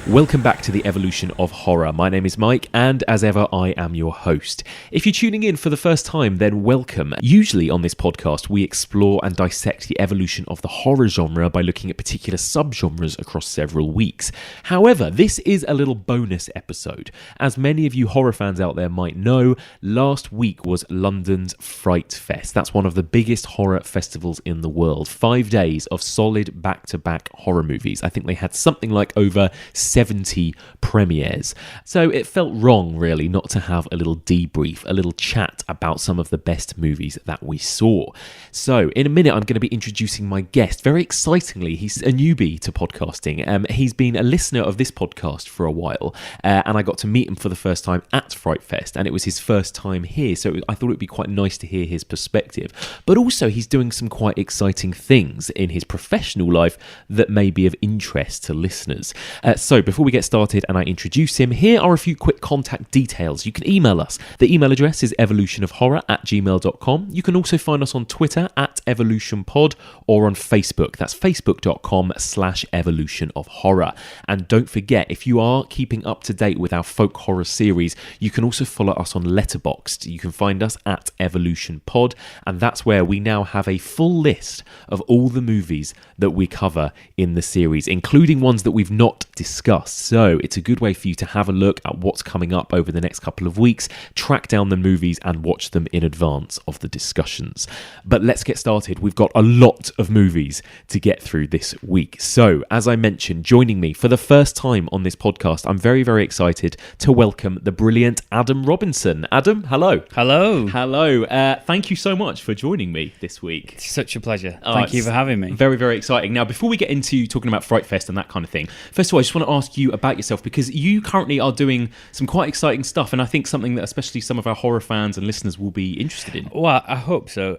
Welcome back to the Evolution of Horror. My name is Mike, and as ever, I am your host. If you're tuning in for the first time, then welcome. Usually on this podcast, we explore and dissect the evolution of the horror genre by looking at particular subgenres across several weeks. However, this is a little bonus episode. As many of you horror fans out there might know, last week was London's Frightfest. That's one of the biggest horror festivals in the world. 5 days of solid back-to-back horror movies. I think they had something like over 70 premieres. So it felt wrong, really, not to have a little debrief, a little chat about some of the best movies that we saw. So in a minute, I'm going to be introducing my guest. Very excitingly, he's a newbie to podcasting. He's been a listener of this podcast for a while, and I got to meet him for the first time at Frightfest, and it was his first time here, so I thought it would be quite nice to hear his perspective. But also, he's doing some quite exciting things in his professional life that may be of interest to listeners. So before we get started and I introduce him, here are a few quick contact details. You can email us. The email address is evolutionofhorror@gmail.com. You can also find us on Twitter @evolutionpod or on Facebook. That's facebook.com/evolutionofhorror. And don't forget, if you are keeping up to date with our folk horror series, you can also follow us on Letterboxd. You can find us @evolutionpod, and that's where we now have a full list of all the movies that we cover in the series, including ones that we've not discussed. So it's a good way for you to have a look at what's coming up over the next couple of weeks, track down the movies and watch them in advance of the discussions. But let's get started. We've got a lot of movies to get through this week. So as I mentioned, joining me for the first time on this podcast, I'm very, very excited to welcome the brilliant Adam Robinson. Adam, hello. Hello. Hello. Thank you so much for joining me this week. It's such a pleasure. Thank you for having me. Very, very exciting. Now, before we get into talking about Frightfest and that kind of thing, first of all, I just want to ask you about yourself, because you currently are doing some quite exciting stuff, and I think something that especially some of our horror fans and listeners will be interested in. Well, I hope so.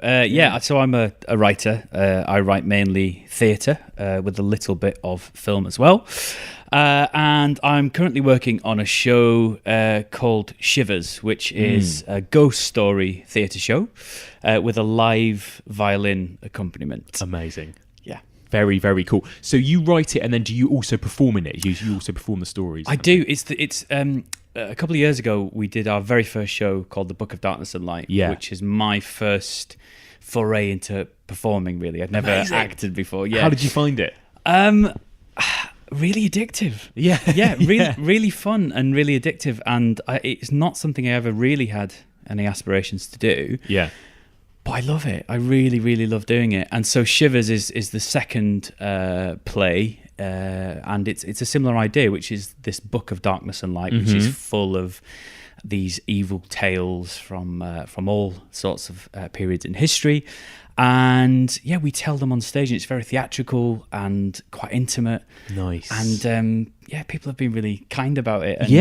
So I'm a writer. I write mainly theatre with a little bit of film as well. And I'm currently working on a show called Shivers, which is a ghost story theatre show with a live violin accompaniment. Amazing. Yeah. Very, very cool. So you write it, and then do you also perform in it? You also perform the stories? I do. It's a couple of years ago, we did our very first show called The Book of Darkness and Light, which is my first foray into performing, really. I'd never acted before. Yeah. How did you find it? Really addictive. Yeah. Yeah, really fun and really addictive. And it's not something I ever really had any aspirations to do. Yeah. But I love it. I really, really love doing it. And so Shivers is the second play, and it's a similar idea, which is this Book of Darkness and Light, which is full of these evil tales from all sorts of periods in history. And yeah, we tell them on stage, and it's very theatrical and quite intimate. Nice. And people have been really kind about it. And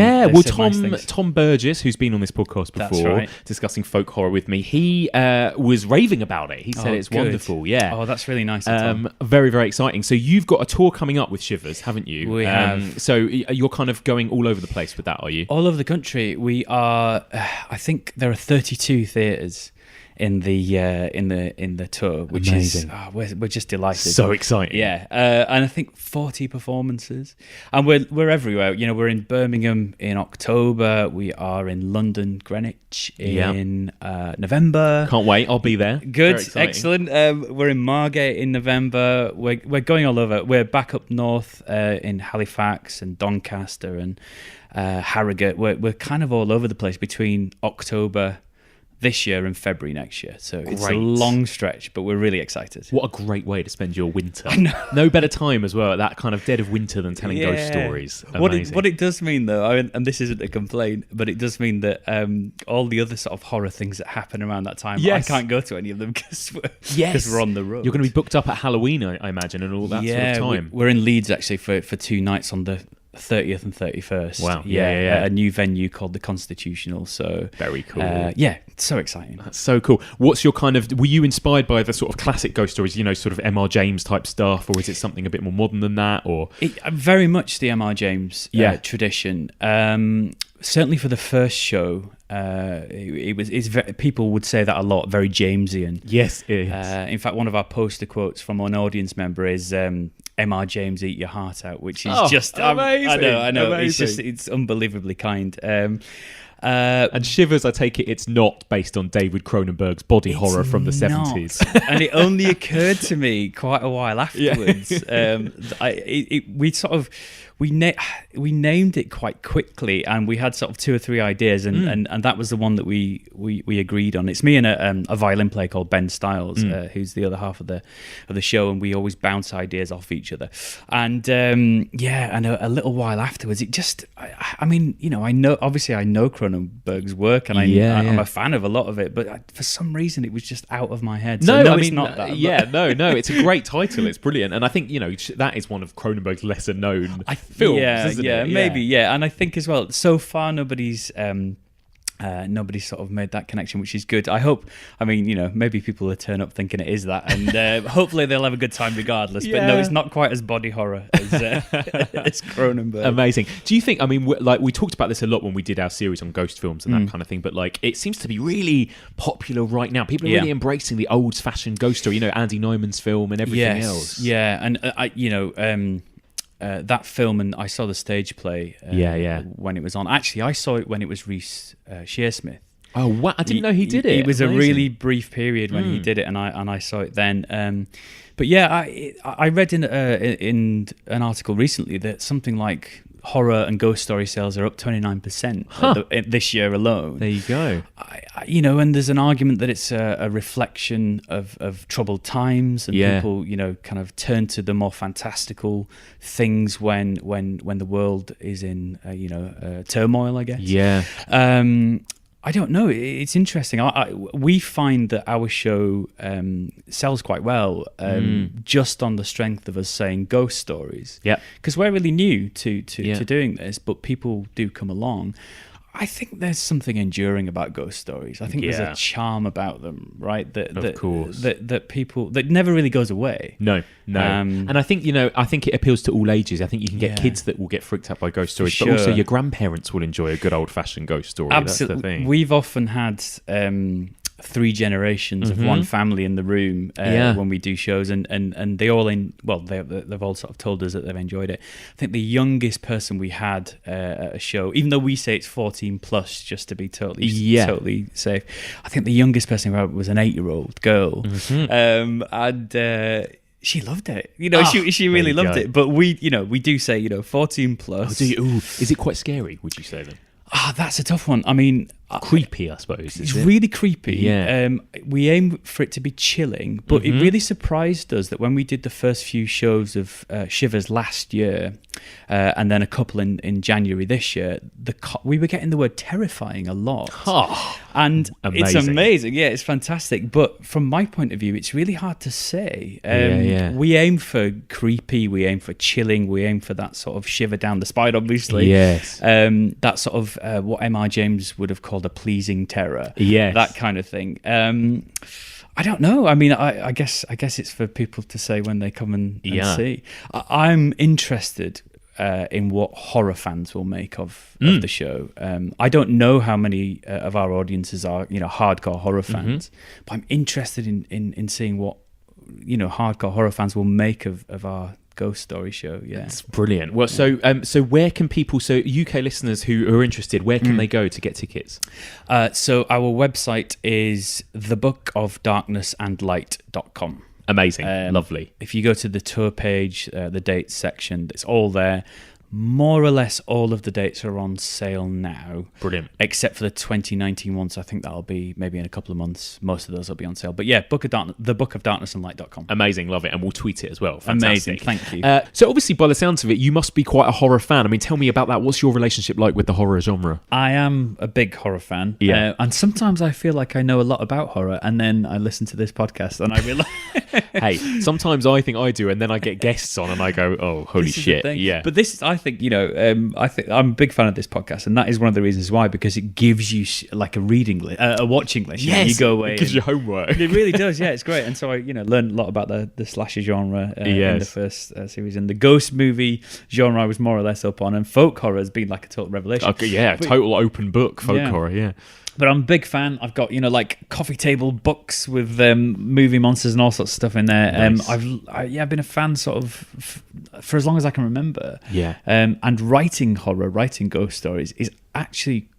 Tom Burgess, who's been on this podcast before, discussing folk horror with me, he was raving about it. He said it's wonderful. Yeah. Oh, that's really nice. Tom. Very, very exciting. So you've got a tour coming up with Shivers, haven't you? We have. So you're kind of going all over the place with that, are you? All over the country. We are. I think there are 32 theatres in the tour, which amazing. Is we're just delighted. So exciting. Yeah, and I think 40 performances, and we're everywhere. You know, we're in Birmingham in October. We are in London, Greenwich in November. Can't wait. I'll be there. Good, excellent. We're in Margate in November. We're going all over. We're back up north in Halifax and Doncaster and Harrogate. We're kind of all over the place between October this year and February next year. So it's a long stretch, but we're really excited. What a great way to spend your winter. I know. No better time as well at that kind of dead of winter than telling ghost stories. What it does mean, though, and this isn't a complaint, but it does mean that all the other sort of horror things that happen around that time, I can't go to any of them because we're on the road. You're going to be booked up at Halloween, I imagine, and all that sort of time. We're in Leeds, actually, for 2 nights on the 30th and 31st. Wow. Yeah. A new venue called the Constitutional. So very cool. It's so exciting. That's so cool. What's your were you inspired by the sort of classic ghost stories, sort of M.R. James type stuff, or is it something a bit more modern than that? Or very much the M.R. James tradition. Certainly for the first show, people would say that a lot, very Jamesian. Yes, it is. In fact, one of our poster quotes from an audience member is M.R. James Eat Your Heart Out, which is amazing. I know. Amazing. It's unbelievably kind. And Shivers, I take it, it's not based on David Cronenberg's body horror from the 70s. And it only occurred to me quite a while afterwards. We named it quite quickly, and we had sort of 2 or 3 ideas, and that was the one that we agreed on. It's me and a violin player called Ben Stiles, who's the other half of the show, and we always bounce ideas off each other. And and a little while afterwards, it just, I know Cronenberg's work, and I'm a fan of a lot of it, but for some reason it was just out of my head. So it's not that. It's a great title. It's brilliant, and I think that is one of Cronenberg's lesser known films, isn't it? Maybe, and I think as well, so far nobody's sort of made that connection, which is good. I hope, maybe people will turn up thinking it is that, and hopefully they'll have a good time regardless. But no, it's not quite as body horror as Cronenberg. Amazing. Do you think, we talked about this a lot when we did our series on ghost films and that kind of thing, but it seems to be really popular right now. People are really embracing the old-fashioned ghost story, Andy Nyman's film and everything else. Yeah, and that film, and I saw the stage play when it was on. Actually, I saw it when it was Reece Shearsmith. Oh, wow. I didn't know he did it. It was a really brief period when he did it, and I saw it then. But yeah, I read in an article recently that something like horror and ghost story sales are up 29% this year alone. There you go. And there's an argument that it's a reflection of troubled times, and people, kind of turn to the more fantastical things when the world is in, turmoil, I guess. Yeah. I don't know. It's interesting. We find that our show sells quite well just on the strength of us saying ghost stories. Yeah. Because we're really new to doing this, but people do come along. I think there's something enduring about ghost stories. I think there's a charm about them, right? Of course. That people, that never really goes away. No. And I think, it appeals to all ages. I think you can get kids that will get freaked out by ghost stories, but also your grandparents will enjoy a good old-fashioned ghost story. Absolutely. That's the thing. We've often had 3 generations of one family in the room when we do shows, and they all they've all sort of told us that they've enjoyed it. I think the youngest person we had at a show, even though we say it's 14 plus just to be totally safe, I think the youngest person we had was an 8-year-old girl, and she loved it. She really loved it. But we do say 14 plus. Is it quite scary? Would you say then? That's a tough one. I mean, creepy, I suppose. It's really creepy. Yeah. We aim for it to be chilling, but it really surprised us that when we did the first few shows of Shivers last year, and then a couple in January this year, we were getting the word terrifying a lot. And it's amazing. Yeah, it's fantastic. But from my point of view, it's really hard to say. We aim for creepy, we aim for chilling, we aim for that sort of shiver down the spine, obviously. Yes. That sort of what M.R. James would have called a pleasing terror. Yes. That kind of thing. I don't know. I mean, I guess it's for people to say when they come and see. I'm interested in what horror fans will make of the show. I don't know how many of our audiences are, hardcore horror fans, but I'm interested in seeing what, hardcore horror fans will make of our ghost story show. It's brilliant. Well, so where can people, UK listeners who are interested, where can they go to get tickets? So our website is thebookofdarknessandlight.com. Amazing. Lovely. If you go to the tour page, the dates section, it's all there. More or less all of the dates are on sale now. Brilliant. Except for the 2019 ones. I think that'll be maybe in a couple of months. Most of those will be on sale. But yeah, thebookofdarknessandlight.com. Amazing. Love it. And we'll tweet it as well. Fantastic. Amazing. Thank you. So obviously, by the sounds of it, you must be quite a horror fan. I mean, tell me about that. What's your relationship like with the horror genre? I am a big horror fan. Yeah. And sometimes I feel like I know a lot about horror, and then I listen to this podcast and I realize... Hey, sometimes I think I do, and then I get guests on and I go, oh, holy shit. Yeah. But I think, I think I'm a big fan of this podcast, and that is one of the reasons why, because it gives you like a reading list, a watching list. Yes, you go away. It gives you homework. It really does. Yeah, it's great. And so I, learned a lot about the slasher genre in the first series, and the ghost movie genre I was more or less up on, and folk horror has been like a total revelation. Okay, yeah, total open book folk horror. Yeah. But I'm a big fan. I've got, like coffee table books with movie monsters and all sorts of stuff in there. Nice. I've been a fan sort of for as long as I can remember. Yeah. And writing ghost stories is actually,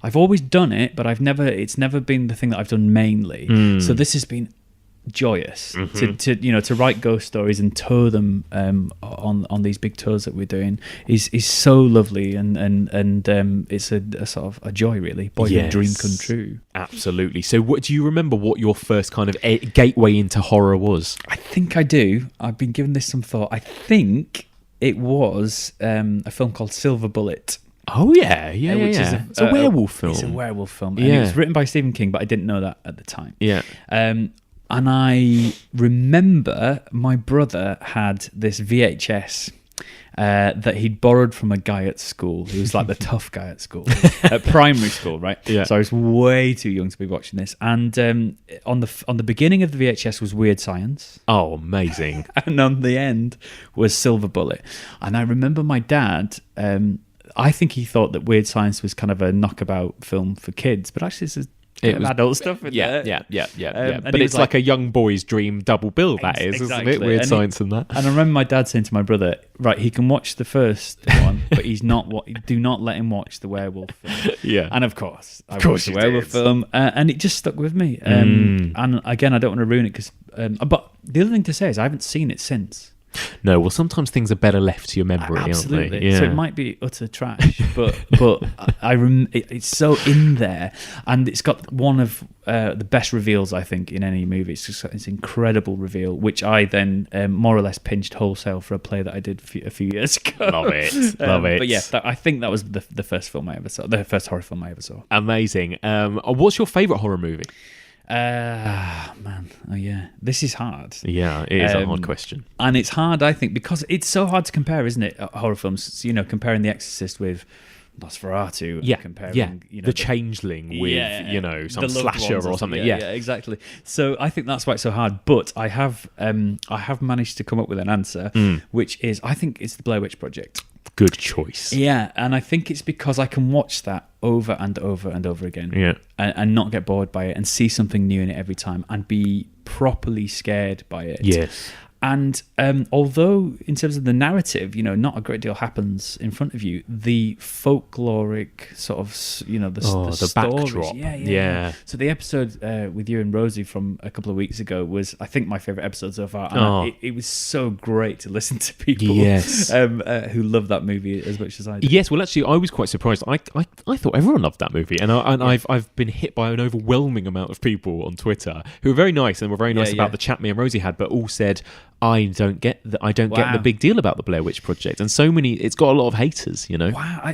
I've always done it, but it's never been the thing that I've done mainly. So this has been joyous to write ghost stories and tour them on these big tours that we're doing is so lovely, and it's a sort of a joy, really. Boyhood dream come true. Absolutely. So what do you remember what your first kind of gateway into horror was? I think I do. I've been giving this some thought. I think it was a film called Silver Bullet. Oh yeah. It's a werewolf film. It's a werewolf film. And it was written by Stephen King, but I didn't know that at the time. Yeah. And I remember my brother had this VHS that he'd borrowed from a guy at school who was like the tough guy at school, at primary school, right? Yeah. So I was way too young to be watching this. And on the beginning of the VHS was Weird Science. Oh, amazing. And on the end was Silver Bullet. And I remember my dad... I think he thought that Weird Science was kind of a knockabout film for kids, but actually it was adult stuff in there. Yeah. But it's like a young boy's dream double bill, that is, isn't it? Weird Science and that. And I remember my dad saying to my brother, right, he can watch the first one, but do not let him watch the werewolf film. Yeah. And of course I watched the werewolf film, and it just stuck with me. And again, I don't want to ruin it, but the other thing to say is I haven't seen it since. No, well, sometimes things are better left to your memory, absolutely. aren't they? Yeah. So it might be utter trash, but it's so in there, and it's got one of the best reveals, I think, in any movie. It's just this incredible reveal, which I then more or less pinched wholesale for a play that I did a few years ago. Love it. But yeah, I think that was the first film I ever saw, the first horror film I ever saw. Amazing. What's your favourite horror movie? Man, oh yeah, this is hard. Yeah, it is a hard question, and it's hard, I think, because it's so hard to compare, isn't it? Horror films, comparing The Exorcist with Nosferatu, comparing the Changeling with some slasher or something. Yeah, exactly. So I think that's why it's so hard. But I have managed to come up with an answer, which is, I think it's the Blair Witch Project. Good choice. Yeah, and I think it's because I can watch that over and over and over again, and not get bored by it, and see something new in it every time, and be properly scared by it. Yes. And although in terms of the narrative, not a great deal happens in front of you, the folkloric sort of, the stories. Backdrop. Yeah. So the episode with you and Rosie from a couple of weeks ago was, I think, my favourite episode so far. And it was so great to listen to people who love that movie as much as I do. Yes, well, actually, I was quite surprised. I thought everyone loved that movie, and I've been hit by an overwhelming amount of people on Twitter who were very nice and were very nice about the chat me and Rosie had, but all said, I don't get the big deal about the Blair Witch Project, and so many. It's got a lot of haters, Wow,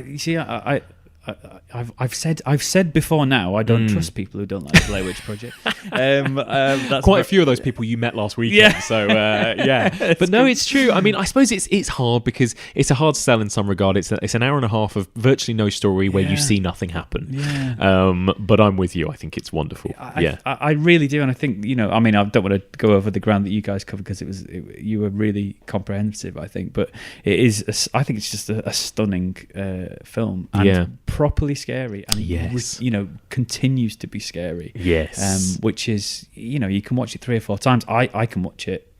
I've said before now, I don't trust people who don't like the Blair Witch Project. That's quite a few of those people you met last weekend. Yeah. So but no, it's true. I mean, I suppose it's hard because it's a hard sell in some regard. It's an hour and a half of virtually no story where you see nothing happen. Yeah. But I'm with you. I think it's wonderful. I really do, and I think I mean, I don't want to go over the ground that you guys covered because you were really comprehensive. I think, but it is. I think it's just a stunning film. And properly scary, and it continues to be scary. Yes. Which is, you can watch it 3 or 4 times. I can watch it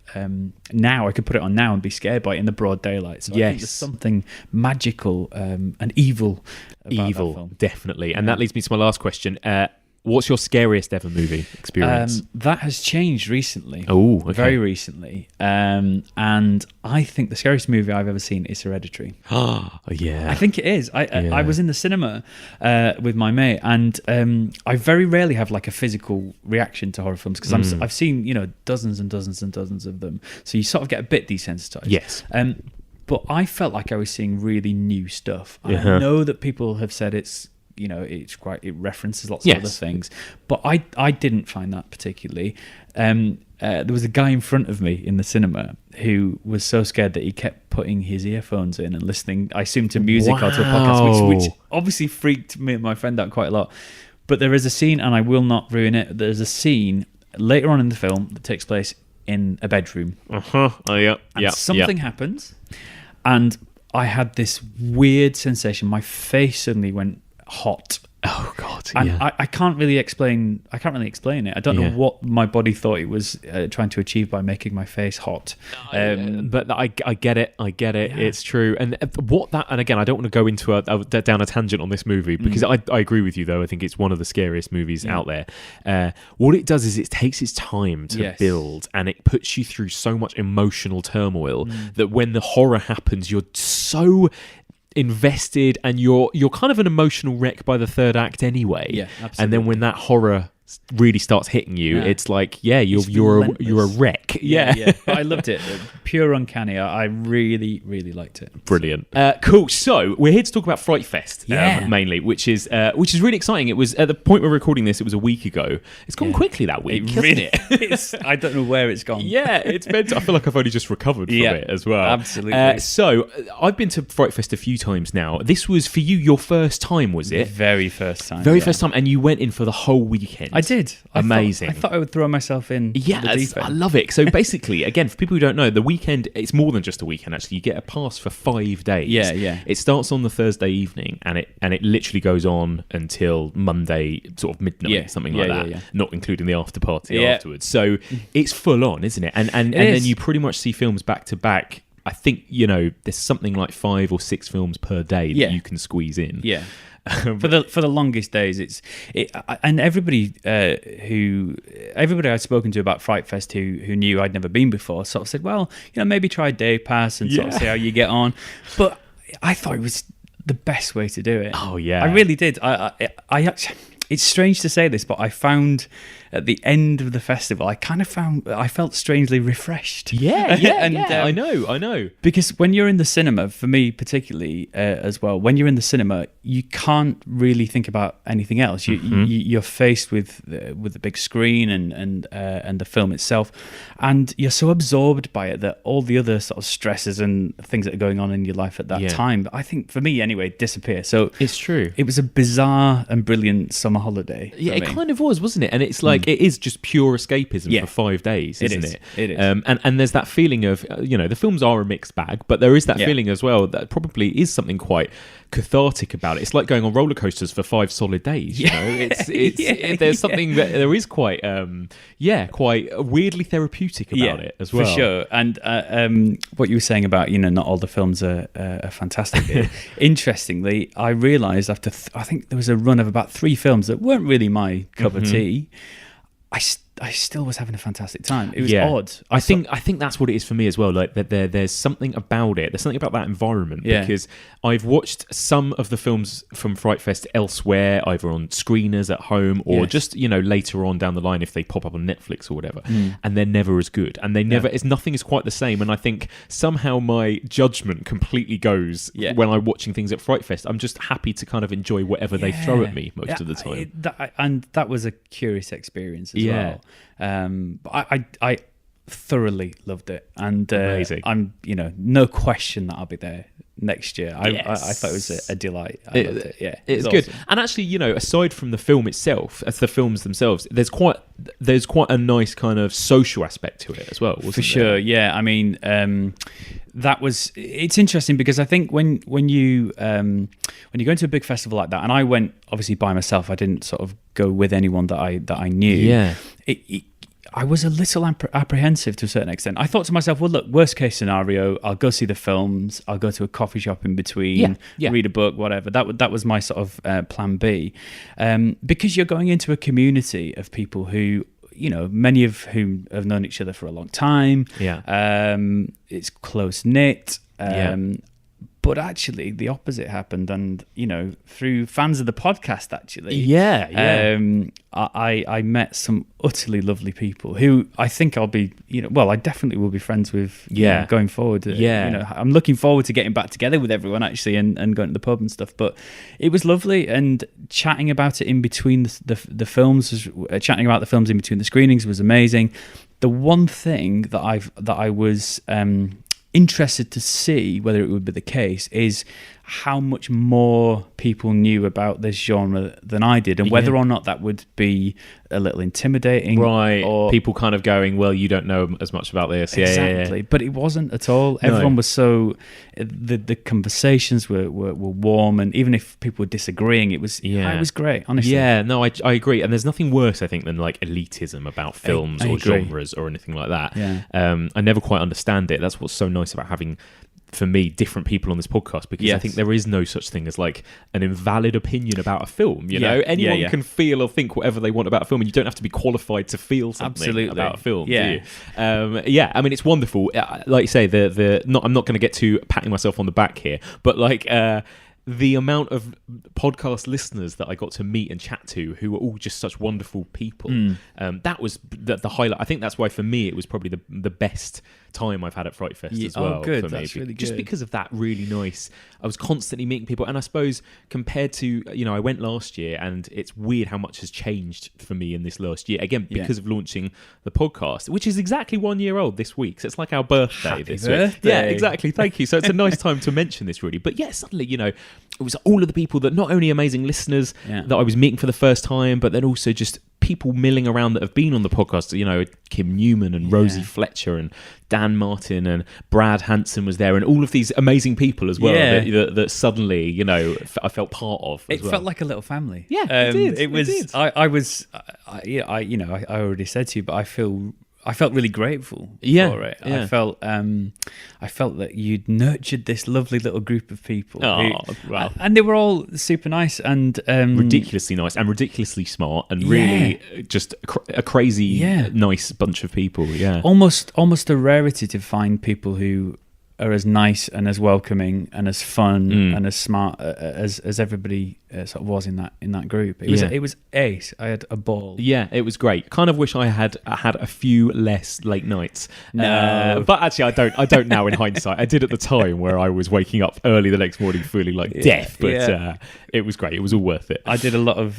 now. I could put it on now and be scared by it in the broad daylight. So I think there's something magical and evil about that film. Definitely. And that leads me to my last question. What's your scariest ever movie experience? That has changed recently. Oh, okay. Very recently. And I think the scariest movie I've ever seen is Hereditary. Oh, yeah. I think it is. I was in the cinema with my mate, and I very rarely have like a physical reaction to horror films because I've seen dozens and dozens and dozens of them. So you sort of get a bit desensitized. Yes. But I felt like I was seeing really new stuff. I know that people have said it's it references lots of other things. But I didn't find that particularly. There was a guy in front of me in the cinema who was so scared that he kept putting his earphones in and listening, I assume, to music or to a podcast, which obviously freaked me and my friend out quite a lot. But there is a scene, and I will not ruin it, there's a scene later on in the film that takes place in a bedroom. Something happens, and I had this weird sensation. My face suddenly went hot. Oh God! And I can't really explain. I can't really explain it. I don't know what my body thought it was trying to achieve by making my face hot. But I get it. I get it. Yeah. It's true. And and again, I don't want to go into down a tangent on this movie because I agree with you though. I think it's one of the scariest movies out there. What it does is it takes its time to build, and it puts you through so much emotional turmoil that when the horror happens, you're so invested, and you're kind of an emotional wreck by the third act anyway. Yeah, absolutely. And then when that horror really starts hitting you, it's like, you're a wreck. Yeah. But I loved it. Pure uncanny. I really, really liked it. Brilliant. Cool. So we're here to talk about Frightfest mainly, which is really exciting. It was at the point we're recording this, it was a week ago. It's gone quickly that week, hasn't it? I don't know where it's gone. Yeah, it's meant. I feel like I've only just recovered from it as well. Absolutely. So I've been to Frightfest a few times now. This was for you your first time, was it? Very first time. First time, and you went in for the whole weekend. I did. Amazing. I thought I would throw myself in. Yeah, I love it. So basically, again, for people who don't know, the weekend, it's more than just a weekend, actually. You get a pass for 5 days. Yeah. It starts on the Thursday evening, and it literally goes on until Monday, sort of midnight, something like that. Yeah. Not including the after party afterwards. So it's full on, isn't it? And then you pretty much see films back to back. I think, there's something like 5 or 6 films per day that you can squeeze in. Yeah. For the longest days, and everybody I'd spoken to about Frightfest who knew I'd never been before sort of said, well, maybe try a day pass and sort of see how you get on. But I thought it was the best way to do it. Oh yeah, I really did. I actually, it's strange to say this, but I found at the end of the festival, I felt strangely refreshed. I know. Because when you're in the cinema, for me particularly as well, when you're in the cinema, you can't really think about anything else. You're faced with the big screen and the film itself, and you're so absorbed by it that all the other sort of stresses and things that are going on in your life at that time, I think for me anyway, disappear. So it's true. It was a bizarre and brilliant summer holiday. Yeah, it kind of was, wasn't it? And it's like it is just pure escapism for 5 days, isn't it? It is. And there's that feeling of, the films are a mixed bag, but there is that feeling as well that probably is something quite cathartic about it. It's like going on roller coasters for 5 solid days. There's something that there is quite weirdly therapeutic about it as well. For sure. And what you were saying about not all the films are fantastic. Interestingly, I realised after I think there was a run of about 3 films that weren't really my cup of tea. I still was having a fantastic time. It was odd. I think that's what it is for me as well. Like that, there's something about it. There's something about that environment because I've watched some of the films from Frightfest elsewhere, either on screeners at home or just later on down the line if they pop up on Netflix or whatever, and they're never as good. And they never, nothing is quite the same. And I think somehow my judgment completely goes when I'm watching things at Frightfest. I'm just happy to kind of enjoy whatever they throw at me most of the time. And that was a curious experience as well. But I thoroughly loved it, and I'm no question that I'll be there next year. I thought it was a delight. I loved it. Yeah, it's good. Awesome. And actually, aside from the film itself, as the films themselves, there's quite a nice kind of social aspect to it as well. For sure, yeah. I mean, it's interesting because I think when you go into a big festival like that, and I went obviously by myself. I didn't sort of go with anyone that I knew. Yeah. I was a little apprehensive to a certain extent. I thought to myself, well, look, worst case scenario, I'll go see the films, I'll go to a coffee shop in between, read a book, whatever. That was my sort of plan B. Because you're going into a community of people who, many of whom have known each other for a long time. Yeah. It's close-knit. But actually, the opposite happened, and through fans of the podcast, actually, I met some utterly lovely people who I think I'll be, I definitely will be friends with, going forward. I'm looking forward to getting back together with everyone actually, and going to the pub and stuff. But it was lovely, and chatting about it in between the films, chatting about the films in between the screenings was amazing. The one thing that I was interested to see whether it would be the case is how much more people knew about this genre than I did, and whether or not that would be a little intimidating, right? Or people kind of going, well, you don't know as much about this. Exactly. But it wasn't at all. Everyone was so, the conversations were warm, and even if people were disagreeing, it was great, honestly. Yeah, no, I agree. And there's nothing worse, I think, than like elitism about films or genres or anything like that. I never quite understand it. That's what's so nice about having, for me, different people on this podcast, because I think there is no such thing as like an invalid opinion about a film. Anyone can feel or think whatever they want about a film, and you don't have to be qualified to feel something about a film. Do you? I mean, it's wonderful. Like you say, I'm not going to get to patting myself on the back here, but like the amount of podcast listeners that I got to meet and chat to, who were all just such wonderful people, that was the highlight. I think that's why for me it was probably the best time I've had at Frightfest as well. Oh, good. For me. That's really good. Just because of that really nice, I was constantly meeting people, and I suppose compared to, I went last year, and it's weird how much has changed for me in this last year, again because of launching the podcast, which is exactly 1 year old this week, so it's like our birthday. Happy this birthday. week. Yeah, exactly, thank you. So it's a nice time to mention this, really. But suddenly, it was all of the people that, not only amazing listeners that I was meeting for the first time, but then also just people milling around that have been on the podcast, Kim Newman and Rosie Fletcher and Dan Martin and Brad Hansen was there, and all of these amazing people as well that suddenly, I felt part of. It felt like a little family. Yeah, it did. It was. It did. I already said to you, but I felt really grateful for it. Yeah. I felt that you'd nurtured this lovely little group of people. Wow. And they were all super nice and ridiculously nice and ridiculously smart, and really just a crazy nice bunch of people. Yeah, almost a rarity to find people who are as nice and as welcoming and as fun and as smart as everybody sort of was in that group. It was ace. I had a ball. Yeah, it was great. Kind of wish I had a few less late nights. No, but actually, I don't now in hindsight. I did at the time, where I was waking up early the next morning feeling like death. But it was great. It was all worth it. I did a lot of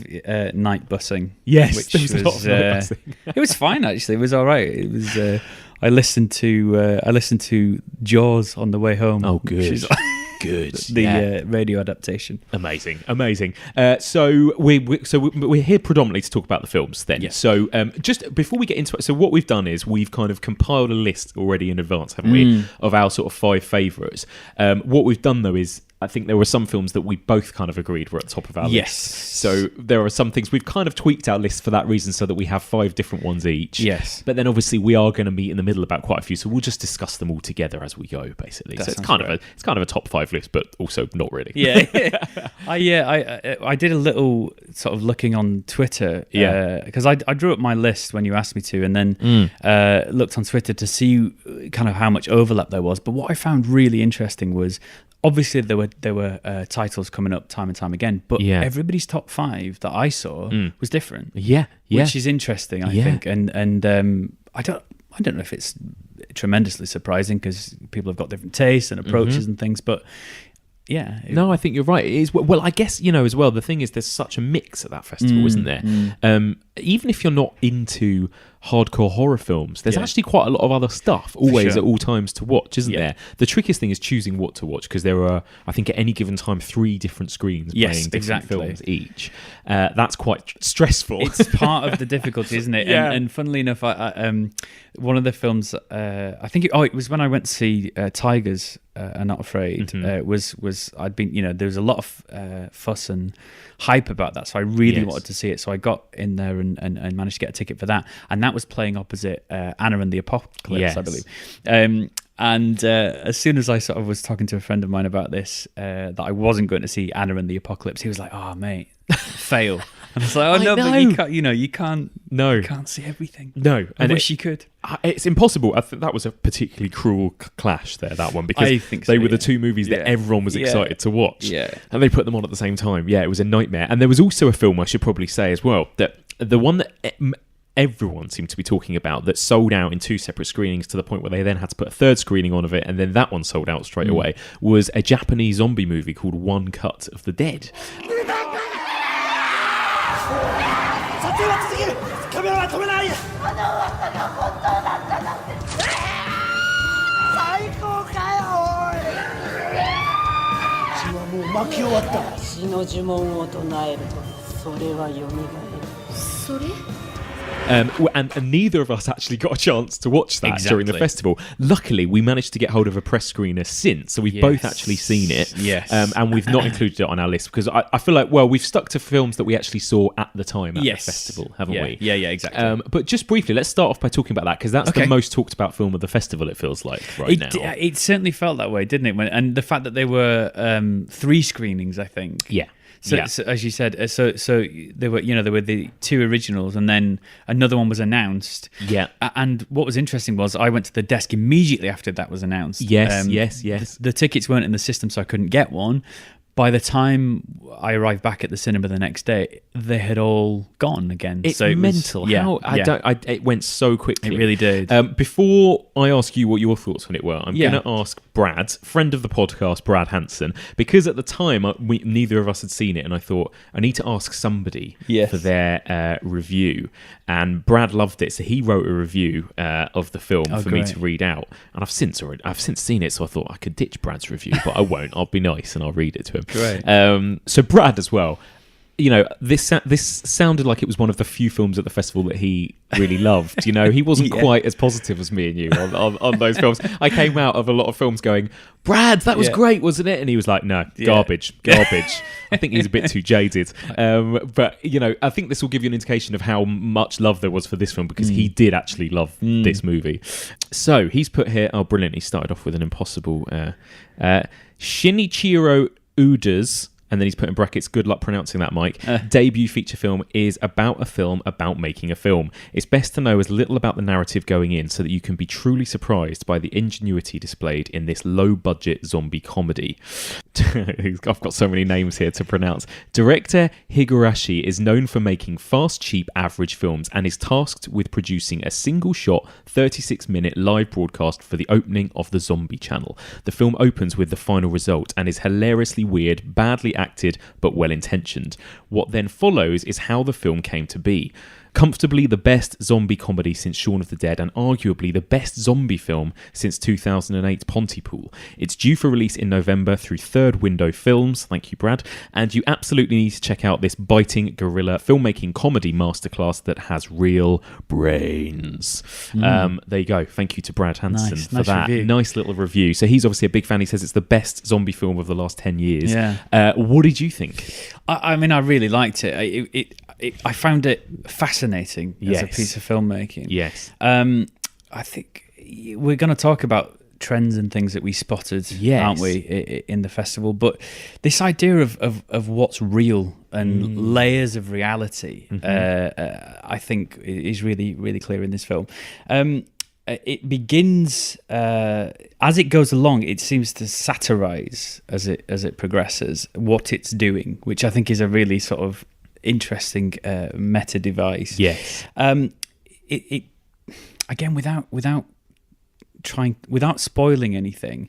night busing. Yes, which there was a lot of night busing. It was fine actually. It was all right. It was. I listened to Jaws on the way home. Oh, good. Good. The radio adaptation. Amazing. So we're here predominantly to talk about the films then. Yes. So just before we get into it, so what we've done is we've kind of compiled a list already in advance, haven't we, of our sort of 5 favourites. What we've done though is, I think there were some films that we both kind of agreed were at the top of our list. So there are some things we've kind of tweaked our list for that reason, so that we have 5 different ones each. Yes. But then obviously we are going to meet in the middle about quite a few, so we'll just discuss them all together as we go, basically. So it's kind of a top 5 list, but also not really. Yeah. I did a little sort of looking on Twitter, because I drew up my list when you asked me to, and then looked on Twitter to see kind of how much overlap there was. But what I found really interesting was, obviously there were titles coming up time and time again, but everybody's top 5 that I saw was different. Which is interesting, I think, and I don't know if it's tremendously surprising, because people have got different tastes and approaches and things, but no, I think you're right. It is. Well, I guess, as well, the thing is, there's such a mix at that festival, isn't there? Even if you're not into hardcore horror films, there's actually quite a lot of other stuff always at all times to watch, isn't there? The trickiest thing is choosing what to watch, because there are, I think, at any given time 3 different screens playing different films each. That's quite stressful. It's part of the difficulty, isn't it? And funnily enough, I one of the films, I think it was when I went to see Tigers Are Not Afraid, was I'd been, there was a lot of fuss and hype about that, so I really wanted to see it, so I got in there and managed to get a ticket for that, and that was playing opposite Anna and the Apocalypse, I believe. And as soon as I sort of was talking to a friend of mine about this, that I wasn't going to see Anna and the Apocalypse, he was like, "Oh, mate, fail." And it's like, I but know. you can't. You can't. No. You can't see everything. No, I wish you could. It's impossible. I think that was a particularly cruel clash there, that one, because I think so, they were the two movies that everyone was excited to watch. Yeah. And they put them on at the same time. Yeah, it was a nightmare. And there was also a film, I should probably say as well, that the one that everyone seemed to be talking about that sold out in 2 separate screenings to the point where they then had to put a third screening on of it, and then that one sold out straight away, was a Japanese zombie movie called One Cut of the Dead. And neither of us actually got a chance to watch that during the festival. Luckily, we managed to get hold of a press screener since, so we've both actually seen it. Yes. And we've not included it on our list because I feel like, well, we've stuck to films that we actually saw at the time at the festival, haven't we? Yeah, exactly. But just briefly, let's start off by talking about that because that's the most talked about film of the festival, it feels like, now. It certainly felt that way, didn't it? And the fact that there were 3 screenings, I think. Yeah. So as you said, so there were the 2 originals, and then another one was announced. Yeah. And what was interesting was I went to the desk immediately after that was announced. Yes. The tickets weren't in the system, so I couldn't get one. By the time I arrived back at the cinema the next day, they had all gone again. It's so mental. It went so quickly. It really did. Before I ask you what your thoughts on it were, I'm going to ask Brad, friend of the podcast, Brad Hanson, because at the time neither of us had seen it, and I thought I need to ask somebody for their review. And Brad loved it, so he wrote a review of the film for me to read out. And I've since seen it, so I thought I could ditch Brad's review, but I won't. I'll be nice and I'll read it to him. Great. So Brad as well. This sounded like it was one of the few films at the festival that he really loved. He wasn't quite as positive as me and you on those films. I came out of a lot of films going, Brad, that was great, wasn't it? And he was like, no, garbage. I think he's a bit too jaded. But, I think this will give you an indication of how much love there was for this film because he did actually love this movie. So he's put here, brilliant. He started off with an impossible Shinichiro Uda's, and then he's put in brackets, good luck pronouncing that, Mike. Debut feature film is about a film about making a film. It's best to know as little about the narrative going in so that you can be truly surprised by the ingenuity displayed in this low-budget zombie comedy. I've got so many names here to pronounce. Director Higurashi is known for making fast, cheap, average films and is tasked with producing a single-shot, 36-minute live broadcast for the opening of the Zombie Channel. The film opens with the final result and is hilariously weird, badly acted but well-intentioned. What then follows is how the film came to be. Comfortably the best zombie comedy since Shaun of the Dead and arguably the best zombie film since 2008's Pontypool. It's due for release in November through Third Window Films, thank you Brad, and you absolutely need to check out this biting guerrilla filmmaking comedy masterclass that has real brains. There you go, thank you to Brad Hanson for that review. Nice little review. So he's obviously a big fan, he says it's the best zombie film of the last 10 years. What did you think? I mean, I really liked it. I found it fascinating as a piece of filmmaking. Yes. I think we're going to talk about trends and things that we spotted, aren't we, in the festival? But this idea of what's real and layers of reality, I think is really, really clear in this film. It begins as it goes along. It seems to satirize as it progresses what it's doing, which I think is a really sort of interesting meta device. Yes. It again without spoiling anything,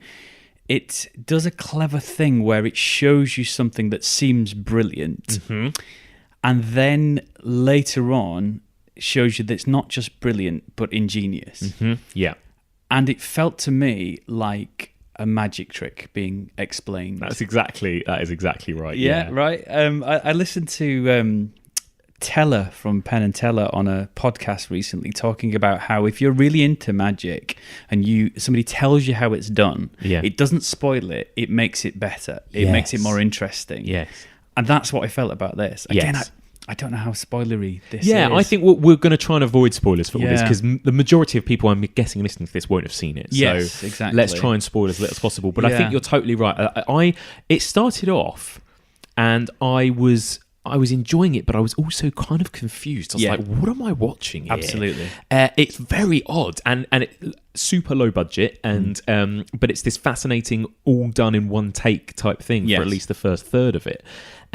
it does a clever thing where it shows you something that seems brilliant, and then later on shows you that it's not just brilliant but ingenious. Yeah. And it felt to me like a magic trick being explained. That is exactly right. Yeah, right. I listened to Teller from Penn and Teller on a podcast recently talking about how if you're really into magic and somebody tells you how it's done, it doesn't spoil it, it makes it better. It makes it more interesting. Yes. And that's what I felt about this. Again, I don't know how spoilery this is. Yeah, I think we're going to try and avoid spoilers for all this because the majority of people, I'm guessing, listening to this won't have seen it. Yes, so exactly. Let's try and spoil as little as possible. But I think you're totally right. It started off and I was I was enjoying it, but I was also kind of confused. I was Yeah. like, what am I watching here? Absolutely. It's very odd and it super low budget and but it's this fascinating all done in one take type thing Yes. for at least the first third of it.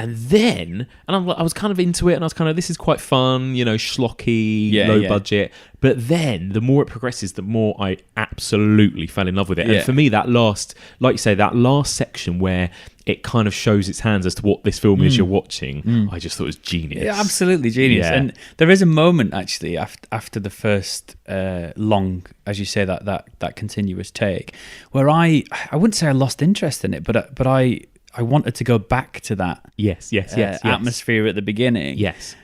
And then, I was kind of into it, and I was kind of, this is quite fun, schlocky, low budget. But then, the more it progresses, the more I absolutely fell in love with it. Yeah. And for me, that last, like you say, that last section where it kind of shows its hands as to what this film is you're watching, I just thought it was genius. Yeah, absolutely genius. Yeah. And there is a moment actually after the first long, as you say, that continuous take, where I wouldn't say I lost interest in it, but I wanted to go back to that Yes. atmosphere at the beginning. Yes.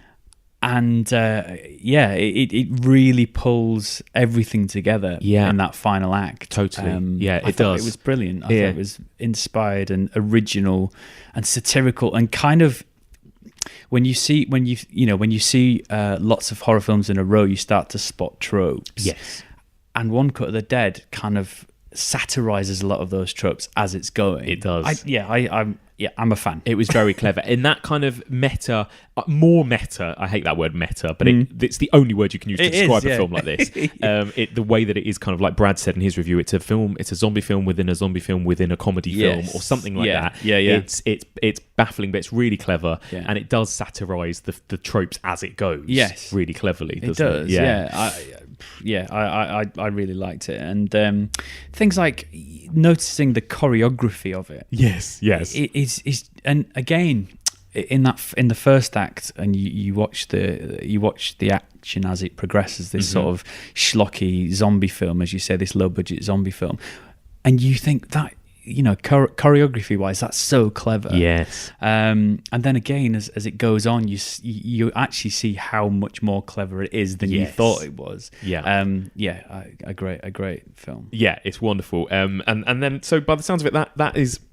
And it really pulls everything together in that final act. Totally. It does. It was brilliant. I thought it was inspired and original and satirical and kind of, when you see lots of horror films in a row, you start to spot tropes. Yes. And One Cut of the Dead kind of satirizes a lot of those tropes as it's going. It does. I'm a fan. It was very clever in that kind of more meta. I hate that word meta, but it's the only word you can use to describe a film like this. The way that it is kind of like Brad said in his review, it's a zombie film within a zombie film within a comedy film or something like that. Yeah. It's baffling, but it's really clever, Yeah. and it does satirize the tropes as it goes. Yes. Really cleverly. It does. I really liked it, and things like noticing the choreography of it. Yes. Is and again in the first act, and you watch the action as it progresses. This sort of schlocky zombie film, as you say, this low budget zombie film, and you think that. Choreography wise, that's so clever. Yes. And then again, as it goes on, you actually see how much more clever it is than you thought it was. Yeah. A great film. Yeah, it's wonderful. And then, so by the sounds of it,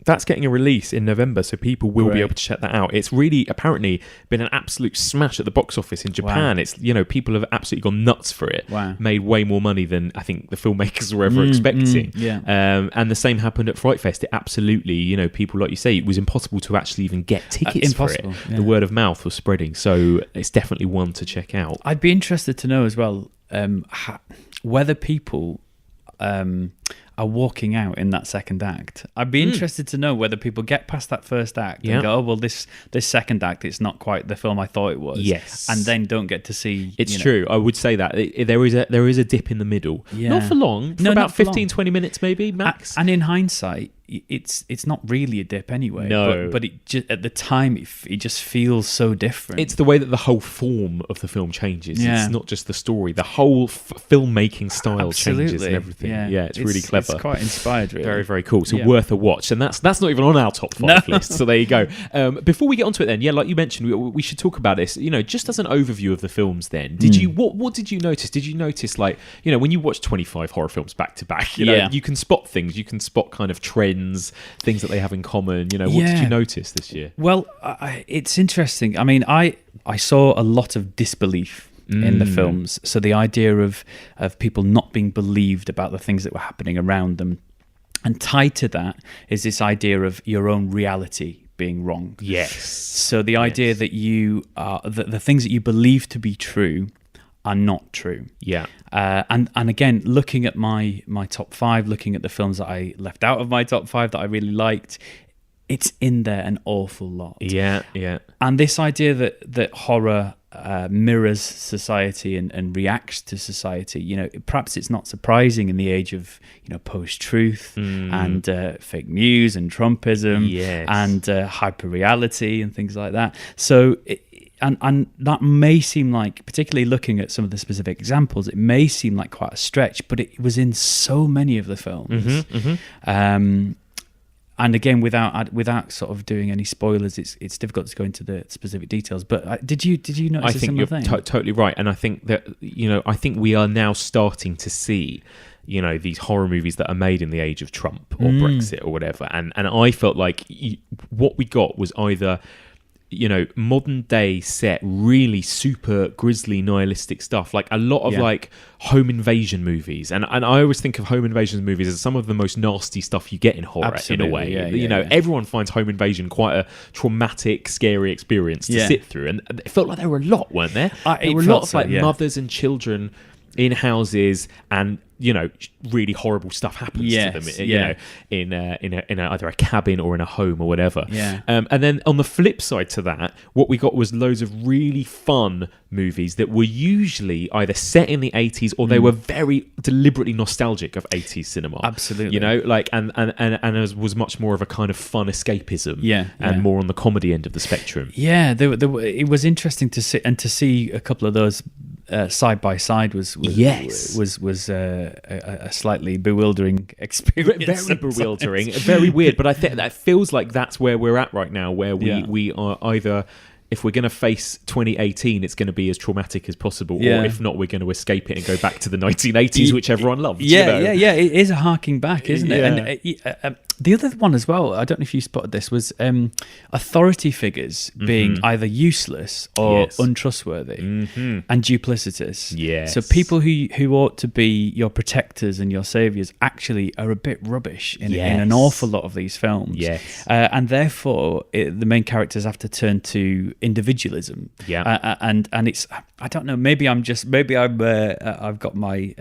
that's getting a release in November, so people will be able to check that out. It's really apparently been an absolute smash at the box office in Japan. Wow. It's people have absolutely gone nuts for it. Wow. Made way more money than I think the filmmakers were ever expecting. Yeah. And the same happened at Frightfest. It absolutely, people like you say, it was impossible to actually even get tickets for it. Yeah. The word of mouth was spreading, so it's definitely one to check out. I'd be interested to know as well whether people are walking out in that second act. I'd be interested to know whether people get past that first act and go, oh, well, this second act, it's not quite the film I thought it was. Yes. And then don't get to see... It's true. I would say that. There is a dip in the middle. Yeah. Not for long. For about 15, 20 minutes maybe, max. And in hindsight, it's not really a dip anyway. No. But it just, at the time, it just feels so different. It's the way that the whole form of the film changes. Yeah. It's not just the story. The whole filmmaking style changes and everything. Yeah, it's really clever. It's quite inspired, really. Very, very cool. So worth a watch. And that's not even on our top 5 list. So there you go. Before we get onto it then, like you mentioned, we should talk about this, just as an overview of the films then. What did you notice? Did you notice, when you watch 25 horror films back to back, you can spot things. You can spot kind of trends, things that they have in common. What did you notice this year? Well, it's interesting. I mean, I saw a lot of disbelief in the films. So the idea of people not being believed about the things that were happening around them. And tied to that is this idea of your own reality being wrong. Yes. So the idea that you are the things that you believe to be true are not true. Yeah. And again, looking at my top 5, looking at the films that I left out of my top 5 that I really liked, it's in there an awful lot. Yeah. And this idea that horror mirrors society and reacts to society, perhaps it's not surprising in the age of post-truth and fake news and Trumpism and hyper-reality and things like that. So and that may seem like, particularly looking at some of the specific examples, it may seem like quite a stretch, but it was in so many of the films. And again, without sort of doing any spoilers, it's difficult to go into the specific details. But did you notice a similar thing? I think you're totally right, and I think that I think we are now starting to see these horror movies that are made in the age of Trump or Brexit or whatever, and I felt like what we got was either modern day set, really super grisly nihilistic stuff, like a lot of like home invasion movies, and I always think of home invasion movies as some of the most nasty stuff you get in horror. Absolutely, in a way. Everyone finds home invasion quite a traumatic, scary experience to sit through, and it felt like there were a lot, weren't there? There were a lot of mothers and children in houses, and really horrible stuff happens to them. In either a cabin or in a home or whatever. And then on the flip side to that, what we got was loads of really fun movies that were usually either set in the 80s or they were very deliberately nostalgic of 80s cinema. Absolutely. And it was much more of a kind of fun escapism. And more on the comedy end of the spectrum. It was interesting to see a couple of those side by side was a slightly bewildering experience. Very bewildering, very weird. But I think that feels like that's where we're at right now, where we are either, if we're going to face 2018, it's going to be as traumatic as possible, or if not, we're going to escape it and go back to the 1980s, which everyone loved. It is a harking back, isn't it? And the other one as well, I don't know if you spotted this, was authority figures being either useless or untrustworthy and duplicitous. So people who ought to be your protectors and your saviors actually are a bit rubbish in an awful lot of these films. And therefore, the main characters have to turn to individualism. And it's, I don't know, maybe I've got my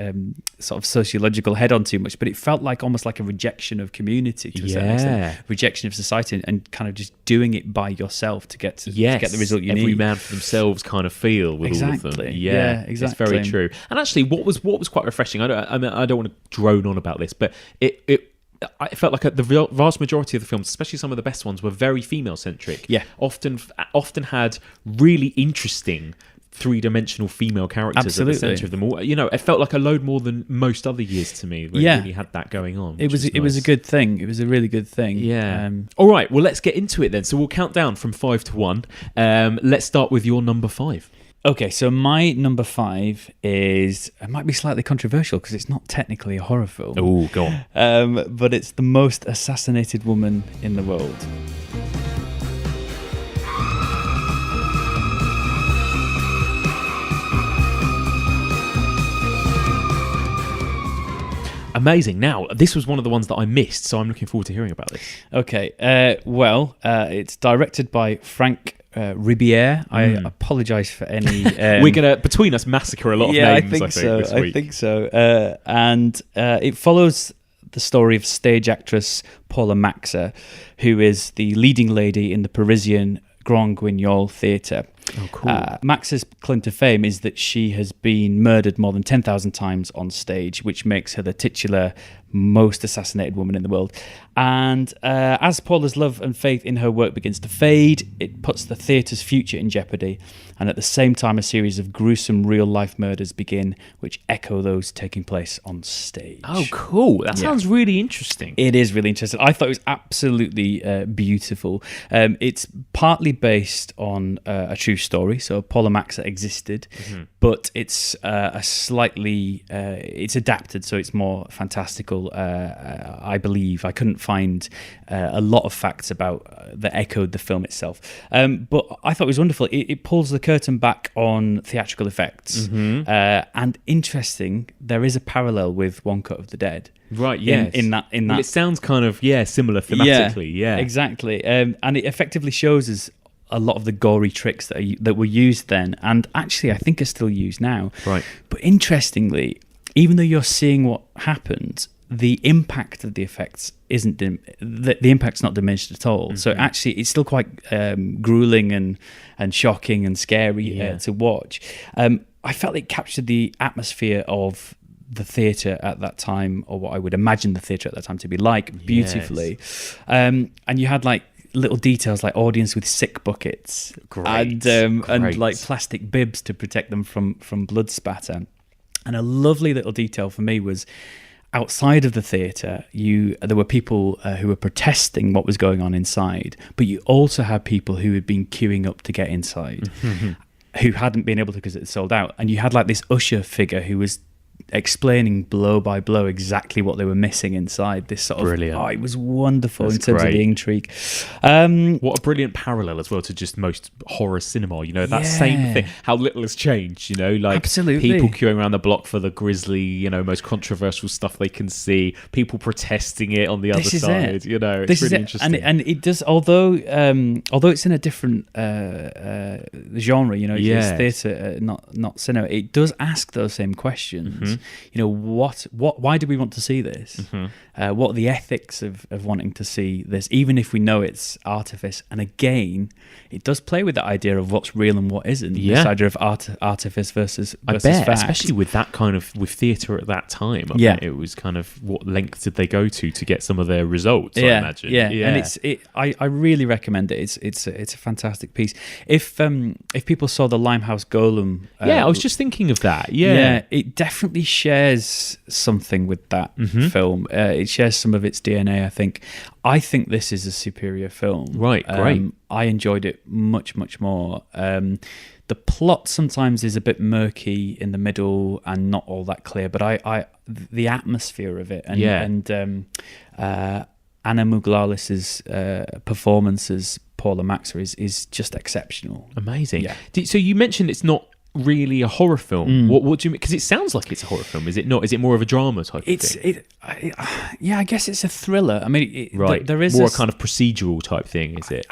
sort of sociological head on too much, but it felt like almost like a rejection of community to a certain extent, rejection of society, and kind of just doing it by yourself to get the result you need. Every man for themselves kind of feel with all of them. Exactly. It's very true. And actually, what was quite refreshing. I don't want to drone on about this, but I felt like the vast majority of the films, especially some of the best ones, were very female-centric. Often had really interesting three-dimensional female characters at the centre of them all. It felt like a load more than most other years to me. Where it really had that going on. It was a good thing. It was a really good thing. All right, well, let's get into it then. So we'll count down from 5 to 1. Let's start with your number 5. Okay, so my number 5 it might be slightly controversial because it's not technically a horror film. Oh, go on. But it's The Most Assassinated Woman in the World. Amazing. Now, this was one of the ones that I missed, so I'm looking forward to hearing about this. Okay. It's directed by Frank Ribiere. I apologise for any... We're going to, between us, massacre a lot of names, I think so. And it follows the story of stage actress Paula Maxa, who is the leading lady in the Parisian Grand Guignol Theatre. Oh, cool. Max's claim to fame is that she has been murdered more than 10,000 times on stage, which makes her the titular most assassinated woman in the world. And as Paula's love and faith in her work begins to fade, it puts the theatre's future in jeopardy. And at the same time, a series of gruesome real-life murders begin, which echo those taking place on stage. Oh, cool. That sounds really interesting. It is really interesting. I thought it was absolutely beautiful. It's partly based on a true story. So Paula Maxa existed, but it's it's adapted, so it's more fantastical. I believe I couldn't find a lot of facts about that echoed the film itself, but I thought it was wonderful. It pulls the curtain back on theatrical effects, and interesting. There is a parallel with One Cut of the Dead. Right, yes. In that, well, it sounds kind of similar thematically. Yeah, exactly. And it effectively shows us a lot of the gory tricks that were used then, and actually I think are still used now. Right. But interestingly, even though you're seeing what happened, the impact of the effects isn't the impact's not diminished at all. So actually, it's still quite grueling and shocking and scary to watch. I felt it captured the atmosphere of the theatre at that time, or what I would imagine the theatre at that time to be like, beautifully. And you had like little details like audience with sick buckets, and like plastic bibs to protect them from blood spatter. And a lovely little detail for me was, outside of the theatre, there were people who were protesting what was going on inside, but you also had people who had been queuing up to get inside, who hadn't been able to because it sold out. And you had like this usher figure who was explaining blow by blow exactly what they were missing inside this sort Brilliant. of. Oh, it was wonderful. That's in terms great. of the intrigue. What a brilliant parallel as well to just most horror cinema. You know, that Yeah. same thing, how little has changed, you know, like Absolutely. people queuing around the block for the grisly, you know, most controversial stuff they can see, people protesting it on the other side, you know, it's really interesting. And it does, although it's in a different genre, you know, Yes. it's theatre, not cinema, it does ask those same questions. You know, why do we want to see this? What are the ethics of wanting to see this, even if we know it's artifice? And again, it does play with the idea of what's real and what isn't. This idea of artifice versus fact. Especially with that kind of, with theatre at that time. I bet it was kind of, what length did they go to get some of their results, I imagine. And I really recommend it. It's a fantastic piece. If people saw the Limehouse Golem, I was just thinking of that. It definitely shares something with that film. It shares some of its DNA, I think this is a superior film. Right, great. I enjoyed it much, much more. The plot sometimes is a bit murky in the middle and not all that clear, but the atmosphere of it and Anna Muglalis' performance as Paula Maxer is just exceptional. Amazing. Yeah. So you mentioned it's not really a horror film. What do you mean? Because it sounds like it's a horror film. Is it not? Is it more of a drama type of thing? I guess it's a thriller. I mean, there is more a kind of procedural type thing, is it?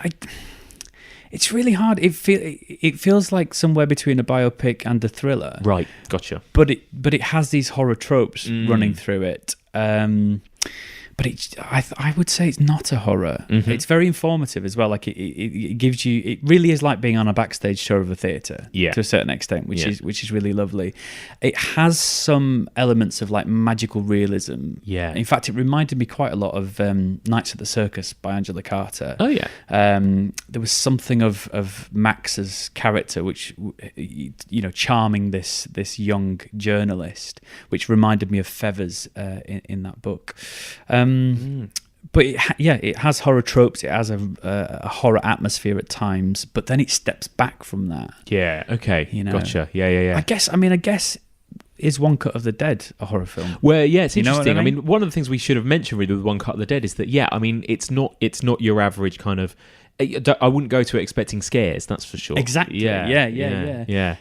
It's really hard. It feels like somewhere between a biopic and a thriller. Right, gotcha. But it has these horror tropes running through it. But I would say it's not a horror. It's very informative as well. Like it gives you. It really is like being on a backstage show of a theatre, to a certain extent, which is really lovely. It has some elements of like magical realism. Yeah. In fact, it reminded me quite a lot of Nights at the Circus by Angela Carter. Oh yeah. There was something of Max's character, which charming this young journalist, which reminded me of Feathers in that book. But it has horror tropes. It has a horror atmosphere at times, but then it steps back from that. Yeah. Okay. Gotcha. Yeah. I guess is One Cut of the Dead a horror film? Well, yeah, it's interesting. You know what I mean? One of the things we should have mentioned really with One Cut of the Dead is that it's not your average kind of. I wouldn't go to it expecting scares. That's for sure. Exactly. Yeah.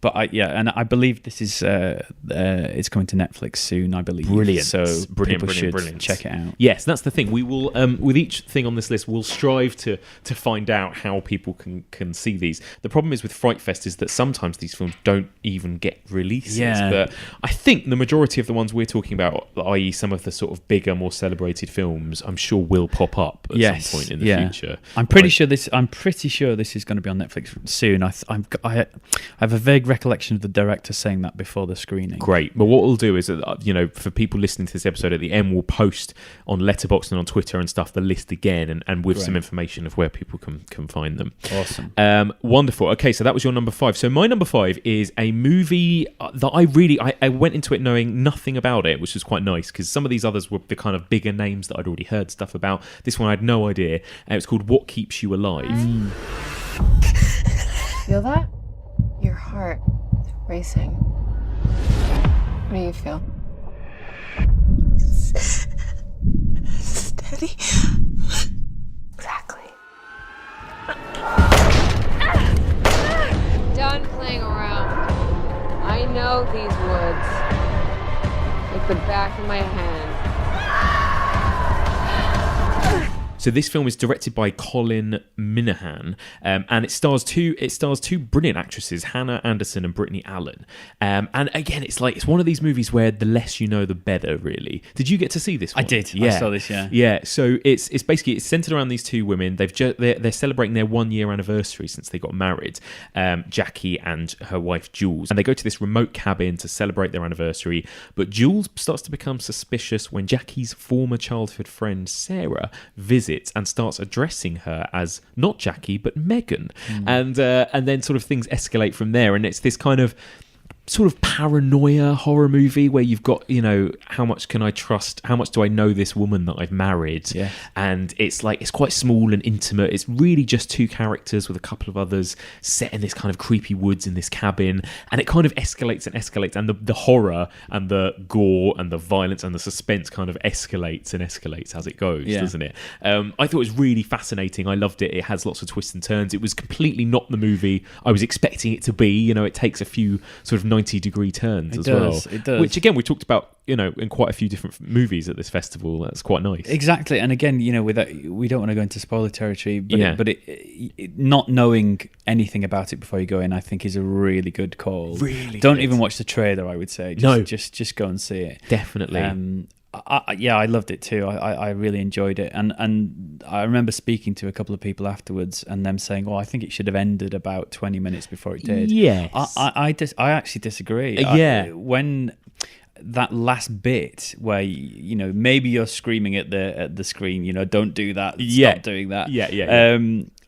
But I believe this is it's coming to Netflix soon. I believe. Brilliant. So people should brilliant. check it out. Yes, that's the thing. We will with each thing on this list, we'll strive to find out how people can see these. The problem is with Frightfest is that sometimes these films don't even get releases. Yeah. But I think the majority of the ones we're talking about, i.e., some of the sort of bigger, more celebrated films, I'm sure will pop up at some point in the future. I'm pretty sure this is going to be on Netflix soon. I have a vague recollection of the director saying that before the screening. Great. But what we'll do is, for people listening to this episode at the end, we'll post on Letterboxd and on Twitter and stuff the list again, and with some information of where people can find them. Awesome. Wonderful. Okay, so that was your number 5. So my number 5 is a movie that I went into it knowing nothing about it, which was quite nice because some of these others were the kind of bigger names that I'd already heard stuff about. This one I had no idea. And it was called What Keeps You Alive. Feel that? Your heart is racing. What do you feel? Steady. Exactly. Done playing around. I know these woods like the back of my hand. So this film is directed by Colin Minahan, and it stars two brilliant actresses, Hannah Anderson and Brittany Allen. And again, it's one of these movies where the less you know, the better. Really, did you get to see this one? I did. Yeah. I saw this. Yeah. Yeah. So it's basically centered around these two women. They're celebrating their 1-year anniversary since they got married. Jackie and her wife Jules, and they go to this remote cabin to celebrate their anniversary. But Jules starts to become suspicious when Jackie's former childhood friend Sarah visits and starts addressing her as not Jackie but Megan, and then sort of things escalate from there, and it's this kind of sort of paranoia horror movie where you've got, how much can I trust? How much do I know this woman that I've married? Yeah. And it's quite small and intimate. It's really just two characters with a couple of others set in this kind of creepy woods in this cabin. And it kind of escalates and escalates. And the horror and the gore and the violence and the suspense kind of escalates and escalates as it goes, doesn't it? I thought it was really fascinating. I loved it. It has lots of twists and turns. It was completely not the movie I was expecting it to be. It takes a few sort of 90-degree turns as well. It does. Which, again, we talked about, in quite a few different movies at this festival. That's quite nice. Exactly. And again, without, we don't want to go into spoiler territory, but not knowing anything about it before you go in, I think is a really good call. Really Don't good. even watch the trailer, I would say. Just go and see it. Definitely. I loved it too. I really enjoyed it, and I remember speaking to a couple of people afterwards, and them saying, "Oh, I think it should have ended about 20 minutes before it did." Yes, I actually disagree. When that last bit where maybe you're screaming at the screen, don't do that. Stop doing that.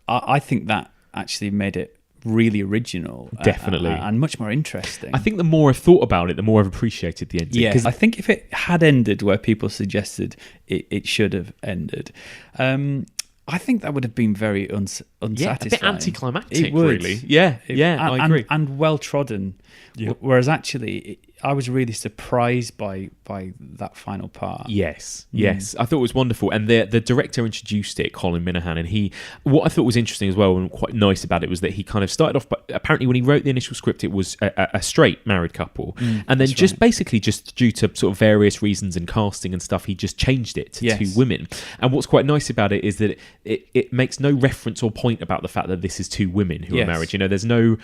I think that actually made it really original, definitely, and much more interesting. I think the more I've thought about it, the more I've appreciated the ending. Yes, I think if it had ended where people suggested it should have ended, I think that would have been very unsatisfying. Yeah, a bit anticlimactic, it would. Really. I agree. And well trodden. Yeah. Whereas actually, I was really surprised by that final part. Yes. I thought it was wonderful. And the director introduced it, Colin Minahan, and what I thought was interesting as well and quite nice about it was that he kind of started off, but apparently when he wrote the initial script, it was a straight married couple. And then basically due to sort of various reasons and casting and stuff, he just changed it to two women. And what's quite nice about it is that it makes no reference or point about the fact that this is two women who are married. There's no,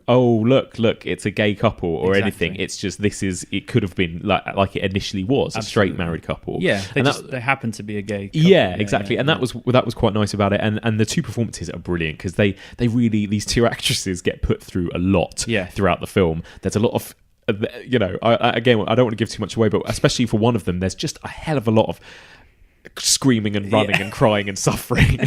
oh, look, it's a gay couple or anything. It's just it could have been like it initially was. Absolutely. A straight married couple. Yeah, they happen to be a gay couple. Yeah, exactly. And that was quite nice about it. And the two performances are brilliant because they really, these two actresses get put through a lot throughout the film. There's a lot of I don't want to give too much away, but especially for one of them, there's just a hell of a lot of screaming and running and crying and suffering.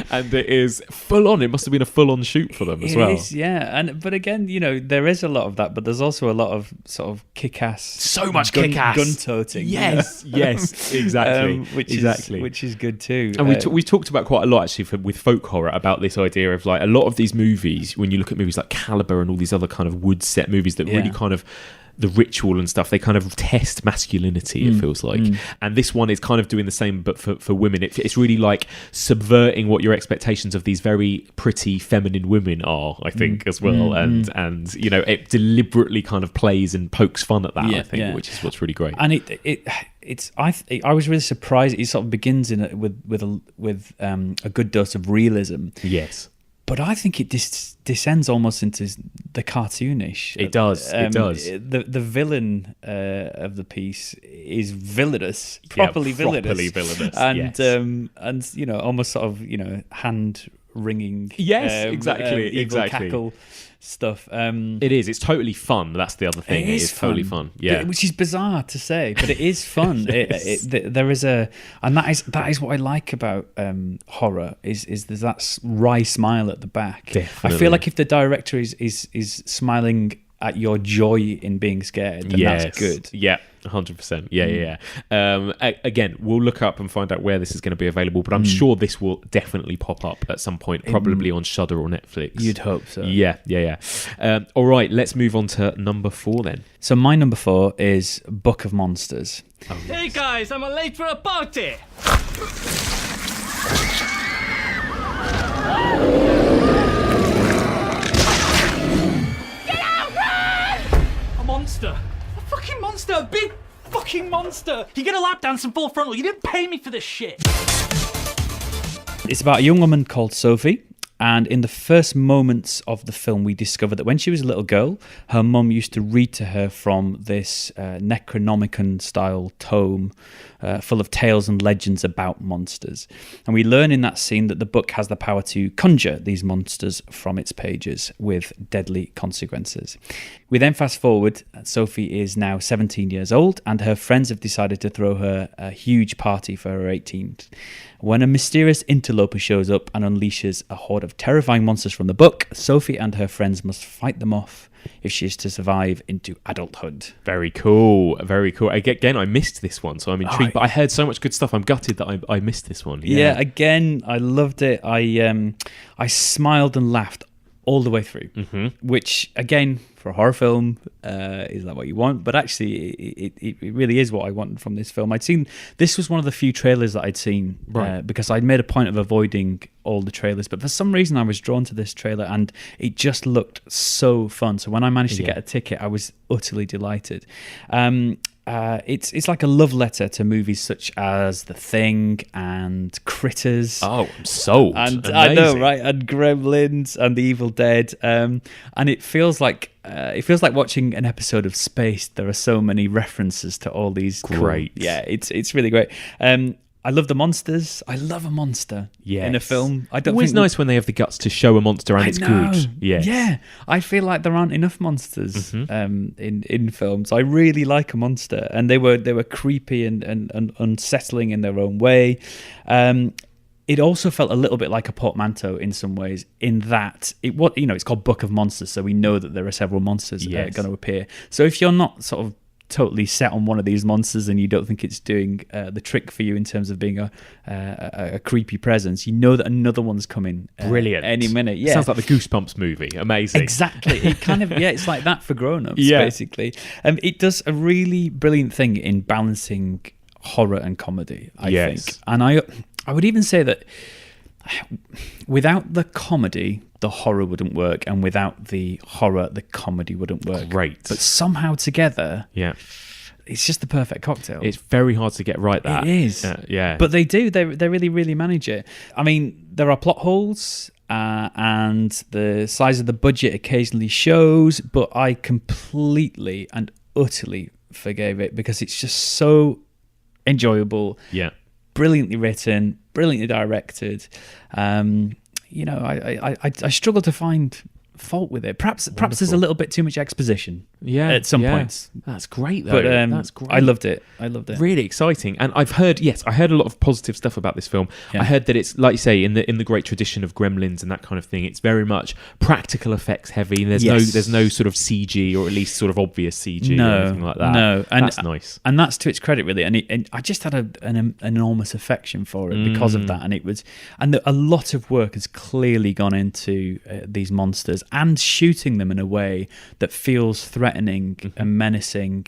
And it is full on. It must have been a full on shoot for them as well. It is, but again, there is a lot of that, but there's also a lot of sort of kick-ass, so much kick-ass gun-toting. Yes, exactly. Which is good too. And we talked about quite a lot actually with folk horror about this idea of a lot of these movies, when you look at movies like Caliber and all these other kind of wood set movies that really kind of the ritual and stuff, they kind of test masculinity, it feels like. And this one is kind of doing the same, but for women. It's really like subverting what your expectations of these very pretty feminine women are, I think, as well. And it deliberately kind of plays and pokes fun at that, I think, which is what's really great. And I was really surprised. It sort of begins with a good dose of realism. Yes. But I think it descends almost into the cartoonish. It does. The villain of the piece is villainous, properly villainous, and almost sort of hand wringing. Yes, exactly. Cackle stuff. It is. It's totally fun. That's the other thing. It is totally fun. Yeah, which is bizarre to say, but it is fun. There is and that is what I like about horror. Is there's that wry smile at the back. Definitely. I feel like if the director is smiling at your joy in being scared, then that's good. Yeah, 100%. Yeah. Again, we'll look up and find out where this is going to be available, but I'm sure this will definitely pop up at some point, probably on Shudder or Netflix. You'd hope so. Yeah. All right, let's move on to number 4 then. So my number 4 is Book of Monsters. Oh, yes. Hey guys, I'm late for a party! Monster. A fucking monster. A big fucking monster. You get a lap dance and full frontal. You didn't pay me for this shit. It's about a young woman called Sophie. And in the first moments of the film, we discover that when she was a little girl, her mum used to read to her from this Necronomicon-style tome full of tales and legends about monsters. And we learn in that scene that the book has the power to conjure these monsters from its pages with deadly consequences. We then fast forward. Sophie is now 17 years old, and her friends have decided to throw her a huge party for her 18th, when a mysterious interloper shows up and unleashes a horde of terrifying monsters from the book. Sophie and her friends must fight them off if she is to survive into adulthood. Very cool. Very cool. Again, I missed this one, so I'm intrigued. But I heard so much good stuff. I'm gutted that I missed this one. Yeah, again, I loved it. I smiled and laughed all the way through, which, again, for a horror film, is that what you want? But actually, it really is what I wanted from this film. This was one of the few trailers that I'd seen, because I'd made a point of avoiding all the trailers. But for some reason, I was drawn to this trailer, and it just looked so fun. So when I managed to get a ticket, I was utterly delighted. It's like a love letter to movies such as The Thing and Critters. Oh, I'm sold. And amazing. I know, right? And Gremlins and The Evil Dead. And it feels like watching an episode of Spaced. There are so many references to all these. Great. Yeah, it's really great. I love the monsters. I love a monster in a film. I don't. Always think nice when they have the guts to show a monster and it's good. Yes. Yeah, I feel like there aren't enough monsters in films. I really like a monster, and they were creepy and unsettling in their own way. It also felt a little bit like a portmanteau in some ways, in that it's called Book of Monsters, so we know that there are several monsters going to appear. So if you're not sort of totally set on one of these monsters and you don't think it's doing the trick for you in terms of being a creepy presence, you know that another one's coming. Brilliant. Any minute. Yeah, sounds like the Goosebumps movie. Amazing. Exactly. It kind of it's like that for grown-ups. Basically. It does a really brilliant thing in balancing horror and comedy, I think. And I would even say that without the comedy, the horror wouldn't work, and without the horror, the comedy wouldn't work. Great. But somehow together, it's just the perfect cocktail. It's very hard to get right, that. It is. But they do. They really, really manage it. I mean, there are plot holes, and the size of the budget occasionally shows, but I completely and utterly forgave it because it's just so enjoyable. Yeah. Brilliantly written, brilliantly directed. I struggle to find fault with it. Perhaps there's a little bit too much exposition. At some points. That's great, though. But that's great. I loved it. Really exciting. And I heard a lot of positive stuff about this film. I heard that it's, like you say, in the great tradition of Gremlins and that kind of thing. It's very much practical effects heavy. And there's no sort of CG, or at least sort of obvious CG or anything like that. No, and that's nice. And that's to its credit, really. And I just had an enormous affection for it because of that. And a lot of work has clearly gone into these monsters and shooting them in a way that feels threatening and menacing,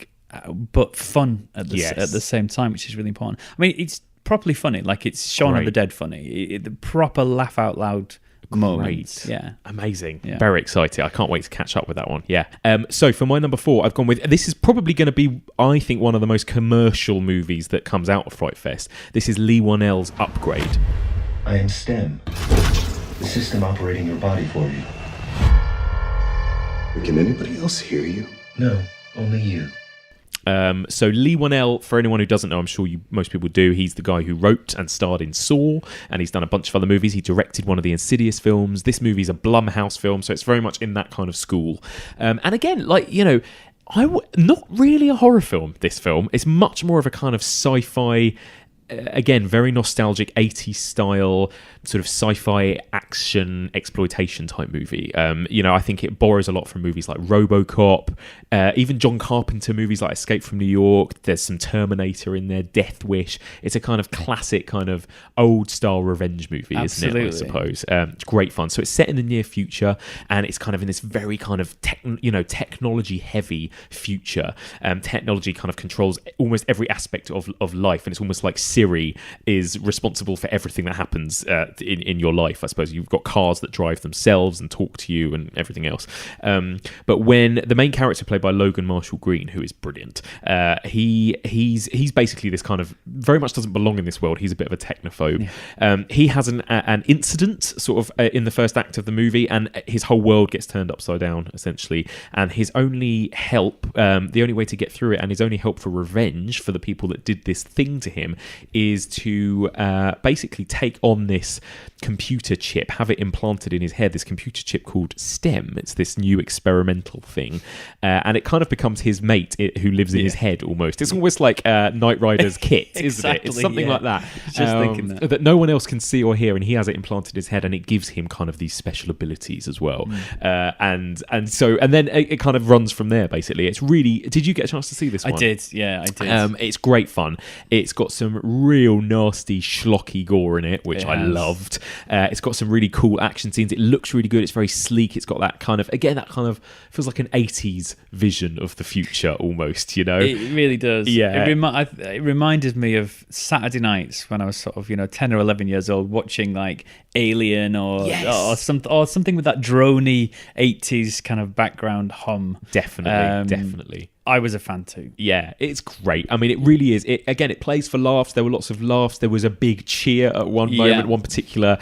but fun at the same time, which is really important. I mean, it's properly funny, like it's Shaun of the Dead funny, the proper laugh out loud moments. Yeah, amazing. Yeah. Very excited. I can't wait to catch up with that one. Yeah. So for my number 4, I've gone with, this is probably going to be, I think, one of the most commercial movies that comes out of Frightfest. This is Lee Whannell's Upgrade. I am STEM, the system operating your body for you. Can anybody else hear you? No, only you. So Lee Whannell, for anyone who doesn't know, I'm sure most people do, he's the guy who wrote and starred in Saw, and he's done a bunch of other movies. He directed one of the Insidious films. This movie's a Blumhouse film, so it's very much in that kind of school. And again, not really a horror film, this film. It's much more of a kind of sci-fi, again, very nostalgic 80s style sort of sci-fi action exploitation type movie. I think it borrows a lot from movies like RoboCop, even John Carpenter movies like Escape from New York. There's some Terminator in there, Death Wish. It's a kind of classic kind of old style revenge movie, Absolutely. Isn't it, I suppose? It's great fun. So it's set in the near future, and it's kind of in this very kind of technology heavy future. Technology kind of controls almost every aspect of life, and it's almost like Siri is responsible for everything that happens in your life. I suppose you've got cars that drive themselves and talk to you and everything else. But when the main character, played by Logan Marshall Green, who is brilliant, he's basically this kind of very much doesn't belong in this world. He's a bit of a technophobe. Yeah. He has an incident sort of in the first act of the movie, and his whole world gets turned upside down essentially. And his only help, the only way to get through it, and his only hope for revenge for the people that did this thing to him, is to basically take on this this computer chip, have it implanted in his head, this computer chip called STEM. It's this new experimental thing. And it kind of becomes his mate who lives in his head almost. It's almost like Knight Rider's kit, isn't it? It's something like that. Just thinking that no one else can see or hear, and he has it implanted in his head, and it gives him kind of these special abilities as well. And then it kind of runs from there, basically. It's really... Did you get a chance to see this one? I did. It's great fun. It's got some real nasty, schlocky gore in it, which I loved. It's got some really cool action scenes. It looks really good. It's very sleek. It's got that kind of feels like an 80s vision of the future almost, you know? It really does. Yeah. It reminded me of Saturday nights when I was sort of, 10 or 11 years old, watching like Alien or something with that droney 80s kind of background hum. Definitely. I was a fan too. Yeah, it's great. I mean, it really is. It plays for laughs. There were lots of laughs. There was a big cheer at one moment, one particular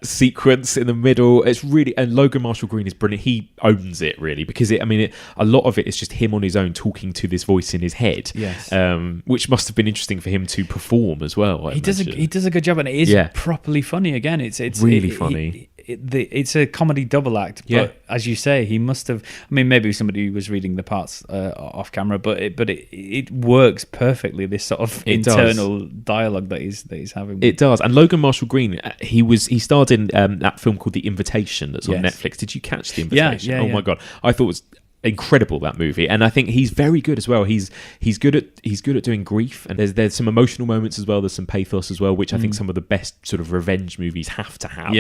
sequence in the middle. It's really... And Logan Marshall Green is brilliant. He owns it, really, because a lot of it is just him on his own talking to this voice in his head, which must have been interesting for him to perform as well. He does a good job, and it is properly funny. Again, it's really funny. It's a comedy double act, but as you say, he must have... I mean, maybe somebody was reading the parts off camera, but it works perfectly, this sort of internal dialogue that he's having. It does. And Logan Marshall Green, he starred in that film called The Invitation that's on Netflix. Did you catch The Invitation? Yeah, my God. I thought it was incredible, that movie, and I think he's very good as well. He's good at doing grief, and there's some emotional moments as well. There's some pathos as well, which I think some of the best sort of revenge movies have to have.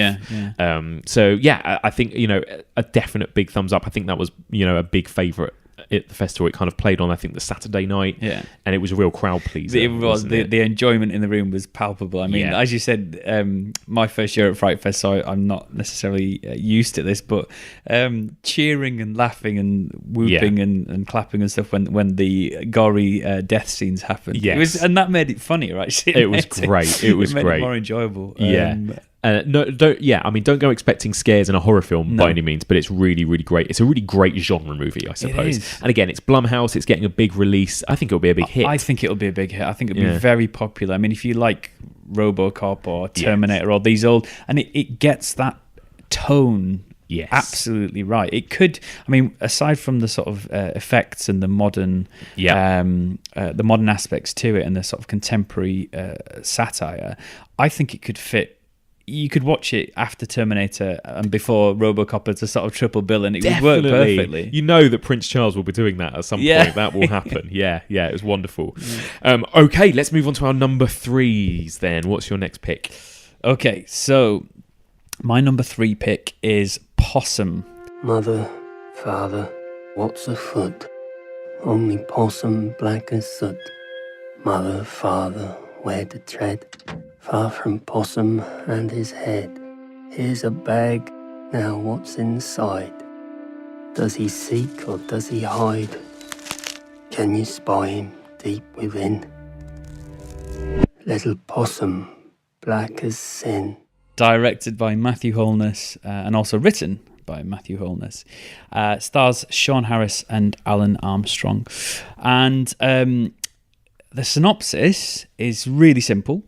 I think a definite big thumbs up. I think that was a big favourite at the festival. It kind of played on, I think, the Saturday night, and it was a real crowd pleaser. It was. The enjoyment in the room was palpable. I mean, as you said, my first year at Frightfest, so I'm not necessarily used to this, but cheering and laughing and whooping and clapping and stuff when the gory death scenes happened. And that made it funnier, actually. It was great. It was made great. It more enjoyable. Don't go expecting scares in a horror film by any means, but it's really, really great. It's a really great genre movie, I suppose. And again, it's Blumhouse. It's getting a big release. I think it'll be a big hit. I think it'll be a big hit. I think it'll be very popular. I mean, if you like RoboCop or Terminator or these old, and it gets that tone absolutely right. It could, I mean, aside from the sort of effects and the modern aspects to it and the sort of contemporary satire, I think it could fit. You could watch it after Terminator and before RoboCop as a sort of triple bill, and it would work perfectly. You know that Prince Charles will be doing that at some point. That will happen. It was wonderful. Okay, let's move on to our number 3s then. What's your next pick? Okay, so my number 3 pick is Possum. Mother, father, what's afoot? Only possum black as soot. Mother, father, where to tread? Far from possum and his head. Here's a bag, now what's inside? Does he seek or does he hide? Can you spy him deep within? Little possum, black as sin. Directed by Matthew Holness and also written by Matthew Holness. Stars Sean Harris and Alan Armstrong. And the synopsis is really simple.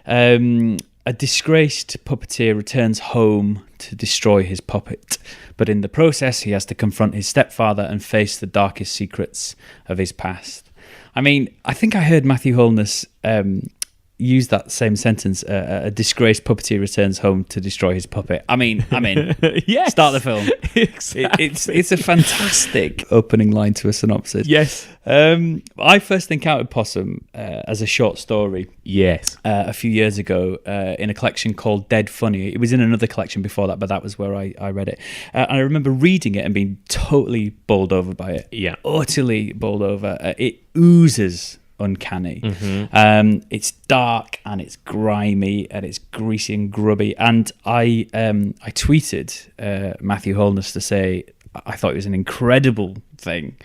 A disgraced puppeteer returns home to destroy his puppet, but in the process he has to confront his stepfather and face the darkest secrets of his past. I mean, I think I heard Matthew Holness use that same sentence, a disgraced puppeteer returns home to destroy his puppet. I'm in. Yes. Start the film. Exactly. It's a fantastic opening line to a synopsis. Yes. I first encountered Possum as a short story. Yes. A few years ago in a collection called Dead Funny. It was in another collection before that, but that was where I read it. And I remember reading it and being totally bowled over by it. Yeah. Utterly bowled over. It oozes uncanny. Mm-hmm. It's dark and it's grimy and it's greasy and grubby. And I tweeted Matthew Holness to say I thought it was an incredible thing,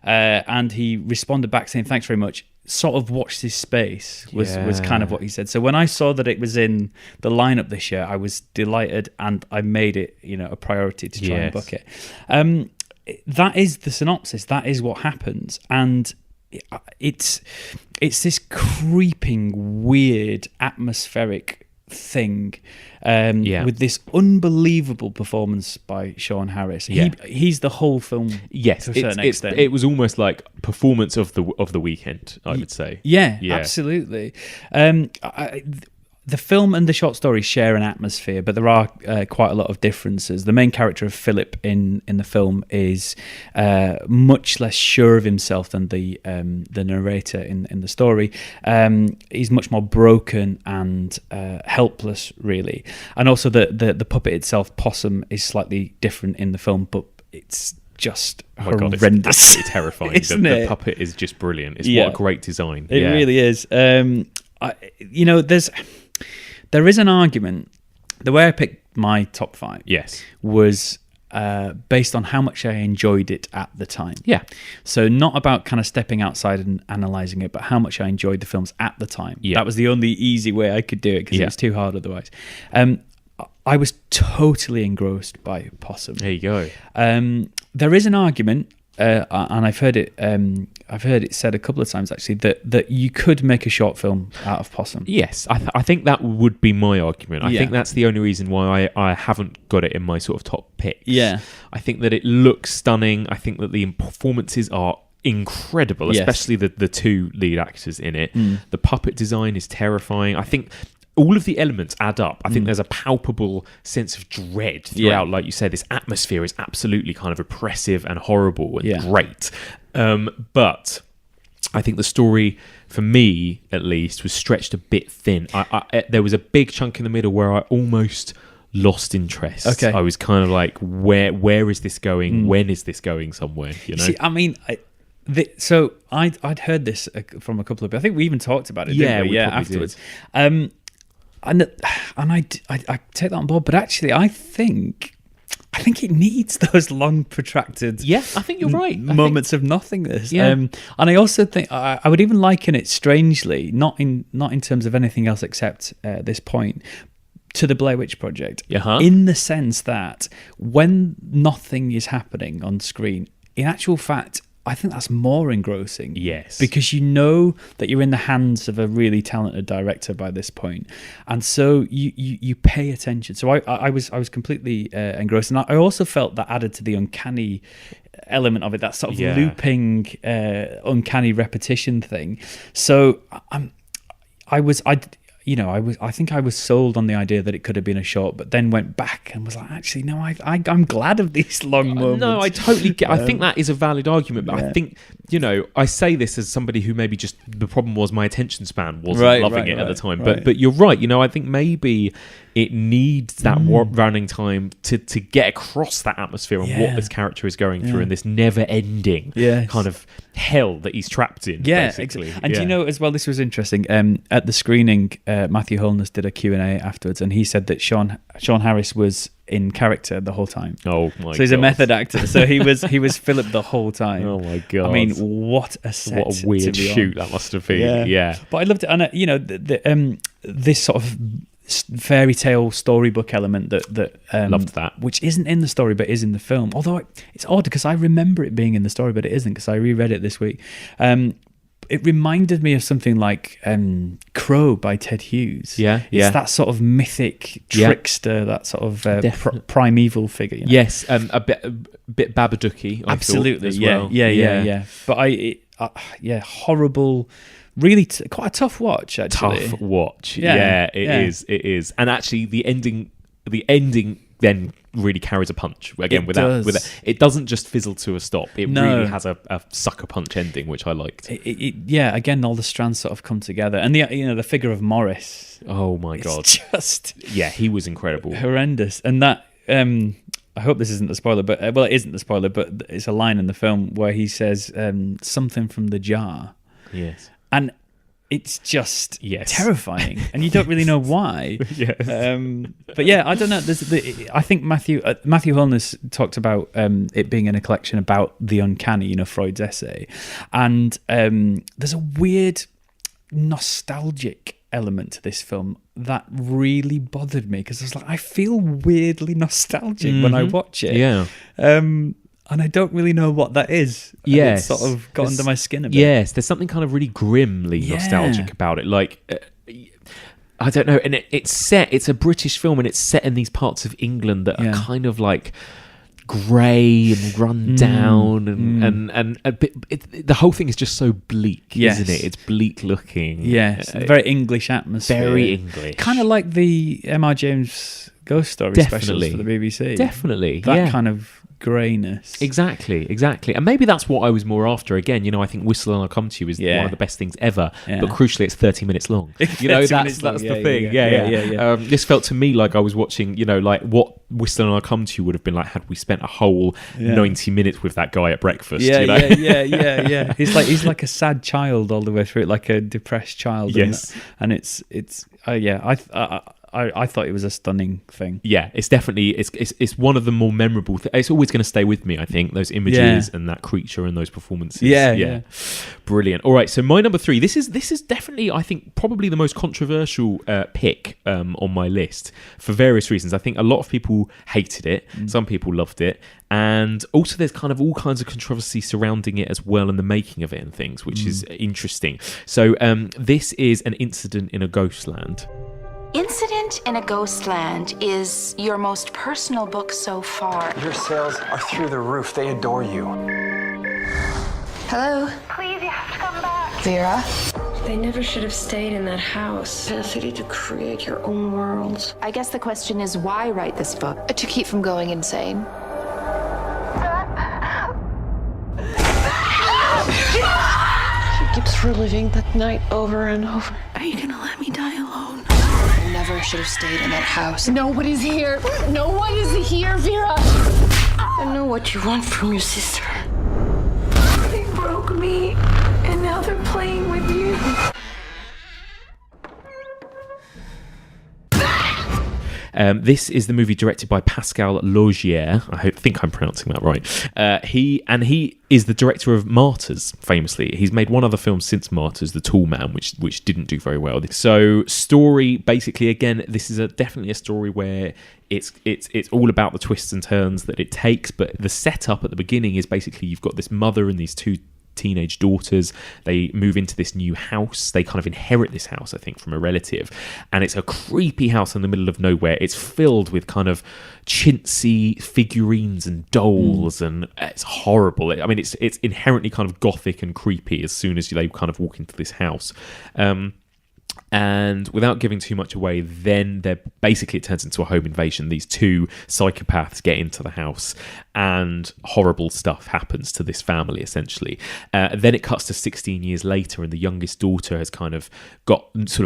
and he responded back saying thanks very much. Sort of watch this space was kind of what he said. So when I saw that it was in the lineup this year, I was delighted and I made it a priority to try and book it. That is the synopsis. That is what happens, and it's this creeping, weird, atmospheric thing Yeah. with this unbelievable performance by Sean Harris. Yeah. He's the whole film Yes, to a certain extent. it was almost like performance of the weekend, I would say. Yeah, absolutely. The film and the short story share an atmosphere, but there are quite a lot of differences. The main character of Philip in the film is much less sure of himself than the narrator in the story. He's much more broken and helpless, really. And also the puppet itself, Possum, is slightly different in the film, but it's just horrendous. God, it's absolutely terrifying. The it? puppet is just brilliant. It's Yeah. what a great design. It really is. There is an argument. The way I picked my top 5 was based on how much I enjoyed it at the time. Yeah. So not about kind of stepping outside and analysing it, but how much I enjoyed the films at the time. Yeah. That was the only easy way I could do it because it was too hard otherwise. I was totally engrossed by Possum. There you go. There is an argument, and I've heard it said a couple of times actually that you could make a short film out of Possum. Yes, I think that would be my argument. I think that's the only reason why I haven't got it in my sort of top picks. Yeah. I think that it looks stunning. I think that the performances are incredible, especially the two lead actors in it. The puppet design is terrifying. I think all of the elements add up. I think there's a palpable sense of dread throughout. Like you said, this atmosphere is absolutely kind of oppressive and horrible and great. But I think the story, for me at least, was stretched a bit thin. There was a big chunk in the middle where I almost lost interest. Okay. I was kind of like, where is this going? When is this going somewhere? You know? See, I mean, so I'd heard this from a couple of people. I think we even talked about it. Didn't we? Yeah, afterwards. And I take that on board, but actually, I think it needs those long, protracted. Yeah, I think you're right. Moments of nothingness. Yeah. And I also think I would even liken it strangely, not in terms of anything else except this point, to the Blair Witch Project. In the sense that when nothing is happening on screen, in actual fact, I think that's more engrossing. Yes. Because you know that you're in the hands of a really talented director by this point. And so you pay attention. So I was completely engrossed. And I also felt that added to the uncanny element of it, that sort of looping, uncanny repetition thing. So I think I was sold on the idea that it could have been a short, but then went back and was like, actually, no, I'm glad of these long moments. No, I totally get. I think that is a valid argument, but I think I say this as somebody who maybe just the problem was my attention span wasn't loving it at the time. But you're right. I think maybe it needs that running time to get across that atmosphere and what this character is going through and this never-ending kind of hell that he's trapped in. Yeah, basically. And do you know as well, this was interesting. At the screening, Matthew Holness did a Q&A afterwards, and he said that Sean Harris was in character the whole time. Oh my god! So he's a method actor. So he was Philip the whole time. Oh my god! I mean, what a set! What a weird shoot that must have been. Yeah. But I loved it, and this sort of fairy tale storybook element that loved that, which isn't in the story but is in the film. Although it's odd because I remember it being in the story, but it isn't because I reread it this week. It reminded me of something like Crow by Ted Hughes. It's that sort of mythic trickster, that sort of primeval figure. Yes, a bit Babadooky. Absolutely, as well. Yeah. But horrible. Really, quite a tough watch. Actually, tough watch. It is. And actually, the ending then really carries a punch again. It doesn't just fizzle to a stop. It really has a sucker punch ending, which I liked. Again, all the strands sort of come together, and the figure of Morris. Oh my god! Just he was incredible, horrendous, and that. I hope this isn't a spoiler, but it isn't a spoiler, but it's a line in the film where he says something from the jar. Yes. And it's just terrifying, and you don't really know why. But I don't know. I think Matthew Holness talked about it being in a collection about the uncanny, Freud's essay, and there's a weird nostalgic element to this film that really bothered me because I was like, I feel weirdly nostalgic when I watch it. And I don't really know what that is. Yes. It's sort of got under my skin a bit. Yes, there's something kind of really grimly nostalgic about it. Like, I don't know. And it's a British film, and it's set in these parts of England that are kind of like grey and run down, and a bit, the whole thing is just so bleak, isn't it? It's bleak looking. Yes, very English atmosphere. Very English. Kind of like the M.R. James Ghost Story specials for the BBC. Definitely. That kind of greyness. Exactly. And maybe that's what I was more after. Again, you know, I think Whistle and I'll Come to You is one of the best things ever, but crucially it's 30 minutes long. You know, that's the thing. Yeah. This felt to me like I was watching, you know, like what Whistle and I'll Come to You would have been like had we spent a whole 90 minutes with that guy at breakfast. Yeah. He's like a sad child all the way through it, like a depressed child. Yes. And it's I thought it was a stunning thing. Yeah, it's definitely it's one of the more memorable. It's always going to stay with me. I think those images and that creature and those performances. Yeah, brilliant. All right, so my number 3. This is definitely, I think, probably the most controversial pick on my list for various reasons. I think a lot of people hated it. Some people loved it. And also there's kind of all kinds of controversy surrounding it as well, and the making of it and things, which is interesting. So this is An Incident in a Ghostland. Incident in a Ghostland is your most personal book so far. Your sales are through the roof. They adore you. Hello? Please, you have to come back. Vera? They never should have stayed in that house. Capacity to create your own worlds. I guess the question is, why write this book? To keep from going insane. She keeps reliving that night over and over. Are you gonna let me die alone? I never should have stayed in that house. Nobody's here. No one is here, Vera. I know what you want from your sister. They broke me, and now they're playing with you. This is the movie directed by Pascal Laugier. I think I'm pronouncing that right. He is the director of Martyrs, famously. He's made one other film since Martyrs, The Tall Man, which didn't do very well. So story, basically, again, this is definitely a story where it's all about the twists and turns that it takes, but the setup at the beginning is basically you've got this mother and these two teenage daughters. They move into this new house. They kind of inherit this house, I think, from a relative, and it's a creepy house in the middle of nowhere. It's filled with kind of chintzy figurines and dolls, and it's horrible. I mean, it's inherently kind of gothic and creepy as soon as they kind of walk into this house. And without giving too much away, then it turns into a home invasion. These two psychopaths get into the house and horrible stuff happens to this family, essentially. Then it cuts to 16 years later, and the youngest daughter has kind of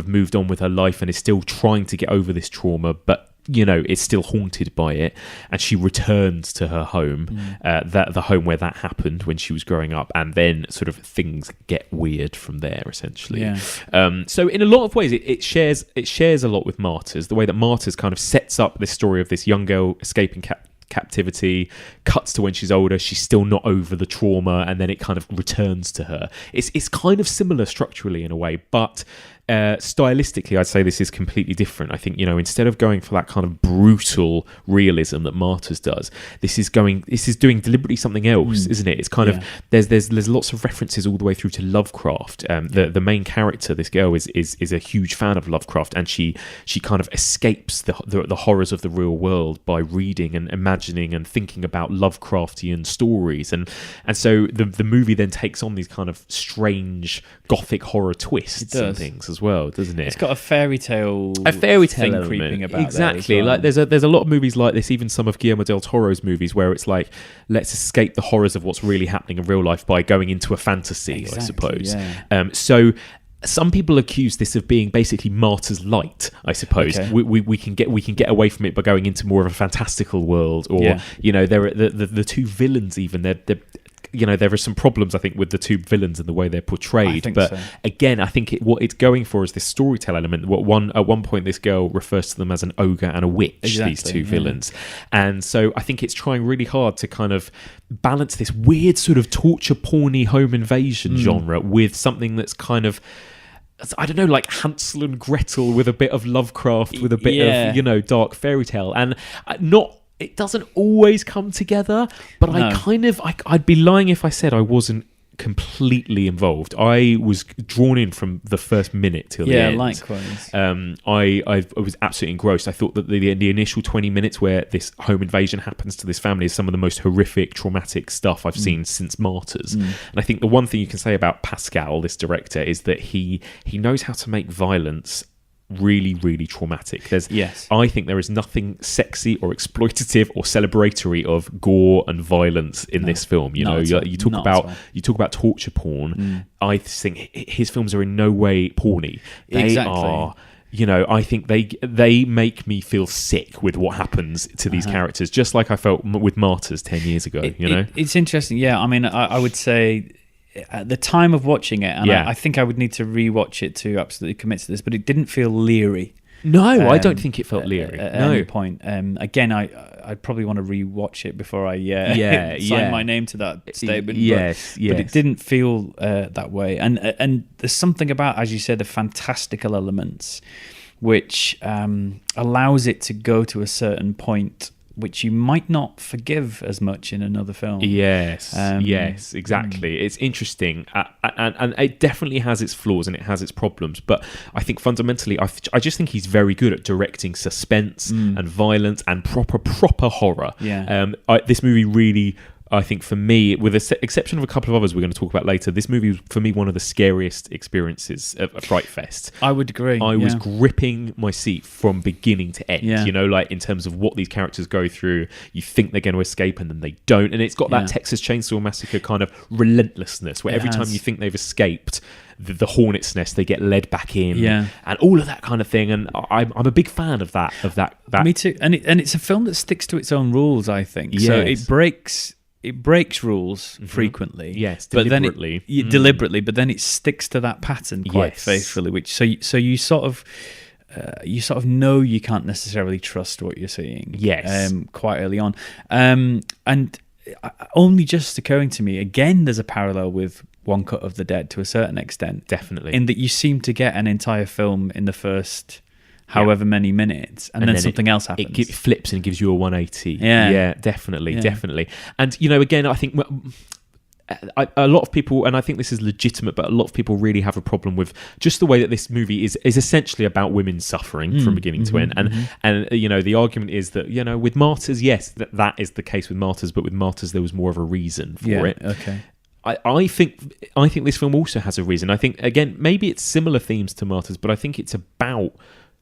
moved on with her life and is still trying to get over this trauma, but you know, is still haunted by it, and she returns to her home, the home where that happened when she was growing up, and then sort of things get weird from there, essentially. So in a lot of ways, it shares a lot with Martyrs. The way that Martyrs kind of sets up this story of this young girl escaping captivity, cuts to when she's older, she's still not over the trauma, and then it kind of returns to her. It's kind of similar structurally in a way, but stylistically, I'd say this is completely different. I think, you know, instead of going for that kind of brutal realism that Martyrs does, this is doing deliberately something else, isn't it? It's kind of there's lots of references all the way through to Lovecraft. The main character, this girl, is a huge fan of Lovecraft, and she kind of escapes the horrors of the real world by reading and imagining and thinking about Lovecraftian stories, and so the movie then takes on these kind of strange gothic horror twists and things as well, doesn't it? It's got a fairy tale thing element creeping about. Exactly. There as well. Like there's a lot of movies like this, even some of Guillermo del Toro's movies, where it's like, let's escape the horrors of what's really happening in real life by going into a fantasy, I suppose. Yeah. So some people accuse this of being basically Martyrs light, I suppose. Okay. We can get away from it by going into more of a fantastical world, or you know, there are the two villains. Even they're you know, there are some problems, I think, with the two villains and the way they're portrayed. But again, I think what it's going for is this storytelling element. At one point, this girl refers to them as an ogre and a witch, these two villains. And so I think it's trying really hard to kind of balance this weird sort of torture porny home invasion genre with something that's kind of, I don't know, like Hansel and Gretel with a bit of Lovecraft, with a bit of, you know, dark fairy tale. And it doesn't always come together, but I'd be lying if I said I wasn't completely involved. I was drawn in from the first minute till the end. Likewise. I was absolutely engrossed. I thought that the initial 20 minutes where this home invasion happens to this family is some of the most horrific, traumatic stuff I've seen since Martyrs. And I think the one thing you can say about Pascal, this director, is that he knows how to make violence really, really traumatic. I think there is nothing sexy or exploitative or celebratory of gore and violence in this film. You talk about torture porn. I think his films are in no way porny. They are. I think they make me feel sick with what happens to these characters, just like I felt with Martyrs 10 years ago. It's interesting. Yeah, I mean, I would say at the time of watching it, and I think I would need to rewatch it to absolutely commit to this, but it didn't feel leery. No, I don't think it felt leery at any point. Again, I'd probably want to rewatch it before I sign my name to that statement. But it didn't feel that way. And there's something about, as you said, the fantastical elements, which allows it to go to a certain point which you might not forgive as much in another film. Yes, exactly. It's interesting, and it definitely has its flaws and it has its problems. But I think fundamentally, I just think he's very good at directing suspense and violence and proper horror. This movie really, I think for me, with the exception of a couple of others we're going to talk about later, this movie was for me one of the scariest experiences of Frightfest. I would agree. I was gripping my seat from beginning to end, in terms of what these characters go through. You think they're going to escape and then they don't. And it's got that Texas Chainsaw Massacre kind of relentlessness where every time you think they've escaped the hornet's nest, they get led back in and all of that kind of thing. And I'm a big fan of that. Me too. And it's a film that sticks to its own rules, I think. Yes. So it breaks rules frequently. Yes, deliberately. Deliberately, but then it sticks to that pattern quite faithfully. Which so you sort of know you can't necessarily trust what you're seeing. Yes, quite early on, and only just occurring to me again. There's a parallel with One Cut of the Dead to a certain extent, definitely, in that you seem to get an entire film in the first however many minutes, and then something else happens. It flips and gives you a 180. Yeah, definitely. And again, I think a lot of people, and I think this is legitimate, but a lot of people really have a problem with just the way that this movie is essentially about women suffering from beginning to end. And the argument is that with Martyrs, yes, that is the case with Martyrs, but with Martyrs there was more of a reason for it. Okay. I think this film also has a reason. I think again maybe it's similar themes to Martyrs, but I think it's about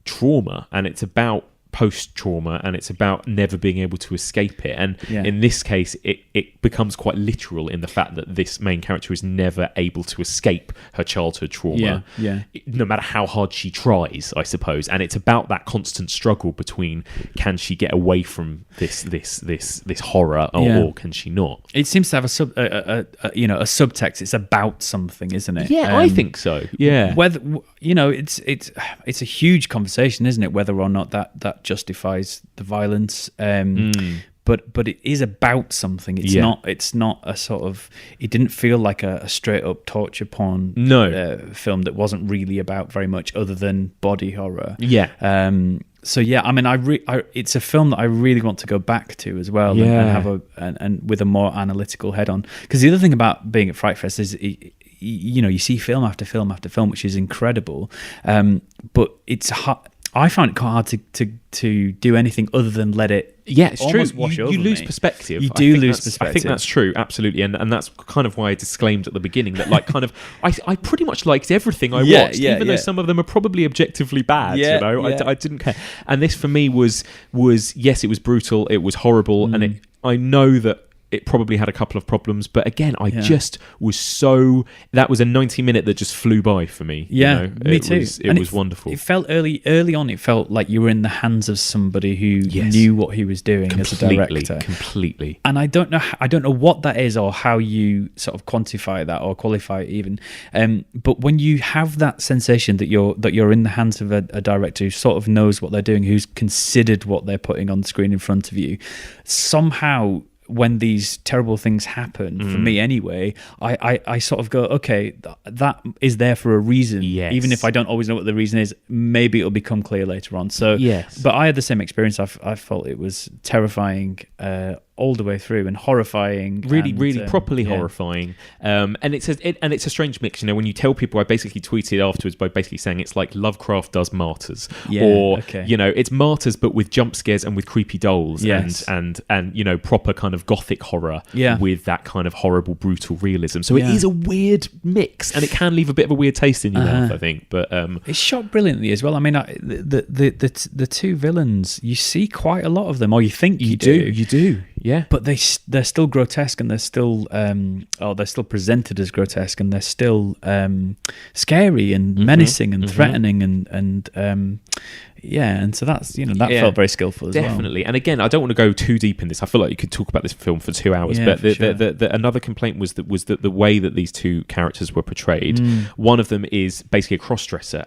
trauma and it's about post-trauma and it's about never being able to escape it. And in this case it becomes quite literal in the fact that this main character is never able to escape her childhood trauma, no matter how hard she tries, I suppose. And it's about that constant struggle between can she get away from this horror or can she not. It seems to have a subtext. It's about something, isn't it? I think so. Whether it's a huge conversation, isn't it, whether or not that justifies the violence, but it is about something. It's not a sort of, it didn't feel like a straight up torture porn film that wasn't really about very much other than body horror. I mean, it's a film that I really want to go back to as well, and have and with a more analytical head on. Because the other thing about being at Frightfest is you see film after film after film, which is incredible, but it's hard. I find it quite hard to do anything other than let it. Yeah, it's true. Wash over you lose me. perspective. You do lose perspective. I think that's true, absolutely, and that's kind of why I disclaimed at the beginning that, I pretty much liked everything I watched, even though some of them are probably objectively bad. I didn't care. And this for me was yes, it was brutal, it was horrible, and I know that it probably had a couple of problems, but again, I just was so... That was a 90-minute that just flew by for me. Me too. It was wonderful. It felt early on, it felt like you were in the hands of somebody who knew what he was doing as a director. Completely. And I don't know what that is or how you sort of quantify that or qualify it even. But when you have that sensation that you're in the hands of a director who sort of knows what they're doing, who's considered what they're putting on the screen in front of you, somehow... when these terrible things happen, for me anyway, I sort of go, okay, that is there for a reason. Yes. Even if I don't always know what the reason is, maybe it'll become clear later on. So, yes. But I had the same experience. I felt it was terrifying all the way through and horrifying. Really properly horrifying. And it's a strange mix. When you tell people, I basically tweeted afterwards by basically saying it's like Lovecraft does Martyrs, it's Martyrs but with jump scares and with creepy dolls, and proper kind of gothic horror with that kind of horrible brutal realism. So it is a weird mix, and it can leave a bit of a weird taste in your mouth, I think. But it's shot brilliantly as well. I mean, the two villains, you see quite a lot of them, or you think you do. Yeah, but they're still grotesque, and they're still presented as grotesque, and they're still scary and menacing and threatening and so that's felt very skillful as well. Definitely. And again, I don't want to go too deep in this. I feel like you could talk about this film for 2 hours. But another complaint was that the way that these two characters were portrayed. One of them is basically a cross-dresser,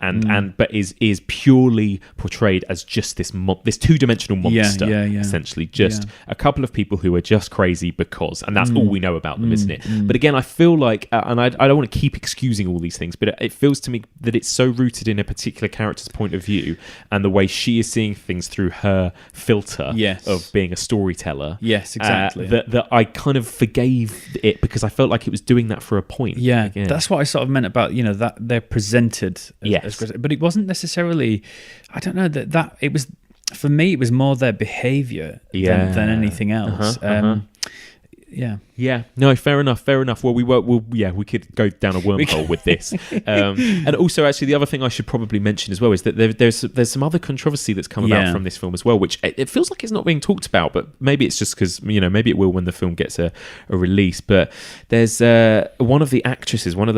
but is purely portrayed as just this two-dimensional monster, essentially, just a couple of people who are just crazy because, and that's all we know about them, isn't it? But again, I feel like, and I don't want to keep excusing all these things, but it feels to me that it's so rooted in a particular character's point of view, and the way she is seeing things through her filter of being a storyteller. Yes, exactly. That I kind of forgave it because I felt like it was doing that for a point. Yeah, again. That's what I sort of meant about, that they're presented as but it wasn't necessarily, I don't know, that it was, for me, it was more their behaviour than anything else. Yeah. No, fair enough. Well, we could go down a wormhole with this. And also, actually, the other thing I should probably mention as well is that there's some other controversy that's come about from this film as well, which it feels like it's not being talked about, but maybe it's just because, maybe it will when the film gets a release. But there's one of the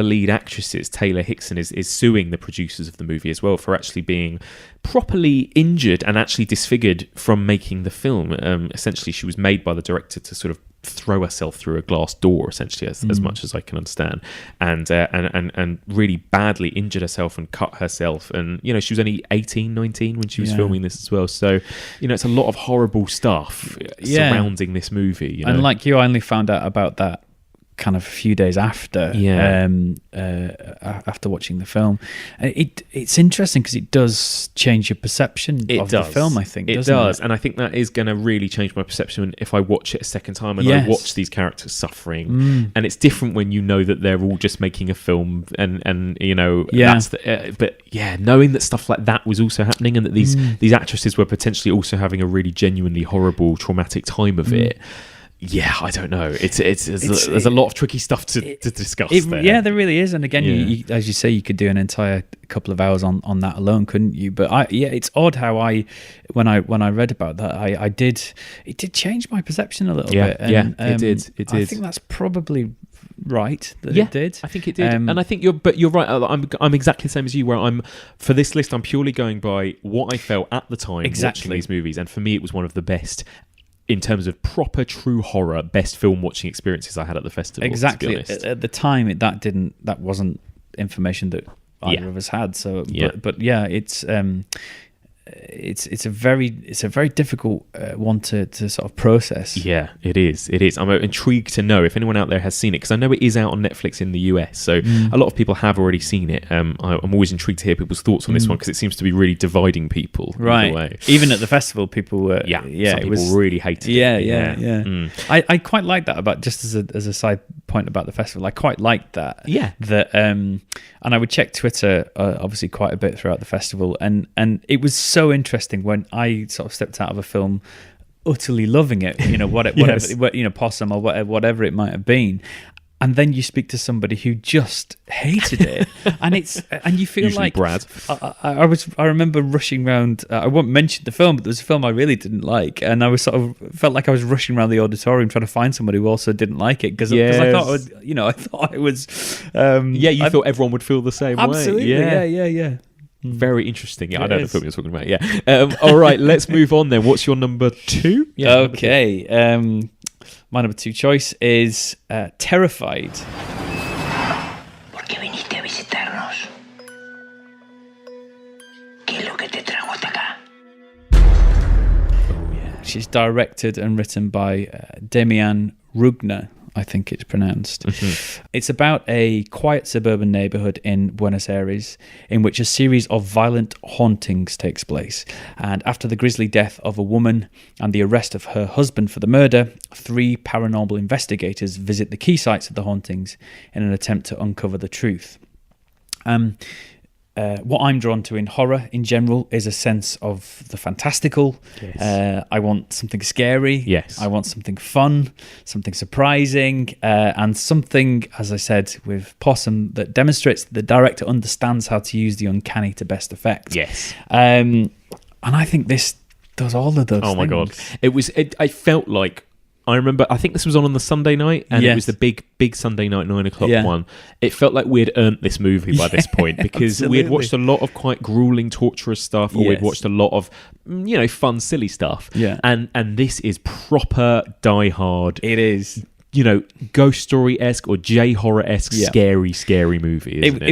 lead actresses, Taylor Hickson, is suing the producers of the movie as well for actually being properly injured and actually disfigured from making the film. Essentially, she was made by the director to sort of throw herself through a glass door, essentially, as much as I can understand, and really badly injured herself and cut herself. And she was only 18, 19 when she was filming this as well. So it's a lot of horrible stuff surrounding this movie. And like you, I only found out about that kind of a few days after after watching the film. It's interesting because it does change your perception of the film, I think. It does. And I think that is going to really change my perception if I watch it a second time and I watch these characters suffering. And it's different when you know that they're all just making a film and that's knowing that stuff like that was also happening and that these actresses were potentially also having a really genuinely horrible, traumatic time of it. Yeah, I don't know. There's a lot of tricky stuff to discuss there. Yeah, there really is. And again, you, as you say, you could do an entire couple of hours on that alone, couldn't you? But it's odd how when I read about that, it did change my perception a little bit. And, it did. I think that's probably right that it did. I think it did. And I think you're right. I'm exactly the same as you, where for this list, I'm purely going by what I felt at the time watching these movies. And for me, it was one of the best, in terms of proper true horror, best film watching experiences I had at the festival. Exactly. At the time, that wasn't information that either of us had. So, but it's a very difficult one to sort of process. Yeah, it is. I'm intrigued to know if anyone out there has seen it, because I know it is out on Netflix in the US, so a lot of people have already seen it. I'm always intrigued to hear people's thoughts on this one, because it seems to be really dividing people. Right. Way. Even at the festival, people were some people really hated it. I quite like that, about just as a side point about the festival. I quite liked that. Yeah. That and I would check Twitter obviously quite a bit throughout the festival, and it was so interesting when I sort of stepped out of a film utterly loving it, whatever, Possum or whatever it might have been, and then you speak to somebody who just hated it, and you feel usually like Brad. I remember rushing around. I won't mention the film, but there was a film I really didn't like, and I was felt like I was rushing around the auditorium trying to find somebody who also didn't like it, because I thought it was. You thought everyone would feel the same absolutely, way. Absolutely, yeah. Very interesting. Yeah, I know the film you're talking about. Yeah. All right, let's move on then. What's your number 2? Yeah, okay. My number 2 choice is Terrified. ¿Por qué viniste a visitarnos? ¿Qué es lo que te trajo hasta acá? She's directed and written by Demian Rugner. I think it's pronounced. It's about a quiet suburban neighborhood in Buenos Aires in which a series of violent hauntings takes place. And after the grisly death of a woman and the arrest of her husband for the murder, 3 paranormal investigators visit the key sites of the hauntings in an attempt to uncover the truth. What I'm drawn to in horror in general is a sense of the fantastical. Yes. I want something scary. Yes. I want something fun, something surprising, and something, as I said, with Possum that demonstrates that the director understands how to use the uncanny to best effect. Yes. And I think this does all of those things. Oh my God. I felt like, I remember, I think this was on the Sunday night, and it was the big Sunday night 9 o'clock one. It felt like we had earned this movie by this point, because we had watched a lot of quite grueling, torturous stuff, or we'd watched a lot of, fun, silly stuff. Yeah. And this is proper Die Hard. It is. Ghost Story-esque or J-horror-esque scary movie, isn't it?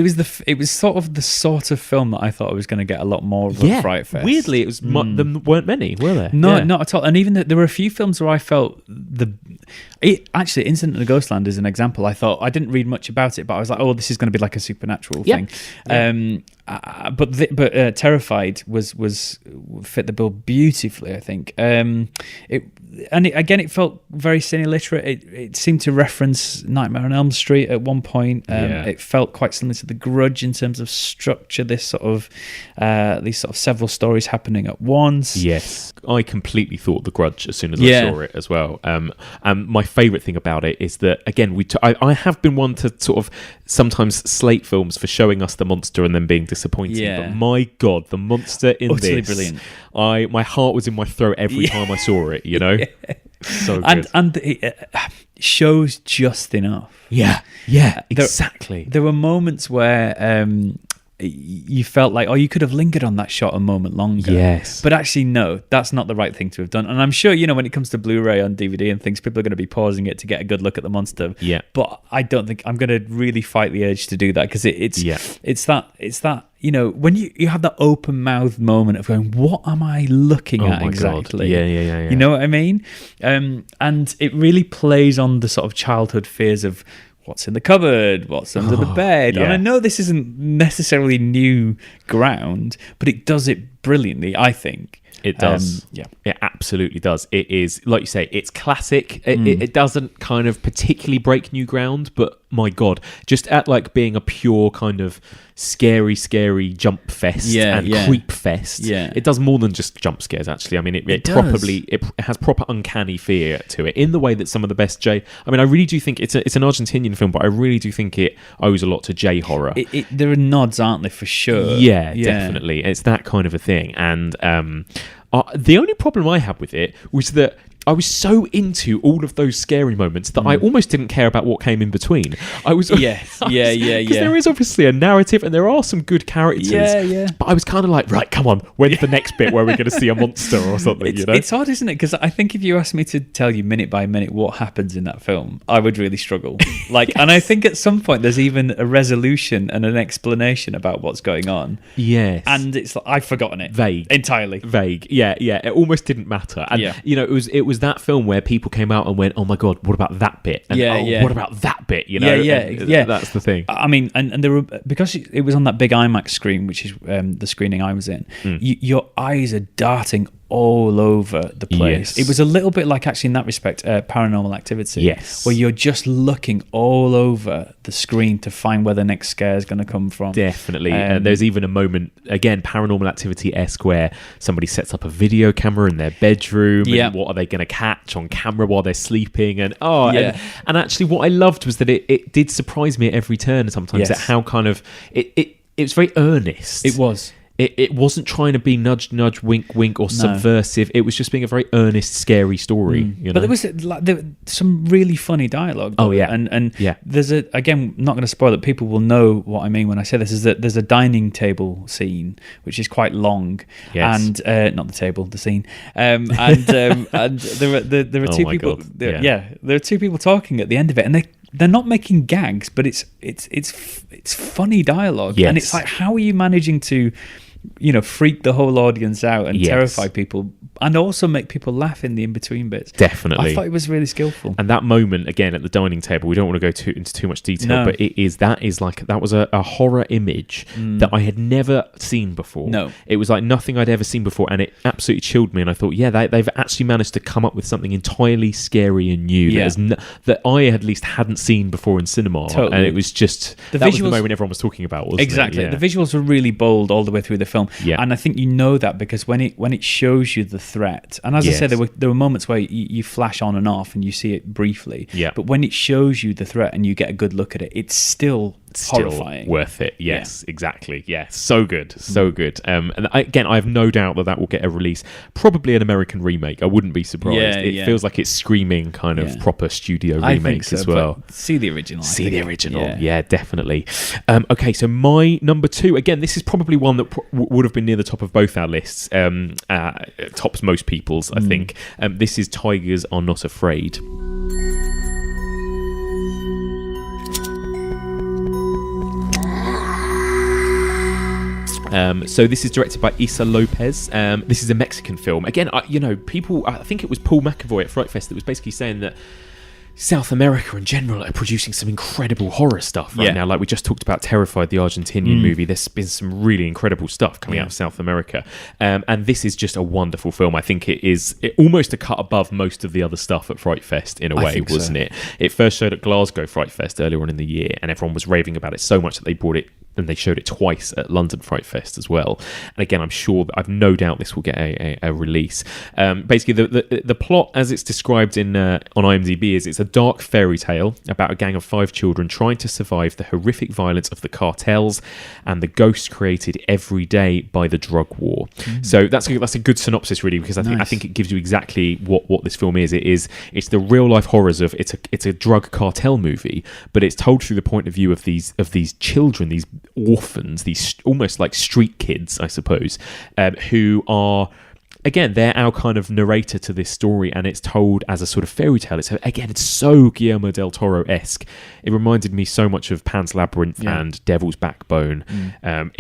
It was sort of the sort of film that I thought I was going to get a lot more of at Frightfest. Weirdly, it was there weren't many, were there? No, not at all. And even there were a few films where I felt actually, Incident at Ghostland is an example. I thought, I didn't read much about it, but I was like, oh, this is going to be like a supernatural thing. But Terrified was fit the bill beautifully, I think. It felt very cine-literate. It seemed to reference Nightmare on Elm Street at one point. It felt quite similar to The Grudge in terms of structure. These sort of several stories happening at once. Yes, I completely thought The Grudge as soon as I saw it as well. And my favourite thing about it is that, again, I have been one to sort of sometimes slate films for showing us the monster and then being disappointing. Yeah. But my God, the monster in utterly this, brilliant. My heart was in my throat every time I saw it. So good. And it shows just enough. Yeah, exactly. There were moments where you felt like, oh, you could have lingered on that shot a moment longer. Yes. But actually, no, that's not the right thing to have done. And I'm sure, when it comes to Blu-ray on DVD and things, people are going to be pausing it to get a good look at the monster. Yeah. But I don't think I'm going to really fight the urge to do that, because it's that when you have that open mouth moment of going, what am I looking at exactly? God. Yeah. You know what I mean? And it really plays on the sort of childhood fears of what's in the cupboard, what's under the bed. Yeah. And I know this isn't necessarily new ground, but it does it brilliantly, I think. It does. It absolutely does. It is, like you say, it's classic. It doesn't kind of particularly break new ground, but my God, just at like being a pure kind of scary jump fest and creep fest. Yeah. It does more than just jump scares, actually. I mean, it has proper uncanny fear to it in the way that some of the best I really do think it's an Argentinian film, but I really do think it owes a lot to J horror. There are nods, aren't there, for sure? Yeah, definitely. It's that kind of a thing. And the only problem I had with it was that I was so into all of those scary moments that I almost didn't care about what came in between. Because there is obviously a narrative and there are some good characters. But I was kind of like, right, come on, when's the next bit where we're going to see a monster or something? It's hard, isn't it? Because I think if you asked me to tell you minute by minute what happens in that film, I would really struggle. And I think at some point there's even a resolution and an explanation about what's going on. Yes, and it's like I've forgotten it. Entirely vague. Yeah. It almost didn't matter. And it was that film where people came out and went, oh my God, what about that bit? And what about that bit? That's the thing. I mean, and there were, because it was on that big IMAX screen, which is the screening I was in, your eyes are darting all over the place. It was a little bit like, actually, in that respect, Paranormal Activity, where you're just looking all over the screen to find where the next scare is going to come from. Definitely. There's even a moment, again, Paranormal Activity-esque, where somebody sets up a video camera in their bedroom, and what are they going to catch on camera while they're sleeping? And and actually what I loved was that it did surprise me at every turn sometimes, at how kind of it was very earnest. It was. It wasn't trying to be nudge, nudge, wink, wink, or subversive. It was just being a very earnest, scary story. But there was some really funny dialogue. Though. And there's again, not going to spoil it. People will know what I mean when I say this. Is that there's a dining table scene which is quite long, and not the table, the scene. And there are two people. There are two people talking at the end of it, and they're not making gags, but it's funny dialogue, and it's like, how are you managing to freak the whole audience out and Yes. terrify people, and also make people laugh in the in-between bits. Definitely. I thought it was really skillful. And that moment, again, at the dining table, we don't want to go into too much detail, but that was a horror image that I had never seen before. No. It was like nothing I'd ever seen before, and it absolutely chilled me. And I thought, they've actually managed to come up with something entirely scary and new that I at least hadn't seen before in cinema. Totally. And it was just, that was the moment everyone was talking about, wasn't exactly. it? Yeah. The visuals were really bold all the way through the film. Yeah. And I think you know that because when it shows you the threat, and as I said, there were moments where you flash on and off and you see it briefly. Yeah. But when it shows you the threat and you get a good look at it, it's still horrifying. Worth it. Yes, exactly. Yeah, so good. And again, I have no doubt that will get a release, probably an American remake. I wouldn't be surprised. It feels like it's screaming kind of proper studio remake as well. See the original. Yeah, definitely. Okay, so my number 2, again, this is probably one that would have been near the top of both our lists, tops most people's, I think. This is Tigers Are Not Afraid. So this is directed by Issa Lopez. This is a Mexican film. Again, people, I think it was Paul McAvoy at Frightfest that was basically saying that South America in general are producing some incredible horror stuff right now. Like we just talked about Terrified, the Argentinian movie. There's been some really incredible stuff coming out of South America. And this is just a wonderful film. I think it almost a cut above most of the other stuff at Frightfest in a way, wasn't it? It first showed at Glasgow Frightfest earlier on in the year, and everyone was raving about it so much that they brought it, and they showed it twice at London Frightfest as well. And again, I've no doubt this will get a release. Basically, the plot, as it's described on IMDb, is it's a dark fairy tale about a gang of 5 children trying to survive the horrific violence of the cartels and the ghosts created every day by the drug war. So that's a good synopsis, really, because I think it gives you exactly what this film is. It's the real life horrors of it's a drug cartel movie, but it's told through the point of view of these children, these orphans, these almost like street kids, I suppose, who are, again, they're our kind of narrator to this story, and it's told as a sort of fairy tale. It's so Guillermo del Toro-esque. It reminded me so much of Pan's Labyrinth and Devil's Backbone. I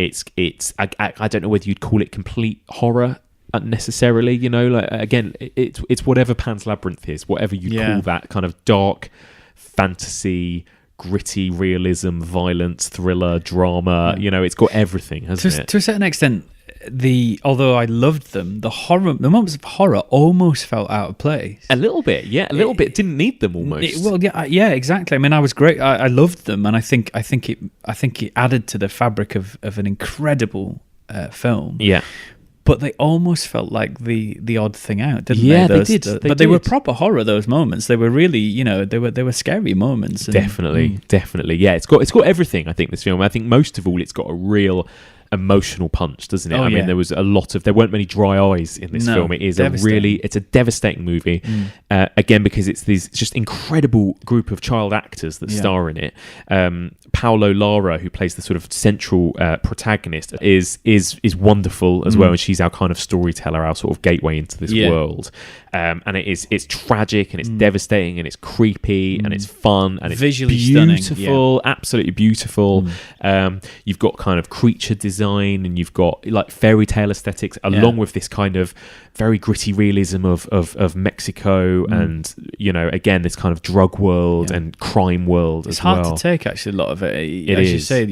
don't know whether you'd call it complete horror necessarily, it's whatever Pan's Labyrinth is, whatever you call that kind of dark fantasy, gritty realism, violence, thriller, drama. It's got everything, hasn't it? To a certain extent, although I loved them, the moments of horror almost felt out of place. A little bit, yeah. A little bit. Didn't need them almost. Exactly. I mean, I was great. I loved them, and I think it added to the fabric of an incredible film. Yeah. But they almost felt like the odd thing out, didn't they? Yeah, they did. They were proper horror. Those moments, they were really, they were scary moments. Definitely. Yeah, it's got everything. I think this film. I think most of all, it's got a real emotional punch, doesn't it? I mean, there was there weren't many dry eyes in this film. It is it's a devastating movie. Again, because it's these just incredible group of child actors that star in it. Paulo Lara, who plays the sort of central protagonist, is wonderful as well, and she's our kind of storyteller, our sort of gateway into this world. And it's tragic, and it's devastating, and it's creepy, and it's fun, and it's visually beautiful, absolutely beautiful. You've got kind of creature design, and you've got like fairy tale aesthetics, along with this kind of very gritty realism of Mexico, and again, this kind of drug world and crime world as well. It's hard to take, actually, a lot of it. As you say,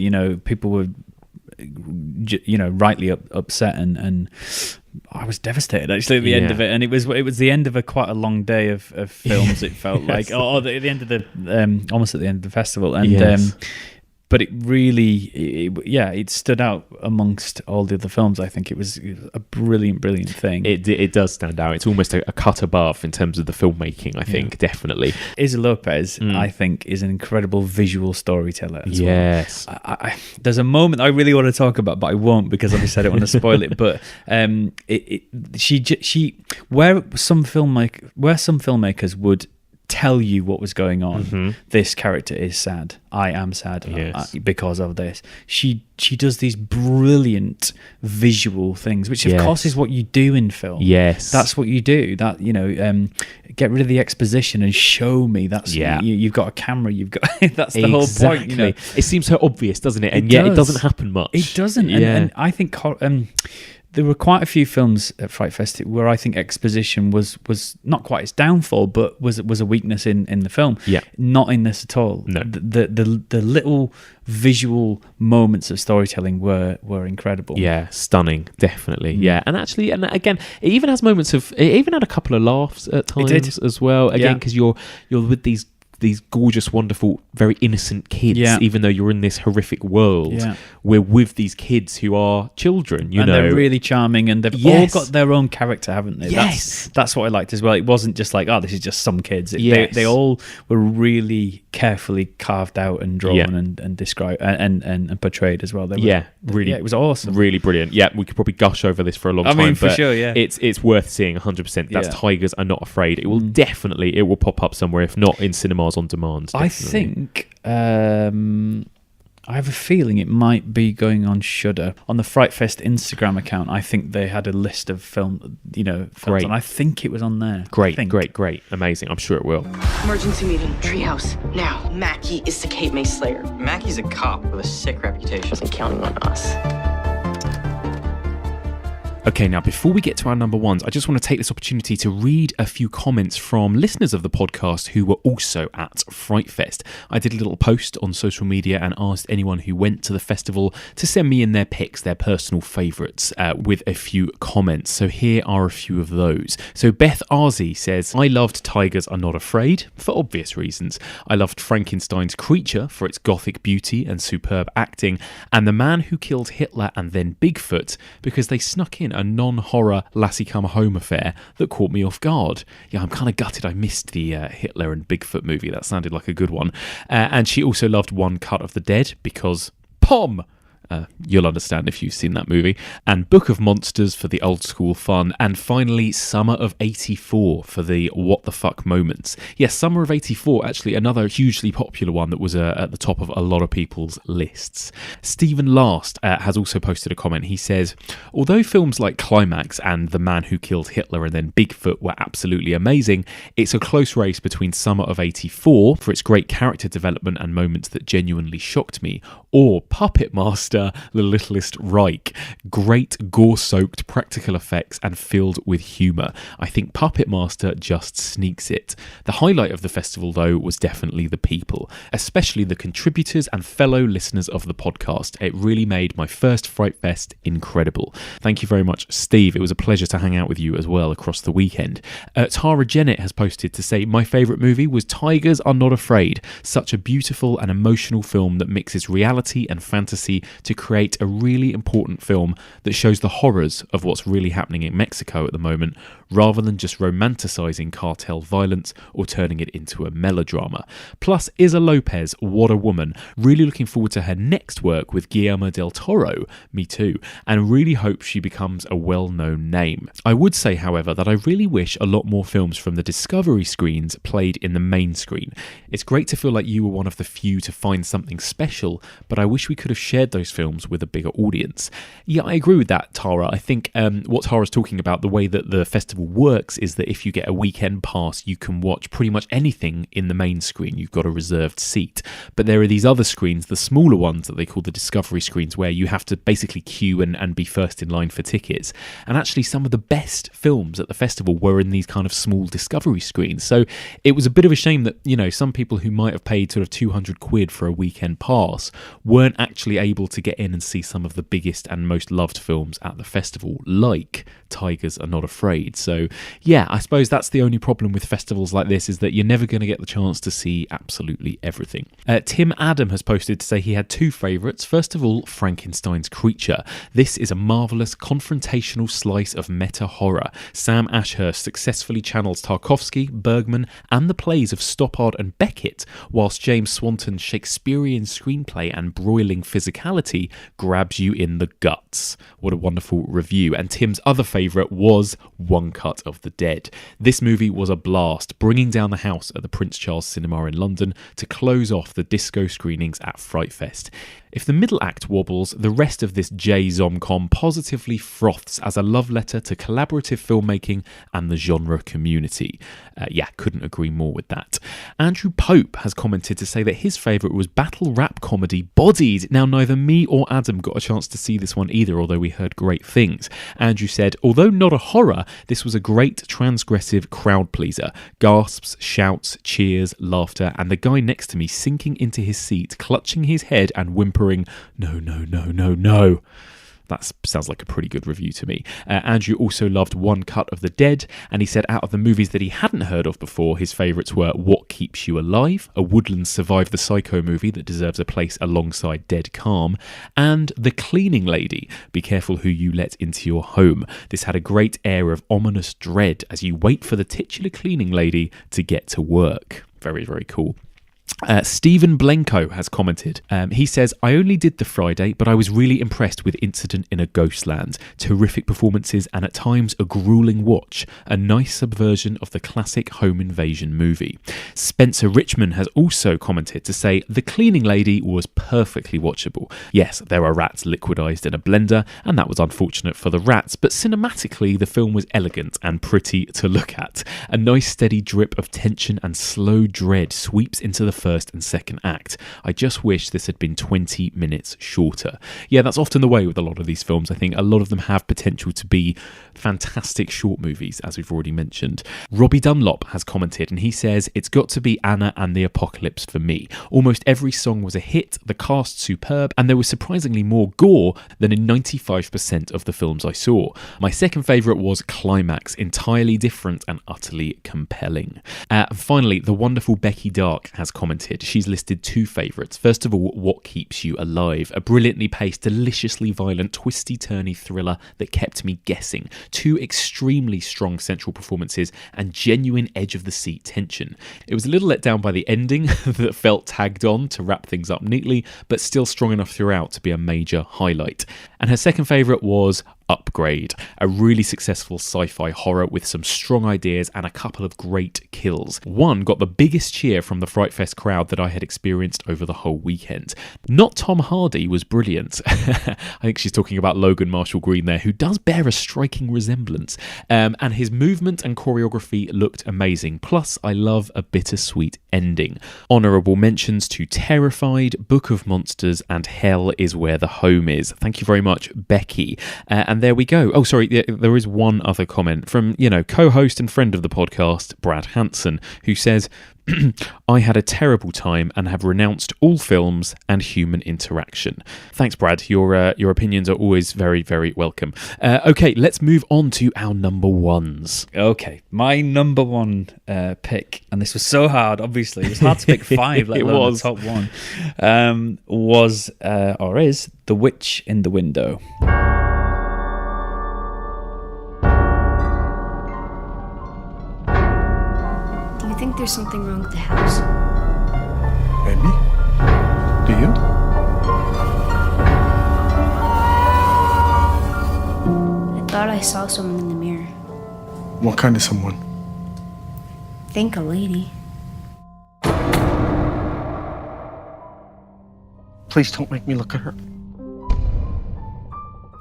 people were rightly upset, and I was devastated actually at the end of it, and it was the end of quite a long day of films. It felt like the end of the almost at the end of the festival, and but it really, it stood out amongst all the other films. I think it was a brilliant thing. It does stand out. It's almost a cut above in terms of the filmmaking, I think, definitely. Issa Lopez, I think, is an incredible visual storyteller as well. I, there's a moment I really want to talk about, but I won't, because obviously I don't want to spoil it. But where some filmmakers would tell you what was going on. This character is sad. I am sad because of this. She does these brilliant visual things, which of course is what you do in film. Yes, that's what you do. That get rid of the exposition and show me. That's you've got a camera. You've got that's the whole point. It seems so obvious, doesn't it? And yet it doesn't happen much. It doesn't. And I think there were quite a few films at Fright Fest where I think exposition was not quite its downfall, but was a weakness in the film. Yeah. Not in this at all. No. The little visual moments of storytelling were incredible. Yeah, stunning, definitely. Yeah, and actually, and again, it even has moments of. It even had a couple of laughs at times as well. Again, because you're with these gorgeous, wonderful, very innocent kids, even though you're in this horrific world. We're with these kids who are children, and they're really charming, and they've all got their own character, haven't they? Yes. That's what I liked as well. It wasn't just like, this is just some kids. They all were really carefully carved out and drawn and described and portrayed as well. Really, it was awesome. Really brilliant. Yeah, we could probably gush over this for a long time. I mean, for but sure, yeah. It's worth seeing 100%. That's Tigers Are Not Afraid. It will definitely, it will pop up somewhere, if not in cinemas on demand. Definitely. I think I have a feeling it might be going on Shudder. On the Frightfest Instagram account, I think they had a list of films, Great. and I think it was on there. Great. Amazing. I'm sure it will. Emergency meeting, treehouse, now. Mackie is the Kate May Slayer. Mackie's a cop with a sick reputation. Wasn't counting on us. Okay, now before we get to our number ones, I just want to take this opportunity to read a few comments from listeners of the podcast who were also at Frightfest. I did a little post on social media and asked anyone who went to the festival to send me in their picks, their personal favourites, with a few comments. So here are a few of those. So Beth Arzi says, I loved Tigers Are Not Afraid for obvious reasons. I loved Frankenstein's Creature for its gothic beauty and superb acting, and The Man Who Killed Hitler and Then Bigfoot because they snuck in a non-horror Lassie Come Home affair that caught me off guard. Yeah, I'm kind of gutted I missed the Hitler and Bigfoot movie. That sounded like a good one. And she also loved One Cut of the Dead because POM! You'll understand if you've seen that movie. And Book of Monsters for the old school fun. And finally, Summer of 84 for the what the fuck moments. Yes, Summer of 84, actually another hugely popular one that was at the top of a lot of people's lists. Stephen Last has also posted a comment. He says, although films like Climax and The Man Who Killed Hitler and Then Bigfoot were absolutely amazing, it's a close race between Summer of 84 for its great character development and moments that genuinely shocked me, or Puppet Master, The Littlest Reich. Great gore-soaked practical effects and filled with humour. I think Puppet Master just sneaks it. The highlight of the festival, though, was definitely the people, especially the contributors and fellow listeners of the podcast. It really made my first Fright Fest incredible. Thank you very much, Steve. It was a pleasure to hang out with you as well across the weekend. Tara Jennett has posted to say, my favourite movie was Tigers Are Not Afraid. Such a beautiful and emotional film that mixes reality and fantasy to create a really important film that shows the horrors of what's really happening in Mexico at the moment, rather than just romanticising cartel violence or turning it into a melodrama. Plus, Isa Lopez, what a woman. Really looking forward to her next work with Guillermo del Toro, me too, and really hope she becomes a well-known name. I would say, however, that I really wish a lot more films from the Discovery screens played in the main screen. It's great to feel like you were one of the few to find something special, but I wish we could have shared those films with a bigger audience. Yeah, I agree with that, Tara. I think what Tara's talking about, the way that the festival works, is that if you get a weekend pass, you can watch pretty much anything in the main screen. You've got a reserved seat. But there are these other screens, the smaller ones that they call the Discovery screens, where you have to basically queue and be first in line for tickets. And actually, some of the best films at the festival were in these kind of small Discovery screens. So it was a bit of a shame that, some people who might have paid sort of 200 quid for a weekend pass weren't actually able to get in and see some of the biggest and most loved films at the festival, like Tigers Are Not Afraid. So yeah, I suppose that's the only problem with festivals like this, is that you're never going to get the chance to see absolutely everything. Tim Adam has posted to say he had two favourites. First of all, Frankenstein's Creature. This is a marvellous confrontational slice of meta horror. Sam Ashurst successfully channels Tarkovsky, Bergman and the plays of Stoppard and Beckett, whilst James Swanton's Shakespearean screenplay and broiling physicality grabs you in the guts. What a wonderful review. And Tim's other favourite was One cut of the dead. This movie was a blast, bringing down the house at the Prince Charles Cinema in London to close off the disco screenings at Frightfest. If the middle act wobbles, the rest of this J-Zomcom positively froths as a love letter to collaborative filmmaking and the genre community. Couldn't agree more with that. Andrew Pope has commented to say that his favourite was battle rap comedy Bodied. Now, neither me or Adam got a chance to see this one either, although we heard great things. Andrew said, although not a horror, this was a great transgressive crowd pleaser. Gasps, shouts, cheers, laughter, and the guy next to me sinking into his seat, clutching his head and whimpering, no, no, no, no, no. That sounds like a pretty good review to me. Andrew also loved One Cut of the Dead, and he said out of the movies that he hadn't heard of before, his favourites were What Keeps You Alive, a Woodland Survive the Psycho movie that deserves a place alongside Dead Calm, and The Cleaning Lady, be careful who you let into your home. This had a great air of ominous dread as you wait for the titular cleaning lady to get to work. Very, very cool. Stephen Blenko has commented. He says, I only did the Friday, but I was really impressed with Incident in a Ghostland. Terrific performances and at times a grueling watch. A nice subversion of the classic home invasion movie. Spencer Richmond has also commented to say, The Cleaning Lady was perfectly watchable. Yes, there are rats liquidized in a blender, and that was unfortunate for the rats, but cinematically the film was elegant and pretty to look at. A nice steady drip of tension and slow dread sweeps into the first and second act. I just wish this had been 20 minutes shorter. Yeah, that's often the way with a lot of these films. I think a lot of them have potential to be fantastic short movies, as we've already mentioned. Robbie Dunlop has commented, and he says, it's got to be Anna and the Apocalypse for me. Almost every song was a hit, the cast superb, and there was surprisingly more gore than in 95% of the films I saw. My second favourite was Climax, entirely different and utterly compelling. Finally, the wonderful Becky Dark has commented. She's listed two favourites. First of all, What Keeps You Alive, a brilliantly paced, deliciously violent, twisty-turny thriller that kept me guessing. Two extremely strong central performances and genuine edge-of-the-seat tension. It was a little let down by the ending that felt tagged on to wrap things up neatly, but still strong enough throughout to be a major highlight. And her second favourite was Upgrade, a really successful sci-fi horror with some strong ideas and a couple of great kills. One got the biggest cheer from the Frightfest crowd that I had experienced over the whole weekend. Not Tom Hardy was brilliant. I think she's talking about Logan Marshall Green there, who does bear a striking resemblance. And his movement and choreography looked amazing. Plus, I love a bittersweet ending. Honourable mentions to Terrified, Book of Monsters, and Hell is Where the Home Is. Thank you very much, Becky. And there we go. Oh, sorry, there is one other comment from, co-host and friend of the podcast, Brad Hanson, who says, I had a terrible time and have renounced all films and human interaction. Thanks, Brad. Your opinions are always very, very welcome. Okay, let's move on to our number ones. Okay, my number one pick, and this was so hard, obviously. It was hard to pick five, let alone the top one, is The Witch in the Window. I think there's something wrong with the house. Maybe. Do you? I thought I saw someone in the mirror. What kind of someone? I think a lady. Please don't make me look at her.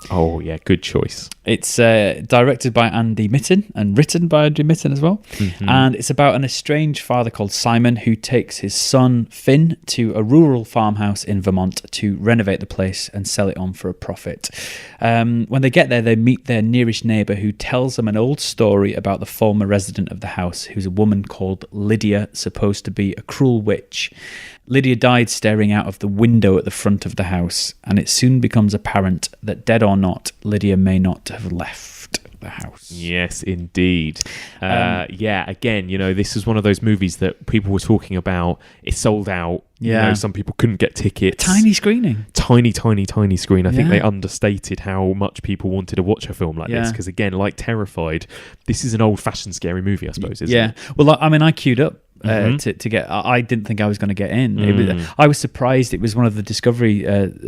Oh, yeah, good choice. It's directed by Andy Mitten and written by Andy Mitten as well. Mm-hmm. And it's about an estranged father called Simon who takes his son, Finn, to a rural farmhouse in Vermont to renovate the place and sell it on for a profit. When they get there, they meet their nearest neighbour who tells them an old story about the former resident of the house, who's a woman called Lydia, supposed to be a cruel witch. Lydia died staring out of the window at the front of the house, and it soon becomes apparent that, dead or not, Lydia may not have left the house. Yes, indeed. Again, this is one of those movies that people were talking about. It sold out. Yeah. Some people couldn't get tickets. Tiny screening. Tiny screen. I think they understated how much people wanted to watch a film like this. Because again, like Terrified, this is an old-fashioned scary movie, I suppose, isn't it? Well, I queued up to get. I didn't think I was going to get in. I was surprised. It was one of the Discovery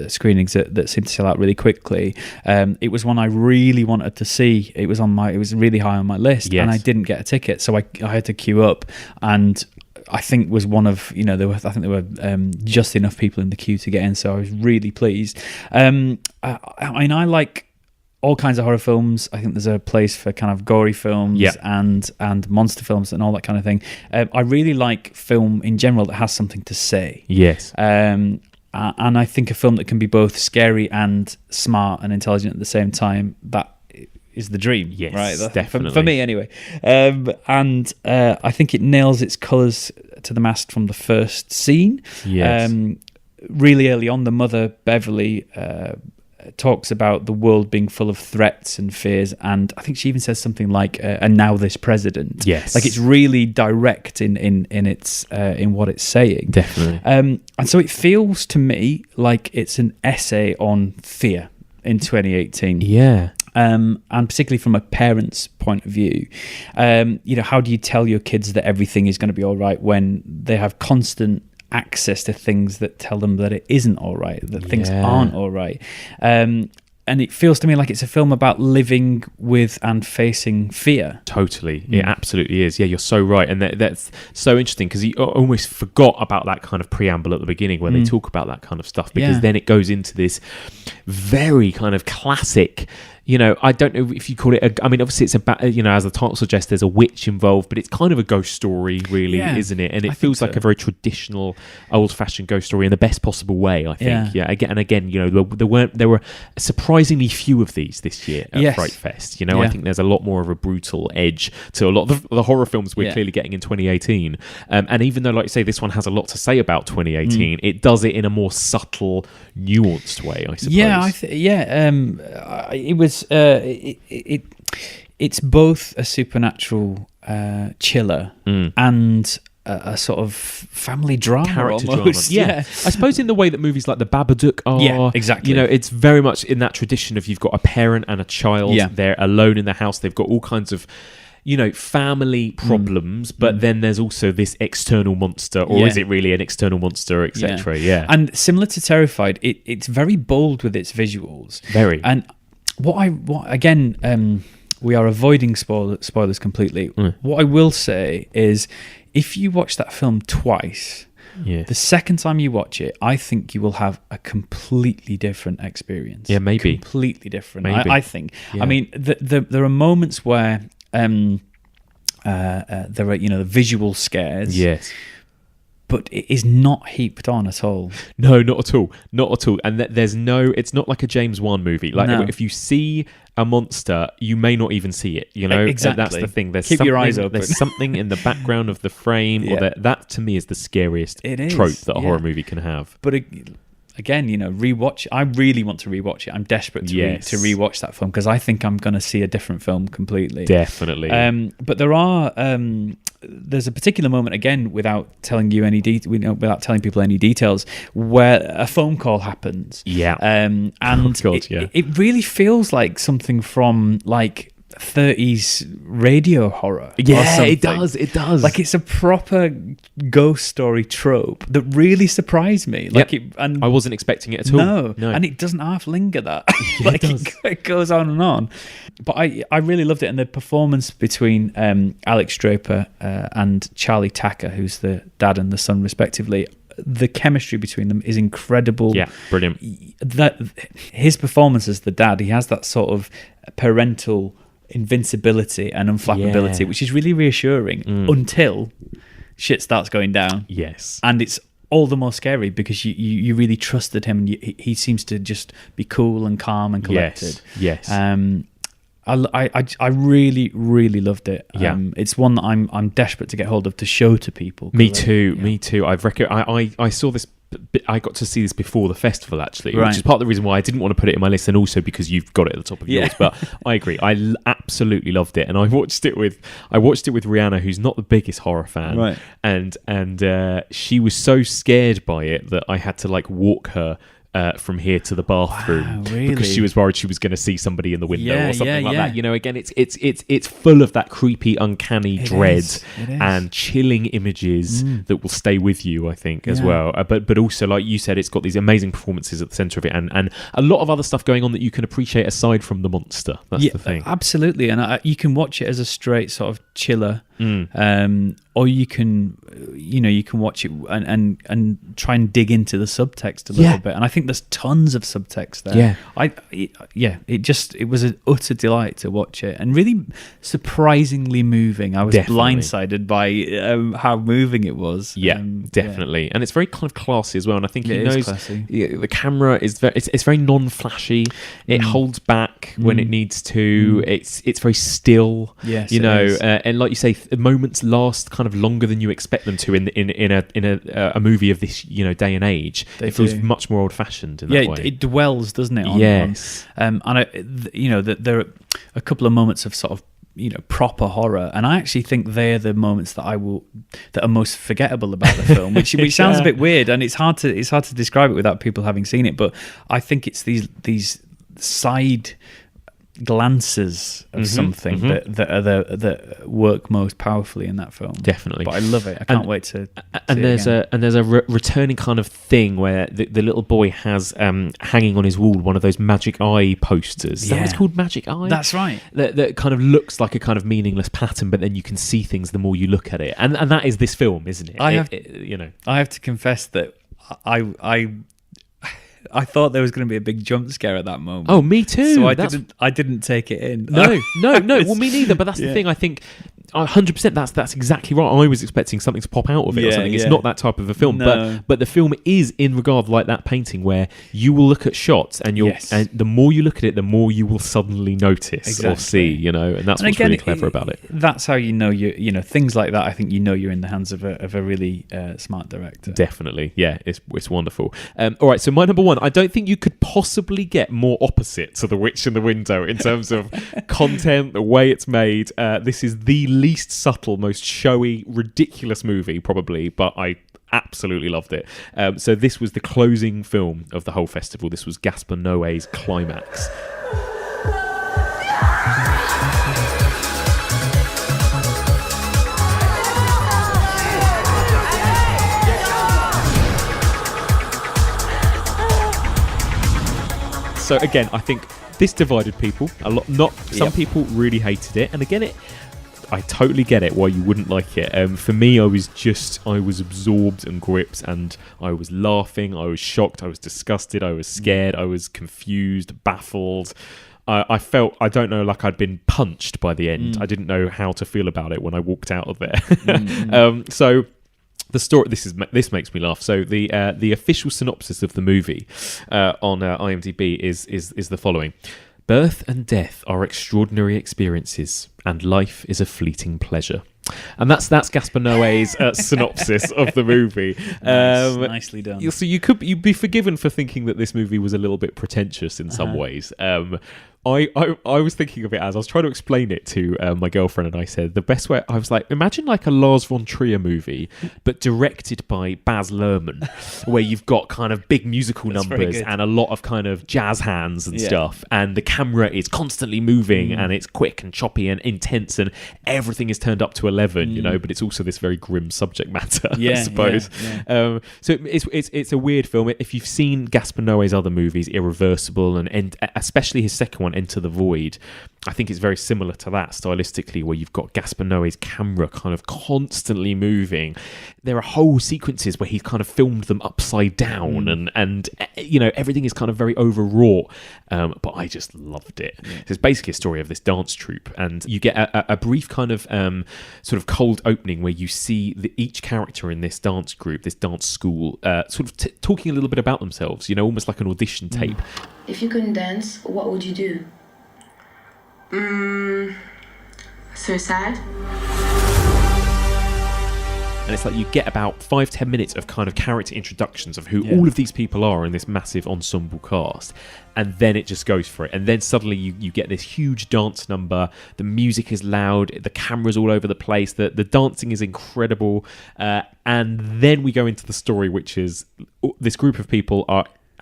screenings that seemed to sell out really quickly. It was one I really wanted to see. It was really high on my list, and I didn't get a ticket, so I had to queue up. And I think was one of, there were just enough people in the queue to get in, so I was really pleased. I mean, I like all kinds of horror films. I think there's a place for kind of gory films and monster films and all that kind of thing. I really like film in general that has something to say. Yes. And I think a film that can be both scary and smart and intelligent at the same time, that is the dream. Yes, right? Definitely. For me, anyway. And I think it nails its colours to the mast from the first scene. Yes. Really early on, the mother, Beverly, talks about the world being full of threats and fears, and I think she even says something like "and now this president." Yes, like it's really direct in its in what it's saying. Definitely. And so it feels to me like it's an essay on fear in 2018. Yeah. And particularly from a parent's point of view, how do you tell your kids that everything is going to be all right when they have constant access to things that tell them that it isn't all right, that things aren't all right? And it feels to me like it's a film about living with and facing fear. Totally. It absolutely is. Yeah, you're so right. And that's so interesting because you almost forgot about that kind of preamble at the beginning where they talk about that kind of stuff, because then it goes into this very kind of classic, I don't know if you call it I mean, obviously it's about, as the title suggests, there's a witch involved, but it's kind of a ghost story, really, isn't it? And it feels like a very traditional, old-fashioned ghost story in the best possible way, I think. Yeah. Again, there were surprisingly few of these this year at Frightfest. I think there's a lot more of a brutal edge to a lot of the horror films we're clearly getting in 2018. And even though, like you say, this one has a lot to say about 2018, it does it in a more subtle, nuanced way, I suppose. It was. It's both a supernatural chiller and a sort of family drama, character almost. drama. Yeah, I suppose in the way that movies like The Babadook are. Yeah, exactly. It's very much in that tradition of you've got a parent and a child. Yeah. They're alone in the house. They've got all kinds of family problems, but then there's also this external monster, or is it really an external monster, etc. Yeah. And similar to Terrified, it's very bold with its visuals. Very. And we are avoiding spoilers completely. What I will say is, if you watch that film twice, the second time you watch it, I think you will have a completely different experience. Yeah, maybe. Completely different, maybe. I think. Yeah. I mean, there are moments where there are, the visual scares. Yes. But it is not heaped on at all. No, not at all. Not at all. And it's not like a James Wan movie. Like, if you see a monster, you may not even see it, Exactly. That's the thing. Keep your eyes open. There's something in the background of the frame, or that to me is the scariest trope that a horror movie can have. But again, rewatch. I really want to rewatch it. I'm desperate to rewatch that film, because I think I'm going to see a different film completely. Definitely. But there's a particular moment, again, without telling you without telling people any details, where a phone call happens. Yeah. And it really feels like something from 30s radio horror. Yeah, it does. Like, it's a proper ghost story trope that really surprised me. I wasn't expecting it at all. No, and it doesn't half linger that. It does. It goes on and on. But I really loved it, and the performance between Alex Draper and Charlie Tacker, who's the dad and the son respectively. The chemistry between them is incredible. Yeah, brilliant. His performance as the dad, he has that sort of parental invincibility and unflappability, which is really reassuring until shit starts going down. Yes. And it's all the more scary because you really trusted him, and he seems to just be cool and calm and collected. Yes. I really, really loved it. Yeah. It's one that I'm desperate to get hold of to show to people. Me too. I saw this. I got to see this before the festival, actually, which is part of the reason why I didn't want to put it in my list, and also because you've got it at the top of yours. But I agree, I absolutely loved it, and I watched it with Rihanna, who's not the biggest horror fan, right? And she was so scared by it that I had to walk her from here to the bathroom. Wow, really? Because she was worried she was going to see somebody in the window Yeah, or something yeah, like yeah. that. You know, again, it's full of that creepy, uncanny dread is. and chilling images that will stay with you, I think, as well. But also, like you said, it's got these amazing performances at the centre of it, and a lot of other stuff going on that you can appreciate aside from the monster. That's the thing. Absolutely. And you can watch it as a straight sort of chiller, or you can watch it and try and dig into the subtext a little bit. And I think there's tons of subtext there. It was an utter delight to watch it, and really surprisingly moving. I was blindsided by how moving it was. Definitely. And it's very kind of classy as well. And I think he It knows is classy. the camera is it's very non-flashy. It holds back when it needs to. It's very still. Yes, you it know, is. and like you say, moments last kind of longer than you expect them to in a movie of this day and age. It feels much more old-fashioned in that way. It dwells, doesn't it? Yes. There are a couple of moments of sort of proper horror, and I actually think they're the moments that are most forgettable about the film, which sounds a bit weird, and it's hard to describe it without people having seen it. But I think it's these side glances of something that work most powerfully in that film. Definitely. But I love it. I can't wait to and there's a returning kind of thing where the little boy has hanging on his wall one of those magic eye posters. Is that what it's called, magic eye? That's right. That kind of looks like a kind of meaningless pattern, but then you can see things the more you look at it, and that is this film, isn't it? I have to confess that I thought there was going to be a big jump scare at that moment. Oh, me too. So I didn't take it in. No. Well, me neither. But that's the thing. I think 100%. That's exactly right. I was expecting something to pop out of it or something. It's not that type of a film. No. But the film is in regard like that painting, where you will look at shots and and the more you look at it, the more you will suddenly notice or see. And that's what's really clever about it. That's how things like that. I think you're in the hands of a really smart director. Definitely, yeah, it's wonderful. All right, so my number one. I don't think you could possibly get more opposite to The Witch in the Window in terms of content, the way it's made. This is the least subtle, most showy, ridiculous movie, probably, but I absolutely loved it. So this was the closing film of the whole festival. This was Gaspar Noé's climax. So again, I think this divided people a lot. Some people really hated it, and again, I totally get it why you wouldn't like it. For me, I was absorbed and gripped, and I was laughing, I was shocked, I was disgusted, I was scared, I was confused, baffled. I felt, I don't know, like I'd been punched by the end. I didn't know how to feel about it when I walked out of there. So the story. This makes me laugh. So the official synopsis of the movie on IMDb is the following: birth and death are extraordinary experiences, and life is a fleeting pleasure. And that's Gaspar Noé's synopsis of the movie. Nicely done. So you'd be forgiven for thinking that this movie was a little bit pretentious in some ways. I was thinking of it as I was trying to explain it to my girlfriend, and I said the best way. I was like, imagine like a Lars von Trier movie, but directed by Baz Luhrmann, where you've got kind of big musical numbers and a lot of kind of jazz hands and stuff, and the camera is constantly moving and it's quick and choppy and intense, and everything is turned up to 11, but it's also this very grim subject matter, I suppose. So it's a weird film. If you've seen Gaspar Noé's other movies, Irreversible and especially his second one, Enter the Void, I think it's very similar to that stylistically, where you've got Gaspar Noé's camera kind of constantly moving. There are whole sequences where he's kind of filmed them upside down, and everything is kind of very overwrought, but I just loved it. So it's basically a story of this dance troupe, and you get a brief kind of sort of cold opening where you see each character in this dance group, this dance school, sort of talking a little bit about themselves, almost like an audition tape. If you couldn't dance, what would you do? Suicide. And it's like you get about 5-10 minutes of kind of character introductions of who all of these people are in this massive ensemble cast, and then it just goes for it. And then suddenly you get this huge dance number. The music is loud, the camera's all over the place, the dancing is incredible, and then we go into the story, which is this group of people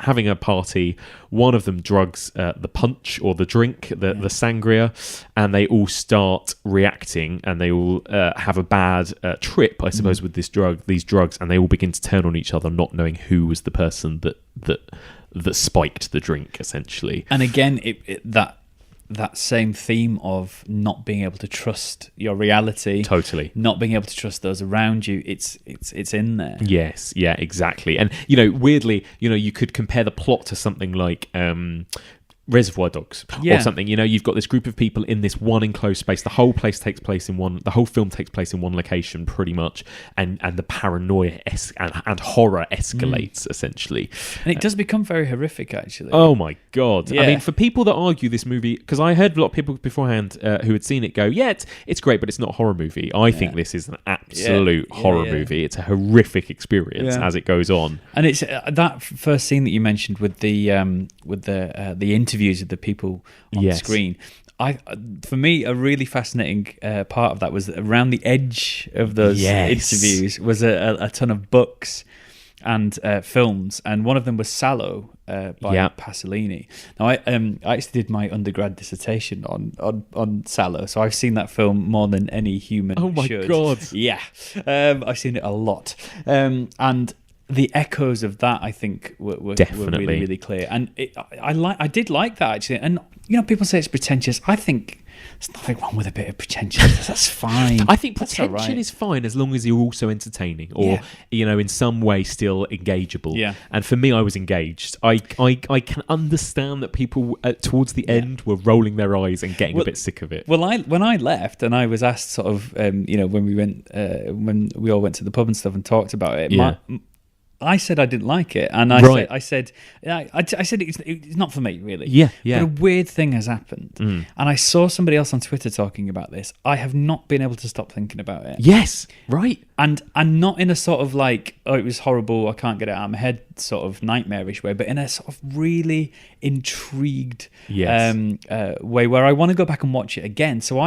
having a party. One of them drugs the punch or the drink, the sangria, and they all start reacting, and they all have a bad trip, I suppose, with these drugs, and they all begin to turn on each other, not knowing who was the person that spiked the drink, essentially. And again, that same theme of not being able to trust your reality, totally, not being able to trust those around you, it's in there. Yes, yeah, exactly. And weirdly, you could compare the plot to something like Reservoir Dogs or something. You've got this group of people in this one enclosed space. The whole film takes place in one location, pretty much, and the paranoia and horror escalates essentially, and it does become very horrific, actually. Oh my god! I mean, for people that argue this movie, because I heard a lot of people beforehand who had seen it go, "Yeah, it's great, but it's not a horror movie." I think this is an absolute horror movie. It's a horrific experience as it goes on, and it's that first scene that you mentioned with the interviews of the people on the screen. For me, a really fascinating part of that was around the edge of those interviews was a ton of books and films, and one of them was Sallow by Pasolini. Now, I actually did my undergrad dissertation on Sallow, so I've seen that film more than any human should. Oh my god! Yeah, I've seen it a lot, and the echoes of that, I think, were really, really clear, and I did like that, actually. And people say it's pretentious. I think there's nothing wrong with a bit of pretentiousness. That's fine. I think pretension is fine as long as you're also entertaining, or in some way still engageable. Yeah. And for me, I was engaged. I can understand that people towards the end were rolling their eyes and getting a bit sick of it. Well, when I left and I was asked, sort of, when we went, when we all went to the pub and stuff and talked about it. Yeah. I said I didn't like it, and I said it's not for me, really. Yeah. But a weird thing has happened, and I saw somebody else on Twitter talking about this. I have not been able to stop thinking about it. Yes, right. And not in a sort of like, oh, it was horrible, I can't get it out of my head, sort of nightmarish way, but in a sort of really intrigued way where I want to go back and watch it again. So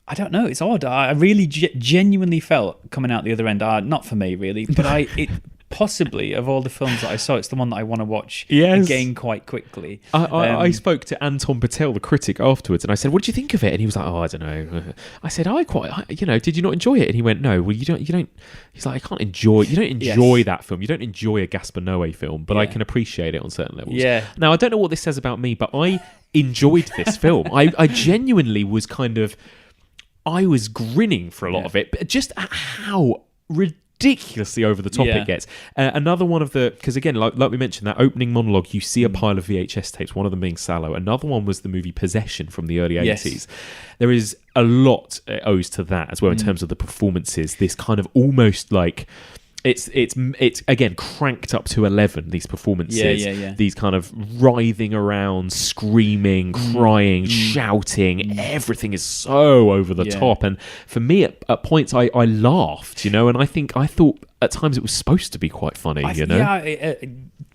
I don't know. It's odd. I really genuinely felt coming out the other end, not for me really, but it possibly, of all the films that I saw, it's the one that I want to watch again quite quickly. I spoke to Anton Patel, the critic, afterwards, and I said, "What did you think of it?" And he was like, "Oh, I don't know." I said, did you not enjoy it?" And he went, "No, well, you don't." He's like, "You don't enjoy that film. You don't enjoy a Gaspar Noé film, but I can appreciate it on certain levels." Yeah. Now, I don't know what this says about me, but I enjoyed this film. I genuinely was I was grinning for a lot of it, but just at how ridiculously over the top it gets. Another one of because again, like we mentioned, that opening monologue, you see a pile of VHS tapes, one of them being Sallow. Another one was the movie Possession from the early 80s. There is a lot it owes to that as well in terms of the performances. This kind of almost like... It's again cranked up to 11. These performances, these kind of writhing around, screaming, crying, shouting. Everything is so over the top. And for me, at points, I laughed, and I thought at times it was supposed to be quite funny,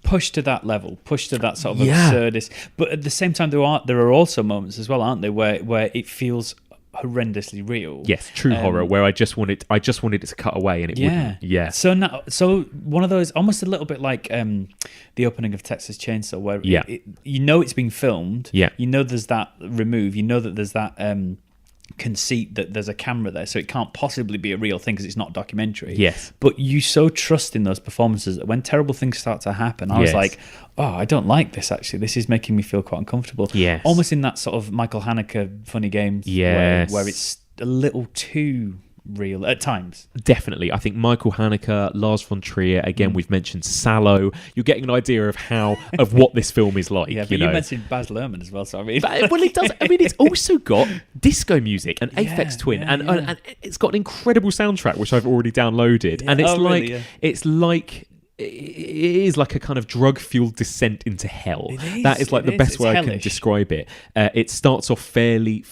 pushed to that level, pushed to that sort of absurdist. But at the same time, there are also moments as well, aren't there, where it feels horrendously real. Yes, true horror where I just wanted it to cut away and it wouldn't. Yeah. So one of those, almost a little bit like the opening of Texas Chainsaw, where it's being filmed. Yeah. There's that remove. That there's that conceit that there's a camera there, so it can't possibly be a real thing because it's not a documentary. Yes. But you so trust in those performances that when terrible things start to happen, I was like, oh, I don't like this, actually. This is making me feel quite uncomfortable. Yes. Almost in that sort of Michael Haneke Funny Games where it's a little too real at times. Definitely. I think Michael Haneke, Lars von Trier, again, we've mentioned Sallow. You're getting an idea of what this film is like. Yeah, but you mentioned Baz Luhrmann as well, so I mean... Well, it does. I mean, it's also got disco music and Aphex Twin, and it's got an incredible soundtrack, which I've already downloaded. Yeah. And it is like a kind of drug-fueled descent into hell. That is like the best way I can describe it. It starts off fairly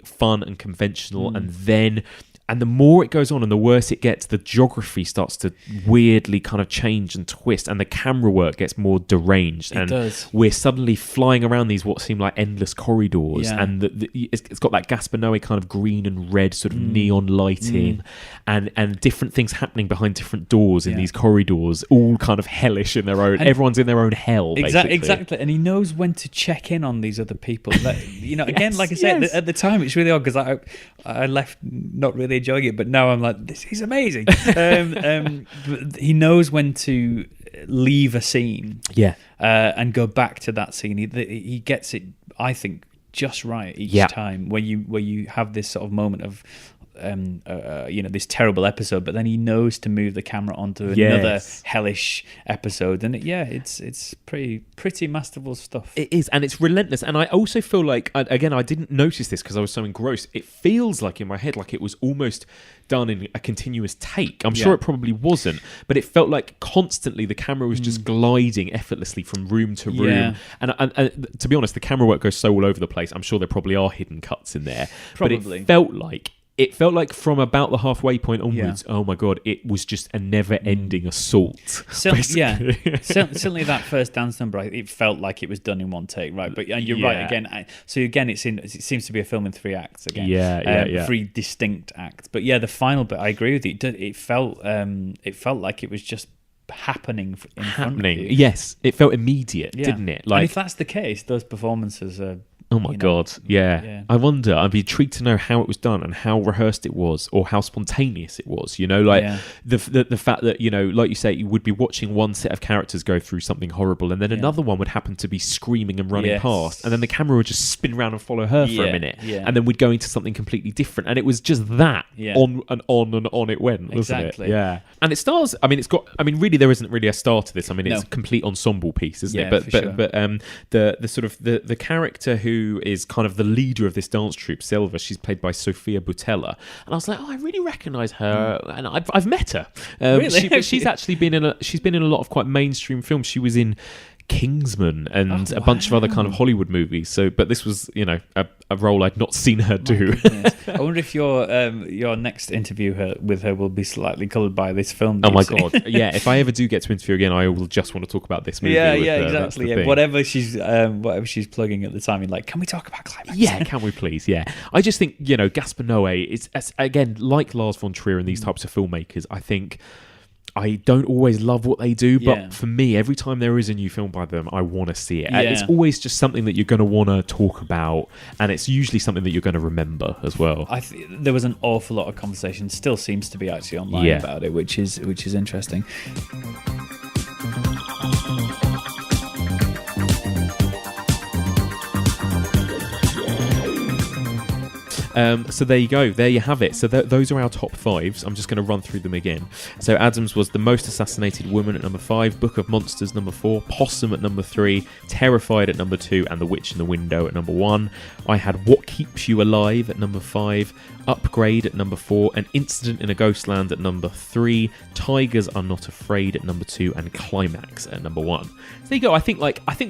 fun and conventional, and then And the more it goes on and the worse it gets, the geography starts to weirdly kind of change and twist, and the camera work gets more deranged. It does. We're suddenly flying around these what seem like endless corridors, and it's got that Gaspar Noé kind of green and red sort of neon lighting, and different things happening behind different doors in these corridors, all kind of hellish in their own. And everyone's in their own hell, basically. Exactly, and he knows when to check in on these other people. Again, like I said, at the time it's really odd because I left not really enjoying it, but now I'm like, this is amazing. But he knows when to leave a scene, and go back to that scene. He gets it, I think, just right each time. Where you have this sort of moment of this terrible episode, but then he knows to move the camera onto another hellish episode, and it's pretty masterful stuff. It is, and it's relentless. And I also feel like, again, I didn't notice this because I was so engrossed. It feels like in my head like it was almost done in a continuous take. I'm sure it probably wasn't, but it felt like constantly the camera was just gliding effortlessly from room to room. And to be honest, the camera work goes so all over the place. I'm sure there probably are hidden cuts in there, but it felt like from about the halfway point onwards, oh my God, it was just a never-ending assault. Certainly that first dance number, it felt like it was done in one take, right? But you're right again. It seems to be a film in 3 acts again. 3 distinct acts. But the final bit, I agree with you. It felt like it was just happening in front of you. Yes, it felt immediate, didn't it? And if that's the case, those performances are. Oh my God, I wonder, I'd be intrigued to know how it was done and how rehearsed it was, or how spontaneous it was, the fact that, like you say, you would be watching one set of characters go through something horrible, and then another one would happen to be screaming and running past, and then the camera would just spin around and follow her for a minute, and then we'd go into something completely different, and it was just that, on and on and on it went, wasn't it? Yeah. And it stars, really there isn't really a star to this, it's a complete ensemble piece, isn't it? But the sort of, the character who is kind of the leader of this dance troupe, Selva, she's played by Sofia Boutella, and I was like, I really recognise her, and I've met her. Really? She's actually been in a lot of quite mainstream films. She was in Kingsman and a bunch of other kind of Hollywood movies. But this was, a role I'd not seen her do. I wonder if your next interview with her will be slightly coloured by this film. Oh my God! Yeah, if I ever do get to interview again, I will just want to talk about this movie. Exactly. Whatever she's plugging at the time, you're like, can we talk about climax? Yeah, can we please? Yeah, I just think Gaspar Noé is, again, like Lars von Trier and these types of filmmakers. I think I don't always love what they do, but for me, every time there is a new film by them, I want to see it. It's always just something that you're going to want to talk about, and it's usually something that you're going to remember as well. There was an awful lot of conversation, still seems to be actually online about it, which is interesting. So there you go. There you have it. So those are our top 5s. I'm just going to run through them again. So Adams was The Most Assassinated Woman at number 5, Book of Monsters number 4, Possum at number 3, Terrified at number 2, and The Witch in the Window at number 1. I had What Keeps You Alive at number 5, Upgrade at number 4, An Incident in a Ghostland at number 3, Tigers Are Not Afraid at number 2, and Climax at number 1. So there you go. I think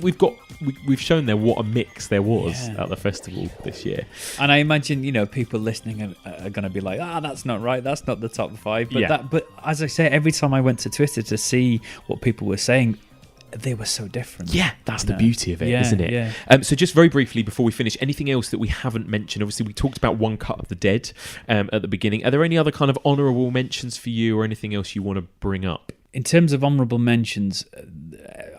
we've shown there what a mix there was at the festival this year. And I imagine people listening are going to be like, that's not right, that's not the top 5. But as I say, every time I went to Twitter to see what people were saying, they were so different. Yeah, that's the beauty of it, isn't it? Yeah. So just very briefly before we finish, anything else that we haven't mentioned? Obviously, we talked about One Cut of the Dead at the beginning. Are there any other kind of honourable mentions for you, or anything else you want to bring up? In terms of honourable mentions,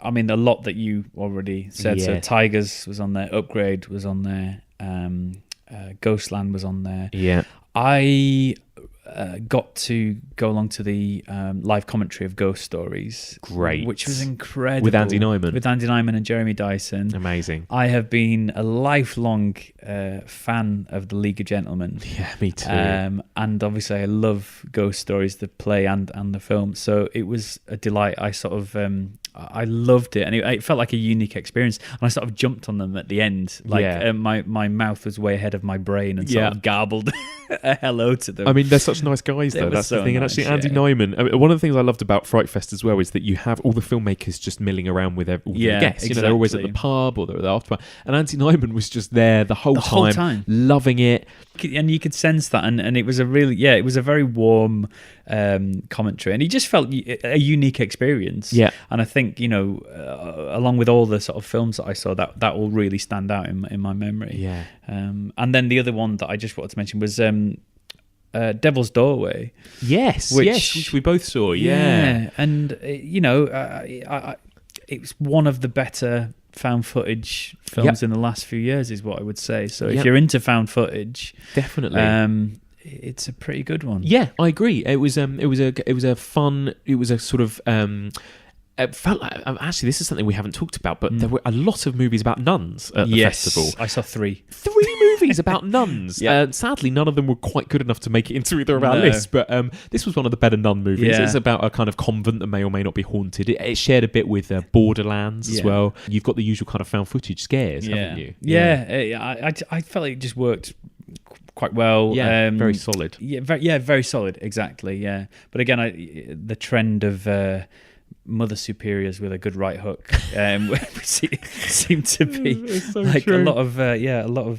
a lot that you already said. So Tigers was on there, Upgrade was on there, Ghostland was on there. Yeah. I got to go along to the live commentary of Ghost Stories. Great. Which was incredible. With Andy Nyman. And Jeremy Dyson. Amazing. I have been a lifelong fan of The League of Gentlemen. Yeah, me too. And obviously I love Ghost Stories, the play and the film. So it was a delight. I sort of I loved it, and it felt like a unique experience. And I sort of jumped on them at the end, like my mouth was way ahead of my brain, and sort of garbled a hello to them. I mean, they're such nice guys, though. That's the thing. And actually, Andy Nyman, one of the things I loved about Frightfest as well is that you have all the filmmakers just milling around with all the guests. Exactly. You know, they're always at the pub or they're at the after bar. And Andy Nyman was just there the whole time, loving it. And you could sense that, and it was a very warm commentary, and he just felt a unique experience. Yeah, and I think along with all the sort of films that I saw, that will really stand out in my memory. Yeah, and then the other one that I just wanted to mention was Devil's Doorway. Yes, which we both saw. Yeah, and it's one of the better found footage films in the last few years, is what I would say. So if you're into found footage, definitely, it's a pretty good one. Yeah, I agree. It was a fun. It was a sort of. It felt like, actually, this is something we haven't talked about, but there were a lot of movies about nuns at the festival. I saw 3 movies about nuns. Sadly, none of them were quite good enough to make it into either of our lists, but this was one of the better nun movies. It's about a kind of convent that may or may not be haunted. It shared a bit with Borderlands as well. You've got the usual kind of found footage scares, haven't you? I felt like it just worked quite well. Very solid. Very solid, exactly. But again, the trend of mother superiors with a good right hook seem to be so like true. a lot of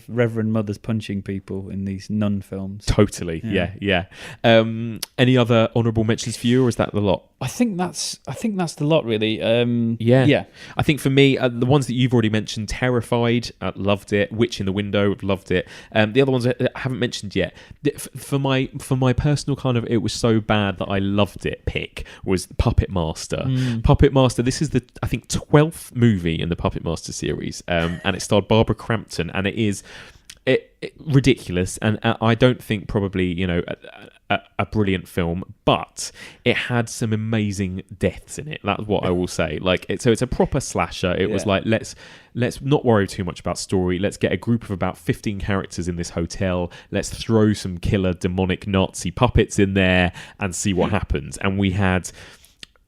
reverend mothers punching people in these nun films. Totally. Yeah. Any other honourable mentions for you, or is that the lot? I think that's the lot, really. I think for me, the ones that you've already mentioned, Terrified, loved it. Witch in the Window, loved it. The other ones I haven't mentioned yet, for my personal kind of it was so bad that I loved it pick, was Puppet Master. Puppet Master, this is the, I think, 12th movie in the Puppet Master series, and it starred Barbara Crampton, and it is ridiculous, and I don't think probably a brilliant film, but it had some amazing deaths in it. That's what I will say. So it's a proper slasher. It was like, let's not worry too much about story. Let's get a group of about 15 characters in this hotel. Let's throw some killer demonic Nazi puppets in there and see what happens. And we had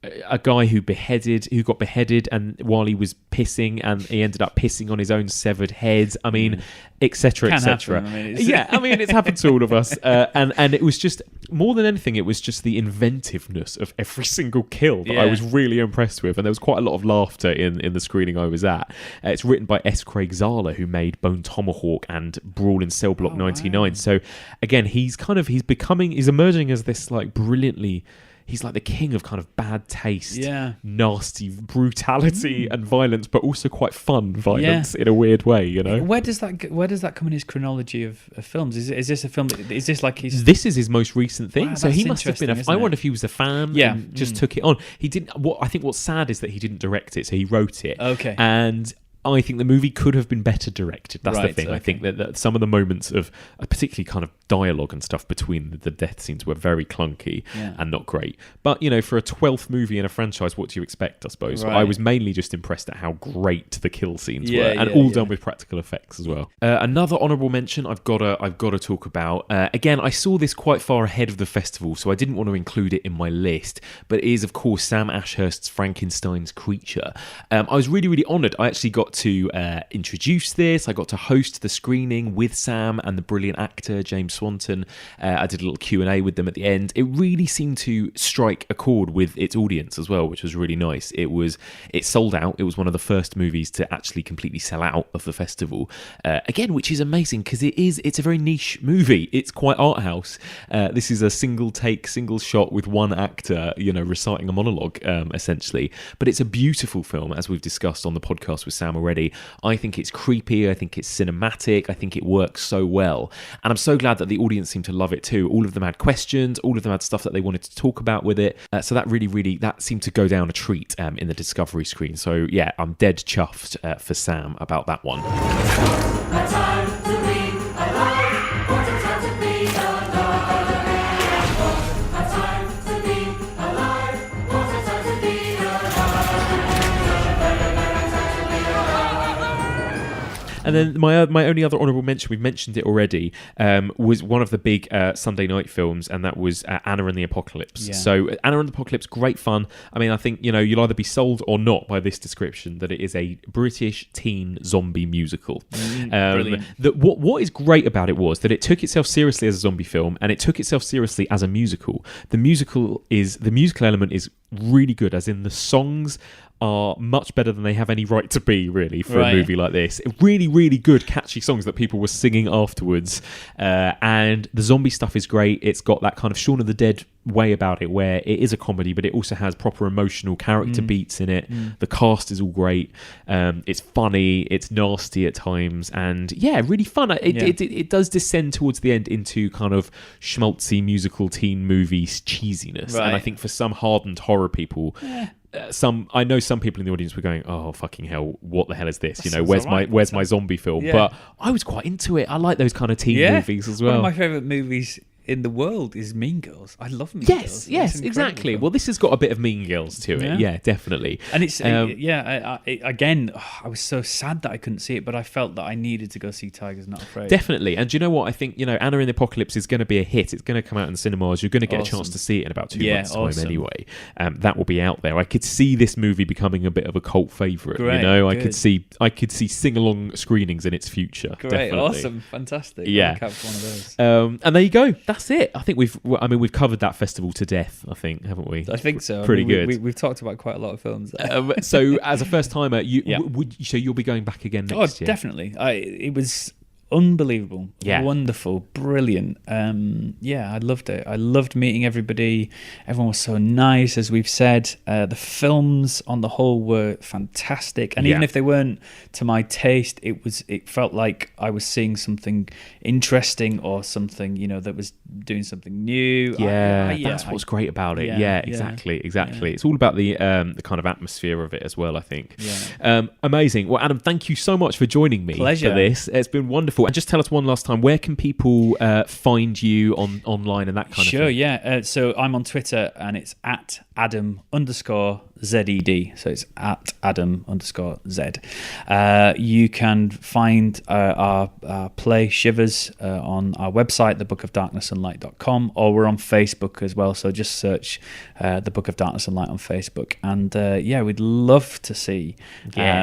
a guy who got beheaded, and while he was pissing, and he ended up pissing on his own severed head. I mean, etc., etc. It's happened to all of us. And it was just, more than anything, it was just the inventiveness of every single kill that I was really impressed with, and there was quite a lot of laughter in the screening I was at. It's written by S. Craig Zahler, who made Bone Tomahawk and Brawl in Cell Block 99. Wow. So again, he's emerging as this like brilliantly. He's like the king of kind of bad taste, nasty brutality and violence, but also quite fun violence in a weird way, Where does that come in his chronology of films? Is this a film? Is this like his? This is his most recent thing. Wow, so he must have been. I wonder if he was a fan. And just took it on. He didn't. I think what's sad is that he didn't direct it, so he wrote it. Okay. And I think the movie could have been better directed. That's the thing. Okay. I think that some of the moments of particularly kind of dialogue and stuff between the death scenes were very clunky and not great. But, for a 12th movie in a franchise, what do you expect, I suppose? Right. I was mainly just impressed at how great the kill scenes were, and all done with practical effects as well. Another honourable mention I've got to talk about. Again, I saw this quite far ahead of the festival, so I didn't want to include it in my list, but it is, of course, Sam Ashurst's Frankenstein's Creature. I was really, really honoured. I actually got to introduce this. I got to host the screening with Sam and the brilliant actor James Swanton. I did a little Q&A with them at the end. It really seemed to strike a chord with its audience as well, which was really nice. It sold out. It was one of the first movies to actually completely sell out of the festival. Again, which is amazing because it's a very niche movie. It's quite art house. This is a single take, single shot with one actor, reciting a monologue, essentially. But it's a beautiful film, as we've discussed on the podcast with Sam already. I think it's creepy. I think it's cinematic. I think it works so well. And I'm so glad that the audience seemed to love it too. All of them had questions. All of them had stuff that they wanted to talk about with it. So that really, that seemed to go down a treat in the Discovery screen. So yeah, I'm dead chuffed for Sam about that one. And then my only other honourable mention, we've mentioned it already, was one of the big Sunday night films, and that was Anna and the Apocalypse. Yeah. So Anna and the Apocalypse, great fun. I mean, I think, you'll either be sold or not by this description that it is a British teen zombie musical. Brilliant. What is great about it was that it took itself seriously as a zombie film, and it took itself seriously as a musical. The musical element is really good, as in the songs are much better than they have any right to be, really, for a movie like this. Really, really good, catchy songs that people were singing afterwards. And the zombie stuff is great. It's got that kind of Shaun of the Dead way about it, where it is a comedy, but it also has proper emotional character beats in it. The cast is all great. It's funny. It's nasty at times. And yeah, really fun. It does descend towards the end into kind of schmaltzy musical teen movies cheesiness. Right. And I think for some hardened horror people... I know some people in the audience were going, "Oh fucking hell, what the hell is this? Where's my zombie film?" Yeah. But I was quite into it. I like those kind of teen movies as well. One of my favourite movies in the world is Mean Girls. I love Mean Girls. Yes, exactly. Well, this has got a bit of Mean Girls to it. Yeah, definitely. And it's again, I was so sad that I couldn't see it, but I felt that I needed to go see Tigers Not Afraid. Definitely. And do you know what? I think, Anna in the Apocalypse is going to be a hit. It's going to come out in cinemas. You're going to get a chance to see it in about 2 months' time anyway. That will be out there. I could see this movie becoming a bit of a cult favourite. Great, I could see sing-along screenings in its future. Great, definitely. Awesome, fantastic. Yeah. I'll capture one of those. And there you go. That's it. I think we've covered that festival to death, I think, haven't we? I think so. Pretty good. We've talked about quite a lot of films there. So as a first timer, you'll be going back again next year? Definitely. It was unbelievable, wonderful, brilliant. I loved it. I loved meeting everybody. Everyone was so nice, as we've said. The films on the whole were fantastic, and even if they weren't to my taste, it felt like I was seeing something interesting, or something that was doing something new. That's what's great about it. Exactly. It's all about the kind of atmosphere of it as well, I think. Amazing. Well, Adam, thank you so much for joining me. Pleasure. For this. It's been wonderful. And just tell us one last time, where can people find you online and that kind of thing? Sure, yeah. So I'm on Twitter, and it's at Adam_ZED. So it's at Adam_Z. You can find our play Shivers on our website, thebookofdarknessandlight.com, or we're on Facebook as well. So just search The Book of Darkness and Light on Facebook. And we'd love to see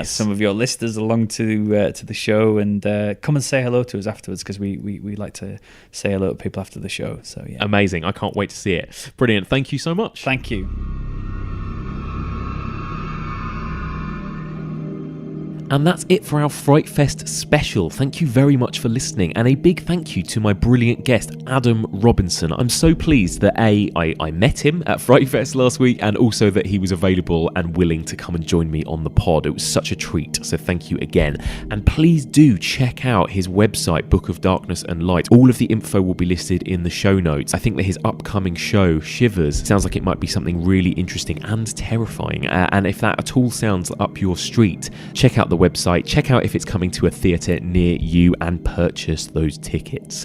some of your listeners along to the show, and come and say hello to us afterwards, because we like to say hello to people after the show. So yeah, amazing. I can't wait to see it. Brilliant. Thank you so much. Thank you. And that's it for our Frightfest special. Thank you very much for listening, and a big thank you to my brilliant guest, Adam Robinson. I'm so pleased that I met him at Frightfest last week, and also that he was available and willing to come and join me on the pod. It was such a treat, so thank you again. And please do check out his website, Book of Darkness and Light. All of the info will be listed in the show notes. I think that his upcoming show, Shivers, sounds like it might be something really interesting and terrifying. And if that at all sounds up your street, check out the website, check out if it's coming to a theatre near you, and purchase those tickets.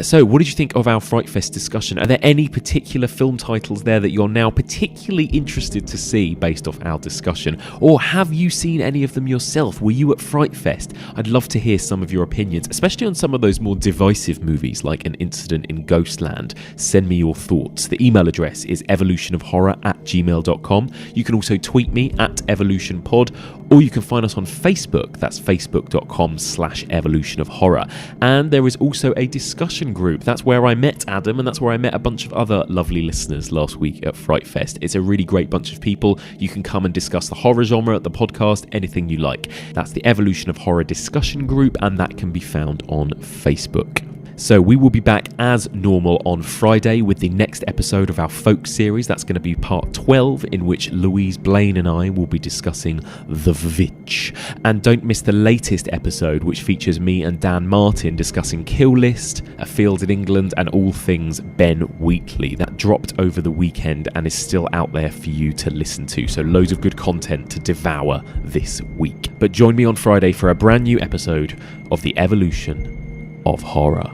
So what did you think of our Frightfest discussion? Are there any particular film titles there that you're now particularly interested to see based off our discussion? Or have you seen any of them yourself? Were you at Frightfest? I'd love to hear some of your opinions, especially on some of those more divisive movies like An Incident in Ghostland. Send me your thoughts. The email address is evolutionofhorror@gmail.com. You can also tweet me at evolutionpod, or you can find us on Facebook. That's facebook.com/evolutionofhorror. And there is also a discussion group. That's where I met Adam, and that's where I met a bunch of other lovely listeners last week at Frightfest. It's a really great bunch of people. You can come and discuss the horror genre, the podcast, anything you like. That's the Evolution of Horror discussion group, and that can be found on Facebook. So we will be back as normal on Friday with the next episode of our folk series. That's going to be part 12, in which Louise Blaine and I will be discussing The Witch. And don't miss the latest episode, which features me and Dan Martin discussing Kill List, A Field in England, and all things Ben Wheatley. That dropped over the weekend and is still out there for you to listen to. So loads of good content to devour this week. But join me on Friday for a brand new episode of The Evolution of Horror.